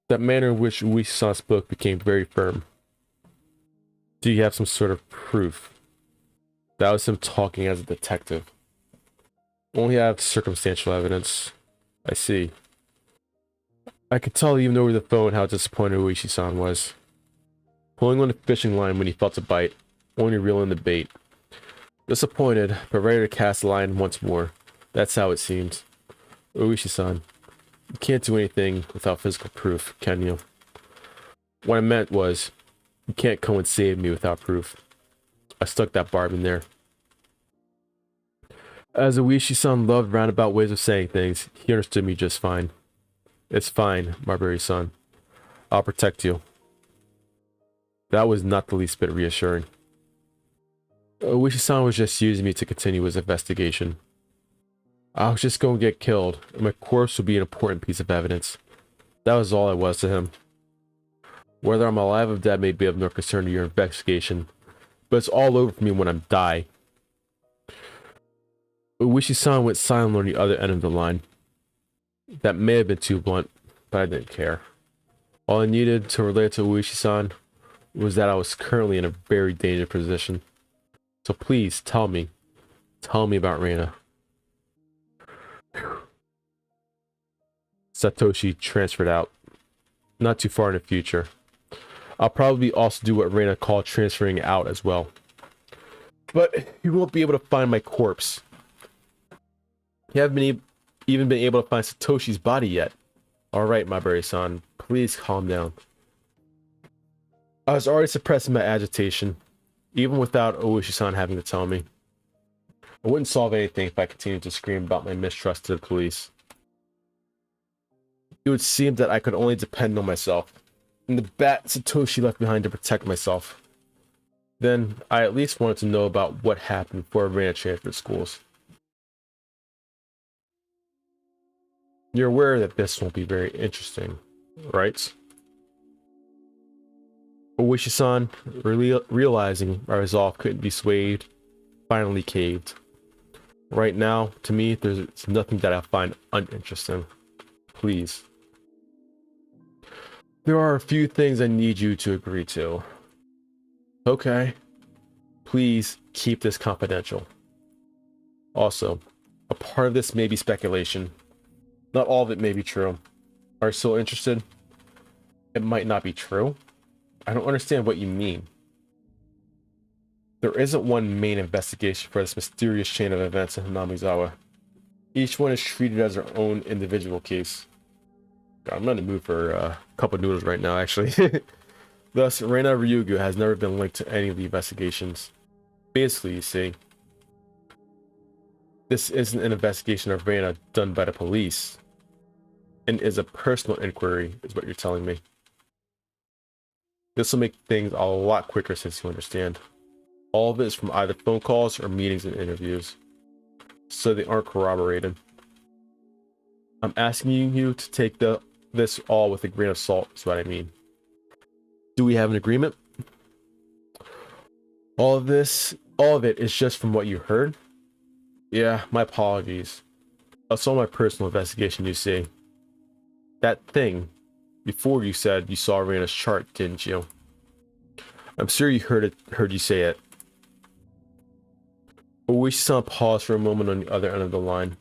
That manner in which Oyashiro-san spoke became very firm. Do you have some sort of proof? That was him talking as a detective. Only have circumstantial evidence. I see. I could tell even over the phone how disappointed Oyashiro-san was. Pulling on the fishing line when he felt a bite, only reeling the bait. Disappointed, but ready to cast the line once more. That's how it seemed. Oyashiro-san, you can't do anything without physical proof, can you? What I meant was, you can't come and save me without proof. I stuck that barb in there. As Oyashiro-san loved roundabout ways of saying things, he understood me just fine. It's fine, Marbury-san. I'll protect you. That was not the least bit reassuring. Oyashiro-san was just using me to continue his investigation. I was just going to get killed, and my corpse would be an important piece of evidence. That was all I was to him. Whether I'm alive or dead may be of no concern to your investigation, but it's all over for me when I die. Oyashiro-san went silent on the other end of the line. That may have been too blunt, but I didn't care. All I needed to relate to Oyashiro-san was that I was currently in a very dangerous position. So please, tell me. Tell me about Reina. Satoshi transferred out. Not too far in the future. I'll probably also do what Reina called transferring out as well. But you won't be able to find my corpse. You haven't even been able to find Satoshi's body yet. Alright, Marbury-san, please calm down. I was already suppressing my agitation, even without Oyashiro-san having to tell me. I wouldn't solve anything if I continued to scream about my mistrust to the police. It would seem that I could only depend on myself, and the bat Satoshi left behind to protect myself. Then, I at least wanted to know about what happened before Reina transferred schools. You're aware that this won't be very interesting, right? Oyashiro-san, realizing my resolve couldn't be swayed, finally caved. Right now, to me, there's nothing that I find uninteresting. Please. There are a few things I need you to agree to. Okay. Please keep this confidential. Also, a part of this may be speculation. Not all of it may be true. Are you still interested? It might not be true. I don't understand what you mean. There isn't one main investigation for this mysterious chain of events in Hinamizawa. Each one is treated as their own individual case. God, I'm in the mood for a cup of noodles right now, actually. Thus, Reina Ryugu has never been linked to any of the investigations. Basically, you see, this isn't an investigation of Reina done by the police, and is a personal inquiry, is what you're telling me. This will make things a lot quicker since you understand. All of it is from either phone calls or meetings and interviews, so they aren't corroborated. I'm asking you to take this all with a grain of salt, is what I mean. Do we have an agreement? All of it is just from what you heard? Yeah, my apologies. That's all my personal investigation, you see. That thing, before you said you saw Reina's chart, didn't you? I'm sure you heard you say it. Oyashiro-san paused for a moment on the other end of the line.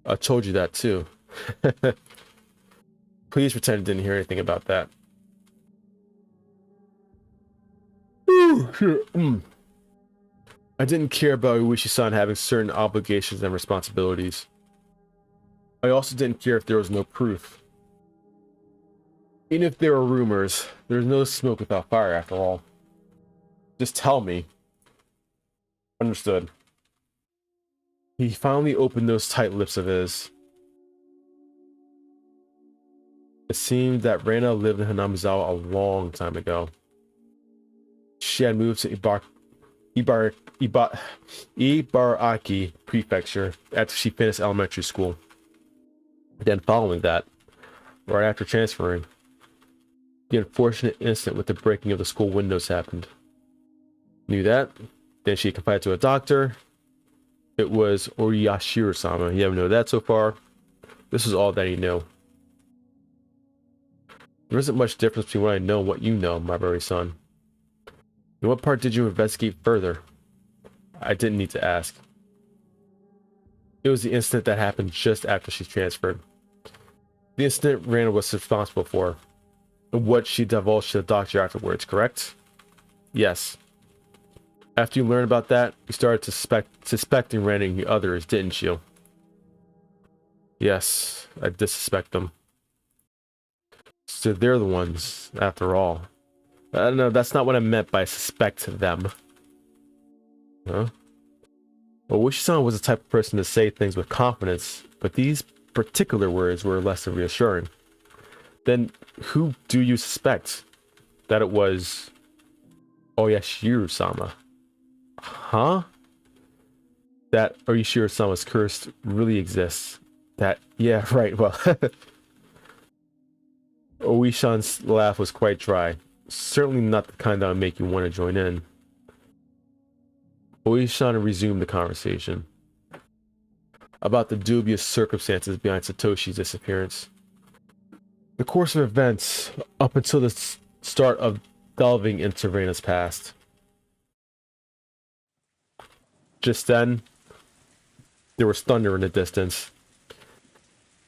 I told you that too. Please pretend you didn't hear anything about that. I didn't care about Oyashiro-san having certain obligations and responsibilities. I also didn't care if there was no proof. Even if there were rumors, there's no smoke without fire after all. Just tell me. Understood. He finally opened those tight lips of his. It seemed that Reina lived in Hinamizawa a long time ago. She had moved to Ibaraki Prefecture after she finished elementary school. Then following that, right after transferring, the unfortunate incident with the breaking of the school windows happened. Knew that. Then she confided to a doctor. It was Oyashiro-sama. You haven't know that so far. This is all that he knew. There isn't much difference between what I know and what you know, my very son. In what part did you investigate further? I didn't need to ask. It was the incident that happened just after she transferred. The incident Rana was responsible for. And what she divulged to the doctor afterwards, correct? Yes. After you learned about that, you started to suspecting Rana and the others, didn't you? Yes, I did suspect them. So they're the ones, after all. No, that's not what I meant by suspect them. Huh? Well, Wishi-san was the type of person to say things with confidence, but these particular words were less than reassuring. Then, who do you suspect? That it was Oyashiro-sama. Huh? That Oyashiro-sama's curse really exists. That, yeah, right, well. Oishan's laugh was quite dry. Certainly not the kind that would make you want to join in. Oishan resumed the conversation about the dubious circumstances behind Satoshi's disappearance. The course of events up until the start of delving into Reina's past. Just then, there was thunder in the distance,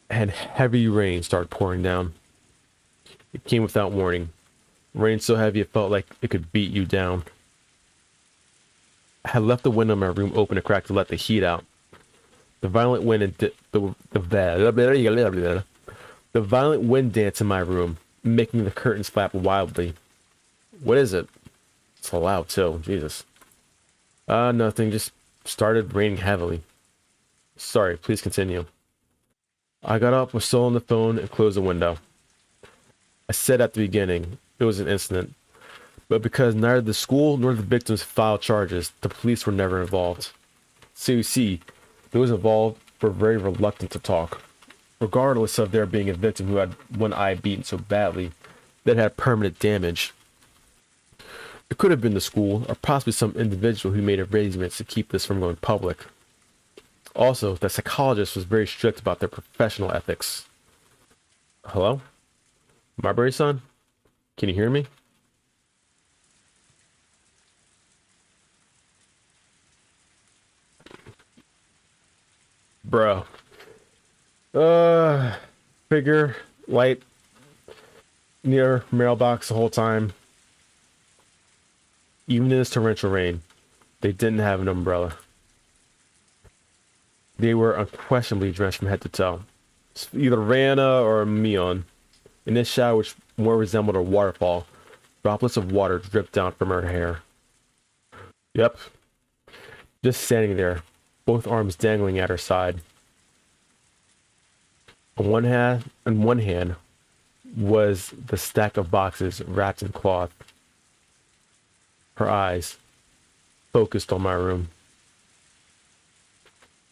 and heavy rain started pouring down. It came without warning. Rain so heavy it felt like it could beat you down. I had left the window in my room open a crack to let the heat out. The violent wind and the violent wind danced in my room, making the curtains flap wildly. What is it? It's so loud too. Jesus. Nothing. Just started raining heavily. Sorry. Please continue. I got up, was still on the phone, and closed the window. I said at the beginning, it was an incident. But because neither the school nor the victims filed charges, the police were never involved. So you see, those involved were very reluctant to talk, regardless of there being a victim who had one eye beaten so badly that it had permanent damage. It could have been the school, or possibly some individual who made arrangements to keep this from going public. Also, the psychologist was very strict about their professional ethics. Hello? Marbury-san? Can you hear me? Bro. Figure, light, near mailbox the whole time. Even in this torrential rain, they didn't have an umbrella. They were unquestionably drenched from head to toe. It's either Rana or Mion. In this shower, which more resembled a waterfall, droplets of water dripped down from her hair. Yep. Just standing there, both arms dangling at her side. On one hand was the stack of boxes wrapped in cloth. Her eyes focused on my room.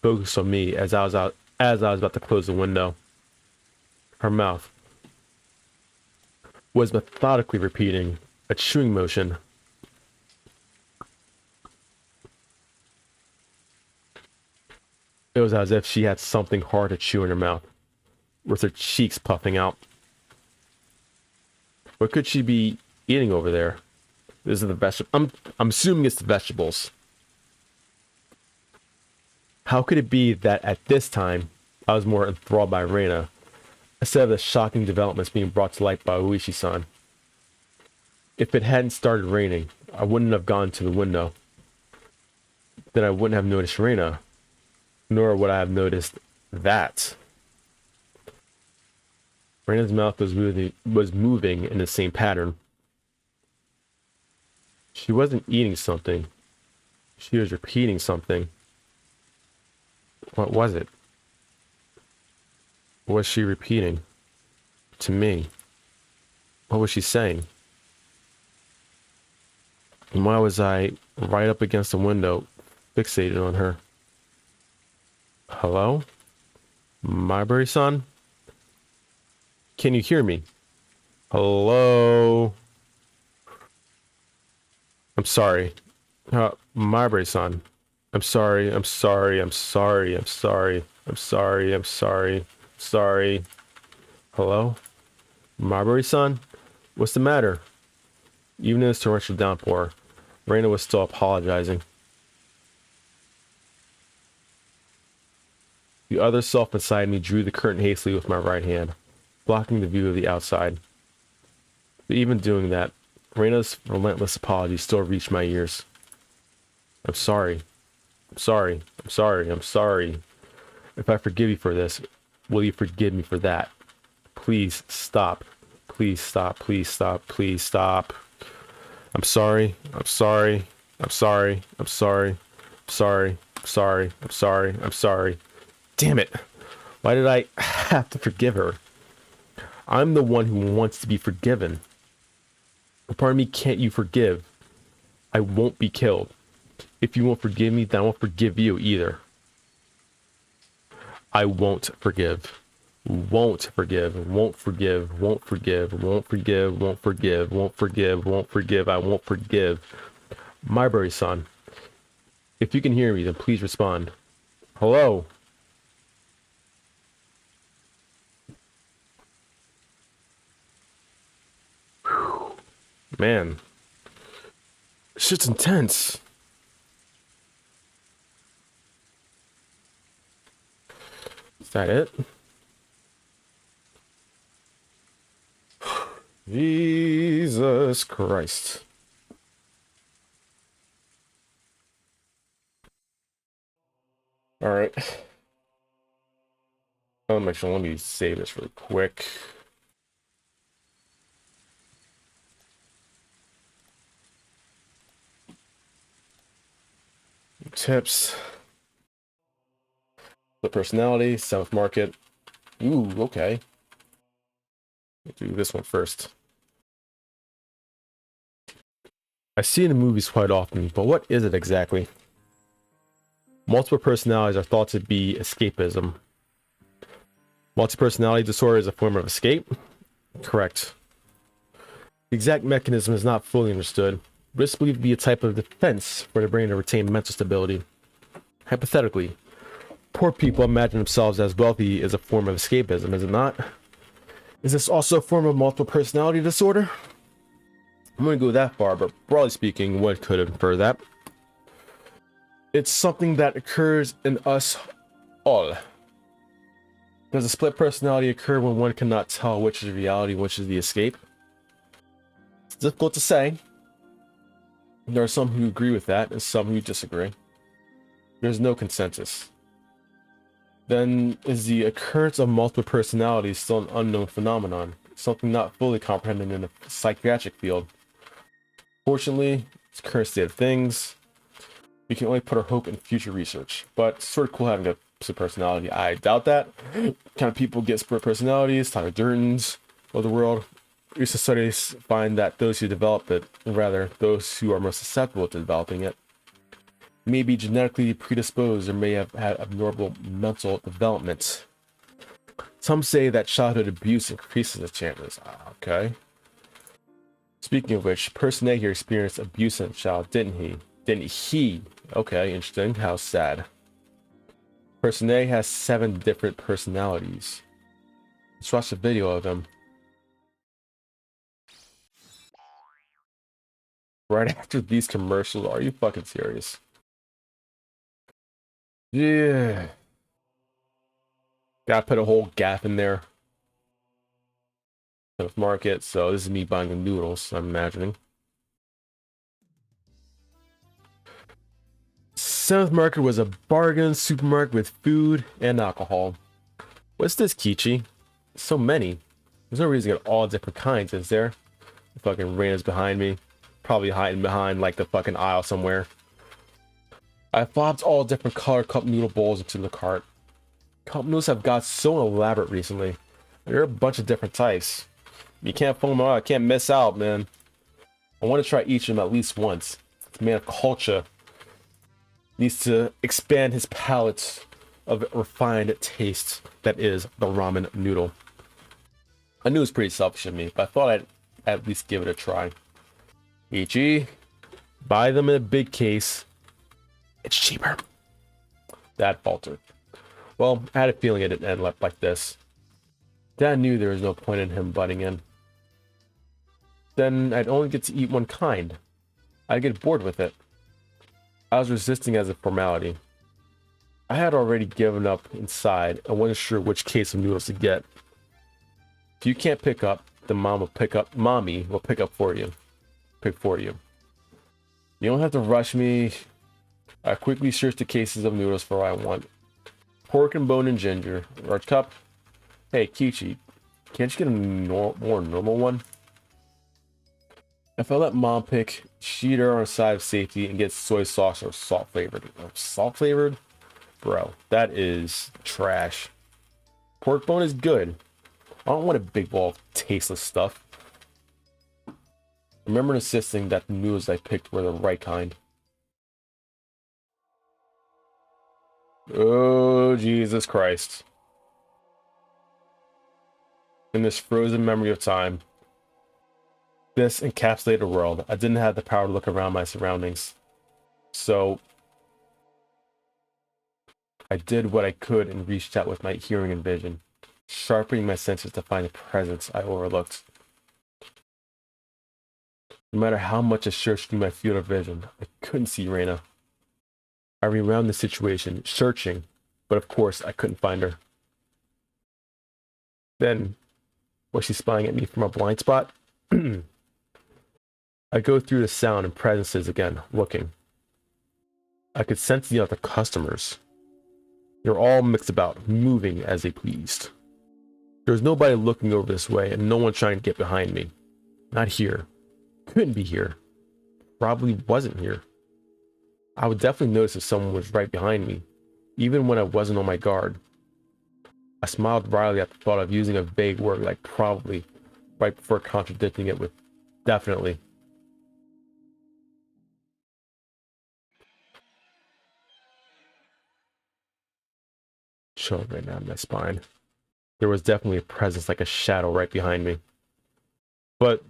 Focused on me as I was about to close the window. Her mouth was methodically repeating a chewing motion. It was as if she had something hard to chew in her mouth, with her cheeks puffing out. What could she be eating over there? This is the vegetable. I'm assuming it's the vegetables. How could it be that at this time I was more enthralled by Reina instead of the shocking developments being brought to light by Oishi-san? If it hadn't started raining, I wouldn't have gone to the window. Then I wouldn't have noticed Reina, nor would I have noticed that. Reina's mouth was moving in the same pattern. She wasn't eating something. She was repeating something. What was it? What was she repeating? To me. What was she saying? And why was I right up against the window, fixated on her. Hello? Myberry-san? Can you hear me? Hello? I'm sorry. Myberry-san. I'm sorry. I'm sorry. I'm sorry. I'm sorry. I'm sorry. I'm sorry. Sorry. Hello? Myberry-san? What's the matter? Even in this torrential downpour, Reina was still apologizing. The other self inside me drew the curtain hastily with my right hand, blocking the view of the outside. But even doing that, Reina's relentless apology still reached my ears. I'm sorry. I'm sorry. I'm sorry. I'm sorry. If I forgive you for this, will you forgive me for that? Please stop. Please stop. Please stop. Please stop. I'm sorry. I'm sorry. I'm sorry. I'm sorry. I'm sorry. I'm sorry. I'm sorry. I'm sorry. Damn it. Why did I have to forgive her? I'm the one who wants to be forgiven. A part of me can't you forgive. I won't be killed. If you won't forgive me, then I won't forgive you either. I won't forgive. Won't forgive. Won't forgive. Won't forgive. Won't forgive. Won't forgive. Won't forgive. Won't forgive. I won't forgive. Myberry-san, if you can hear me, then please respond. Hello? Whew. Man. Shit's intense. Is that it? Jesus Christ. All right. Actually, let me save this really quick. Tips. The personality, South Market. Ooh, okay. Let's do this one first. I see it in movies quite often, but what is it exactly? Multiple personalities are thought to be escapism. Multi-personality disorder is a form of escape? Correct. The exact mechanism is not fully understood, but it's believed to be a type of defense for the brain to retain mental stability. Hypothetically, poor people imagine themselves as wealthy as a form of escapism, is it not? Is this also a form of multiple personality disorder? I'm going to go that far, but broadly speaking, one could infer that. It's something that occurs in us all. Does a split personality occur when one cannot tell which is reality, which is the escape? It's difficult to say. There are some who agree with that, and some who disagree. There's no consensus. Then is the occurrence of multiple personalities still an unknown phenomenon, something not fully comprehended in the psychiatric field? Fortunately, it's the current state of things. We can only put our hope in future research, but it's sort of cool having a split personality. I doubt that. Kind of people get split personalities, Tyler Durden's of the world. Recent studies find that those who develop it, or rather, those who are most susceptible to developing it, may be genetically predisposed or may have had abnormal mental development. Some say that childhood abuse increases the chances. Okay. Speaking of which, Person A here experienced abuse as a child, didn't he? Didn't he? Okay, interesting. How sad. Person A has 7 different personalities. Let's watch a video of him. Right after these commercials, are you fucking serious? Yeah. Gotta put a whole gap in there. Market, so this is me buying the noodles, I'm imagining. 7th Market was a bargain supermarket with food and alcohol. What's this, Kichi? So many. There's no reason to get all different kinds, is there? The fucking Reina's behind me. Probably hiding behind like the fucking aisle somewhere. I flopped all different color cup noodle bowls into the cart. Cup noodles have got so elaborate recently. There are a bunch of different types. You can't phone them out. I can't miss out, man. I want to try each of them at least once. It's made of culture. needs to expand his palate of refined taste that is the ramen noodle. I knew it was pretty selfish of me, but I thought I'd at least give it a try. Ichi, buy them in a big case. It's cheaper. Dad faltered. Well, I had a feeling it didn't end up like this. Dad knew there was no point in him butting in. Then I'd only get to eat one kind. I'd get bored with it. I was resisting as a formality. I had already given up inside and wasn't sure which case of noodles to get. If you can't pick up, then mommy will pick up for you. Pick for you. You don't have to rush me. I quickly searched the cases of noodles for what I want. Pork and bone and ginger. Large cup. Hey, Kichi, can't you get a more normal one? If I let mom pick, she'd err on the side of safety and get soy sauce or salt flavored. Salt flavored? Bro, that is trash. Pork bone is good. I don't want a big bowl of tasteless stuff. I remember insisting that the noodles I picked were the right kind. Oh, Jesus Christ. In this frozen memory of time, this encapsulated world, I didn't have the power to look around my surroundings. So I did what I could and reached out with my hearing and vision, sharpening my senses to find a presence I overlooked. No matter how much I searched through my field of vision, I couldn't see Reina. I rewound the situation, searching, but of course I couldn't find her. Then, was she spying at me from a blind spot? I go through the sound and presences again, looking. I could sense the other customers. They're all mixed about, moving as they pleased. There was nobody looking over this way, and no one trying to get behind me. Not here. Couldn't be here. Probably wasn't here. I would definitely notice if someone was right behind me, even when I wasn't on my guard. I smiled wryly at the thought of using a vague word like probably, right before contradicting it with definitely. Chilling right now in my spine. There was definitely a presence like a shadow right behind me. But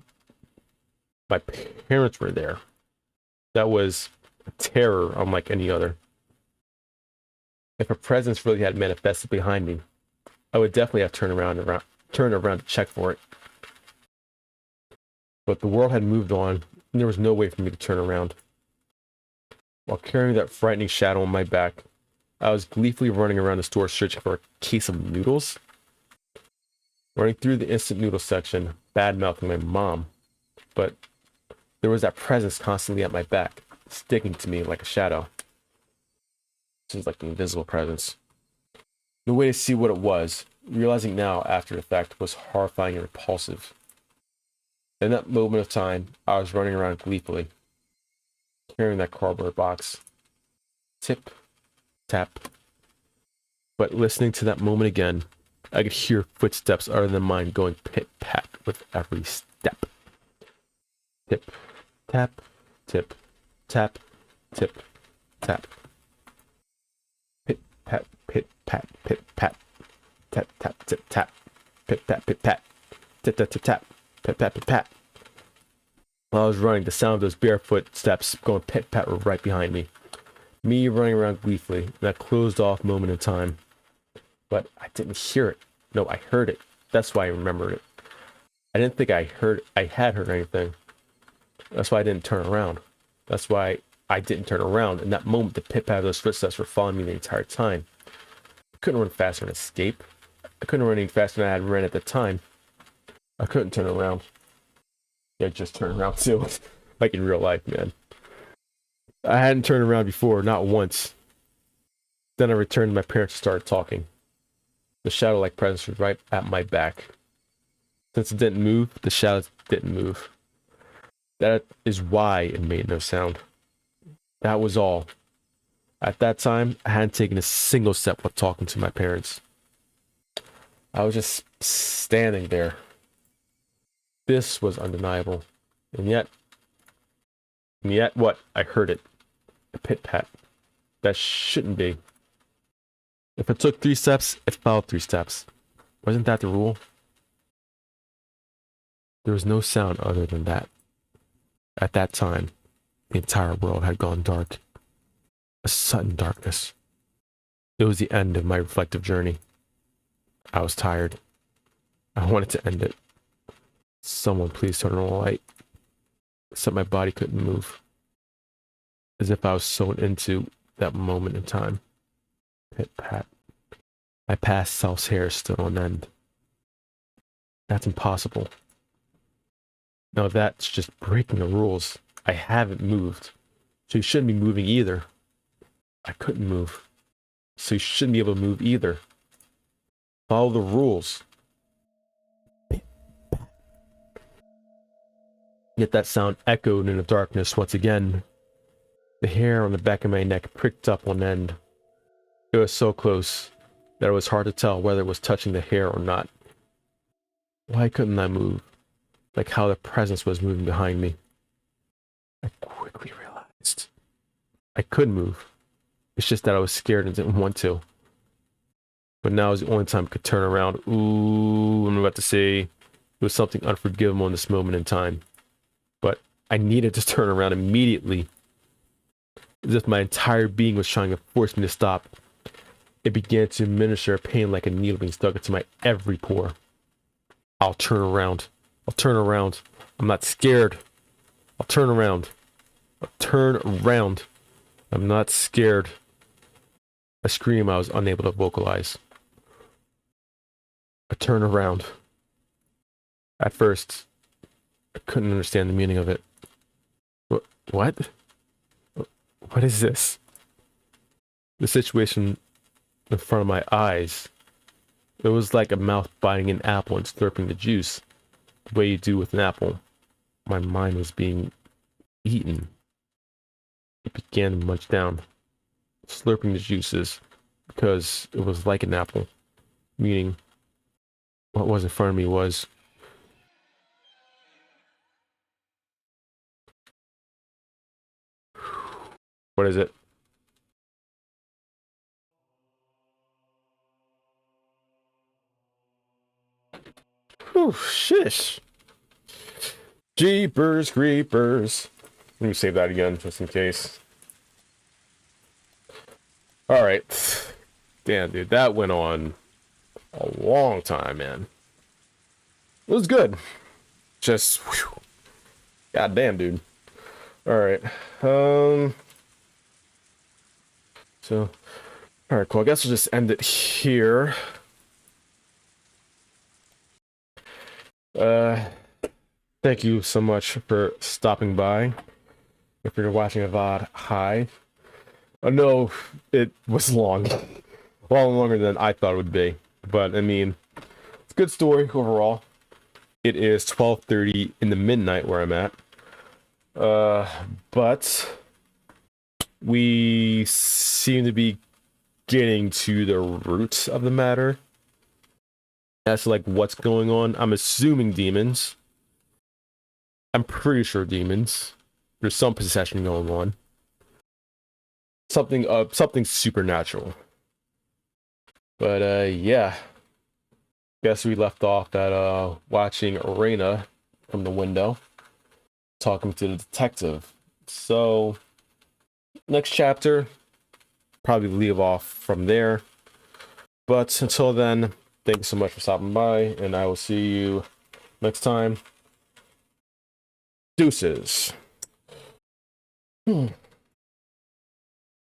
my parents were there. That was a terror unlike any other. If a presence really had manifested behind me, I would definitely have turned around to check for it. But the world had moved on, and there was no way for me to turn around. While carrying that frightening shadow on my back, I was gleefully running around the store searching for a case of noodles. Running through the instant noodle section, bad-mouthing my mom. But there was that presence constantly at my back, sticking to me like a shadow. Seems like an invisible presence. No way to see what it was, realizing now after the fact, was horrifying and repulsive. In that moment of time, I was running around gleefully, carrying that cardboard box. Tip, tap. But listening to that moment again, I could hear footsteps other than mine going pit-pat with every step. Tip, tap, tip, tap, tip, tap. Pit-pat, pit-pat, pit-pat. Tap, tap, tip, tap. Pit-pat, pit-pat. Tip-tap-tip-tap. Pit-pat, pit-pat. While I was running, the sound of those barefoot steps going pit-pat were right behind me. Me running around gleefully, in that closed-off moment in time. But I didn't hear it. No, I heard it. That's why I remembered it. I didn't think I had heard anything. That's why I didn't turn around. That's why I didn't turn around. In that moment, the pit-pat of those footsteps were following me the entire time. I couldn't run faster and escape. I couldn't run any faster than I had ran at the time. I couldn't turn around. Yeah, just turn around too. Like in real life, man. I hadn't turned around before, not once. Then I returned and my parents started talking. The shadow-like presence was right at my back. Since it didn't move, the shadows didn't move. That is why it made no sound. That was all. At that time, I hadn't taken a single step while talking to my parents. I was just standing there. This was undeniable. And yet what? I heard it. A pit-pat. that shouldn't be. If it took 3 steps, it followed 3 steps. Wasn't that the rule? There was no sound other than that. At that time, the entire world had gone dark. A sudden darkness. It was the end of my reflective journey. I was tired. I wanted to end it. Someone please turn on the light. Except my body couldn't move. As if I was sewn into that moment in time. Pit pat. My past self's hair stood on end. That's impossible. No, that's just breaking the rules. I haven't moved. So you shouldn't be moving either. I couldn't move. So you shouldn't be able to move either. Follow the rules. Yet that sound echoed in the darkness once again. The hair on the back of my neck pricked up on end. It was so close that it was hard to tell whether it was touching the hair or not. Why couldn't I move? Like how the presence was moving behind me. I quickly realized I could move. It's just that I was scared and didn't want to. But now is the only time I could turn around. Ooh, I'm about to say it was something unforgivable in this moment in time. But I needed to turn around immediately. As if my entire being was trying to force me to stop. It began to administer a pain like a needle being stuck into my every pore. I'll turn around. I'll turn around. I'm not scared. I'll turn around. I'll turn around. I'm not scared. A scream I was unable to vocalize. I turn around. At first, I couldn't understand the meaning of it. What? What is this? The situation in front of my eyes. It was like a mouth biting an apple and slurping the juice. The way you do with an apple. My mind was being eaten. It began to munch down, slurping the juices, because it was like an apple. Meaning, what was in front of me was... What is it? Oh, shish. Jeepers creepers. Let me save that again, just in case. Alright. Damn, dude, that went on a long time, man. It was good. Just, whew. God damn, dude. Alright. So, alright, cool. I guess we'll just end it here. Thank you so much for stopping by. If you're watching a VOD, hi. I know it was long. A lot longer than I thought it would be. But, I mean, it's a good story overall. It is 12:30 in the midnight where I'm at. But we seem to be getting to the roots of the matter. As to, like, what's going on. I'm assuming demons. I'm pretty sure demons. There's some possession going on. Something supernatural. But yeah. Guess we left off at watching Arena from the window. Talking to the detective. So next chapter, probably leave off from there. But until then, thanks so much for stopping by, and I will see you next time. Deuces.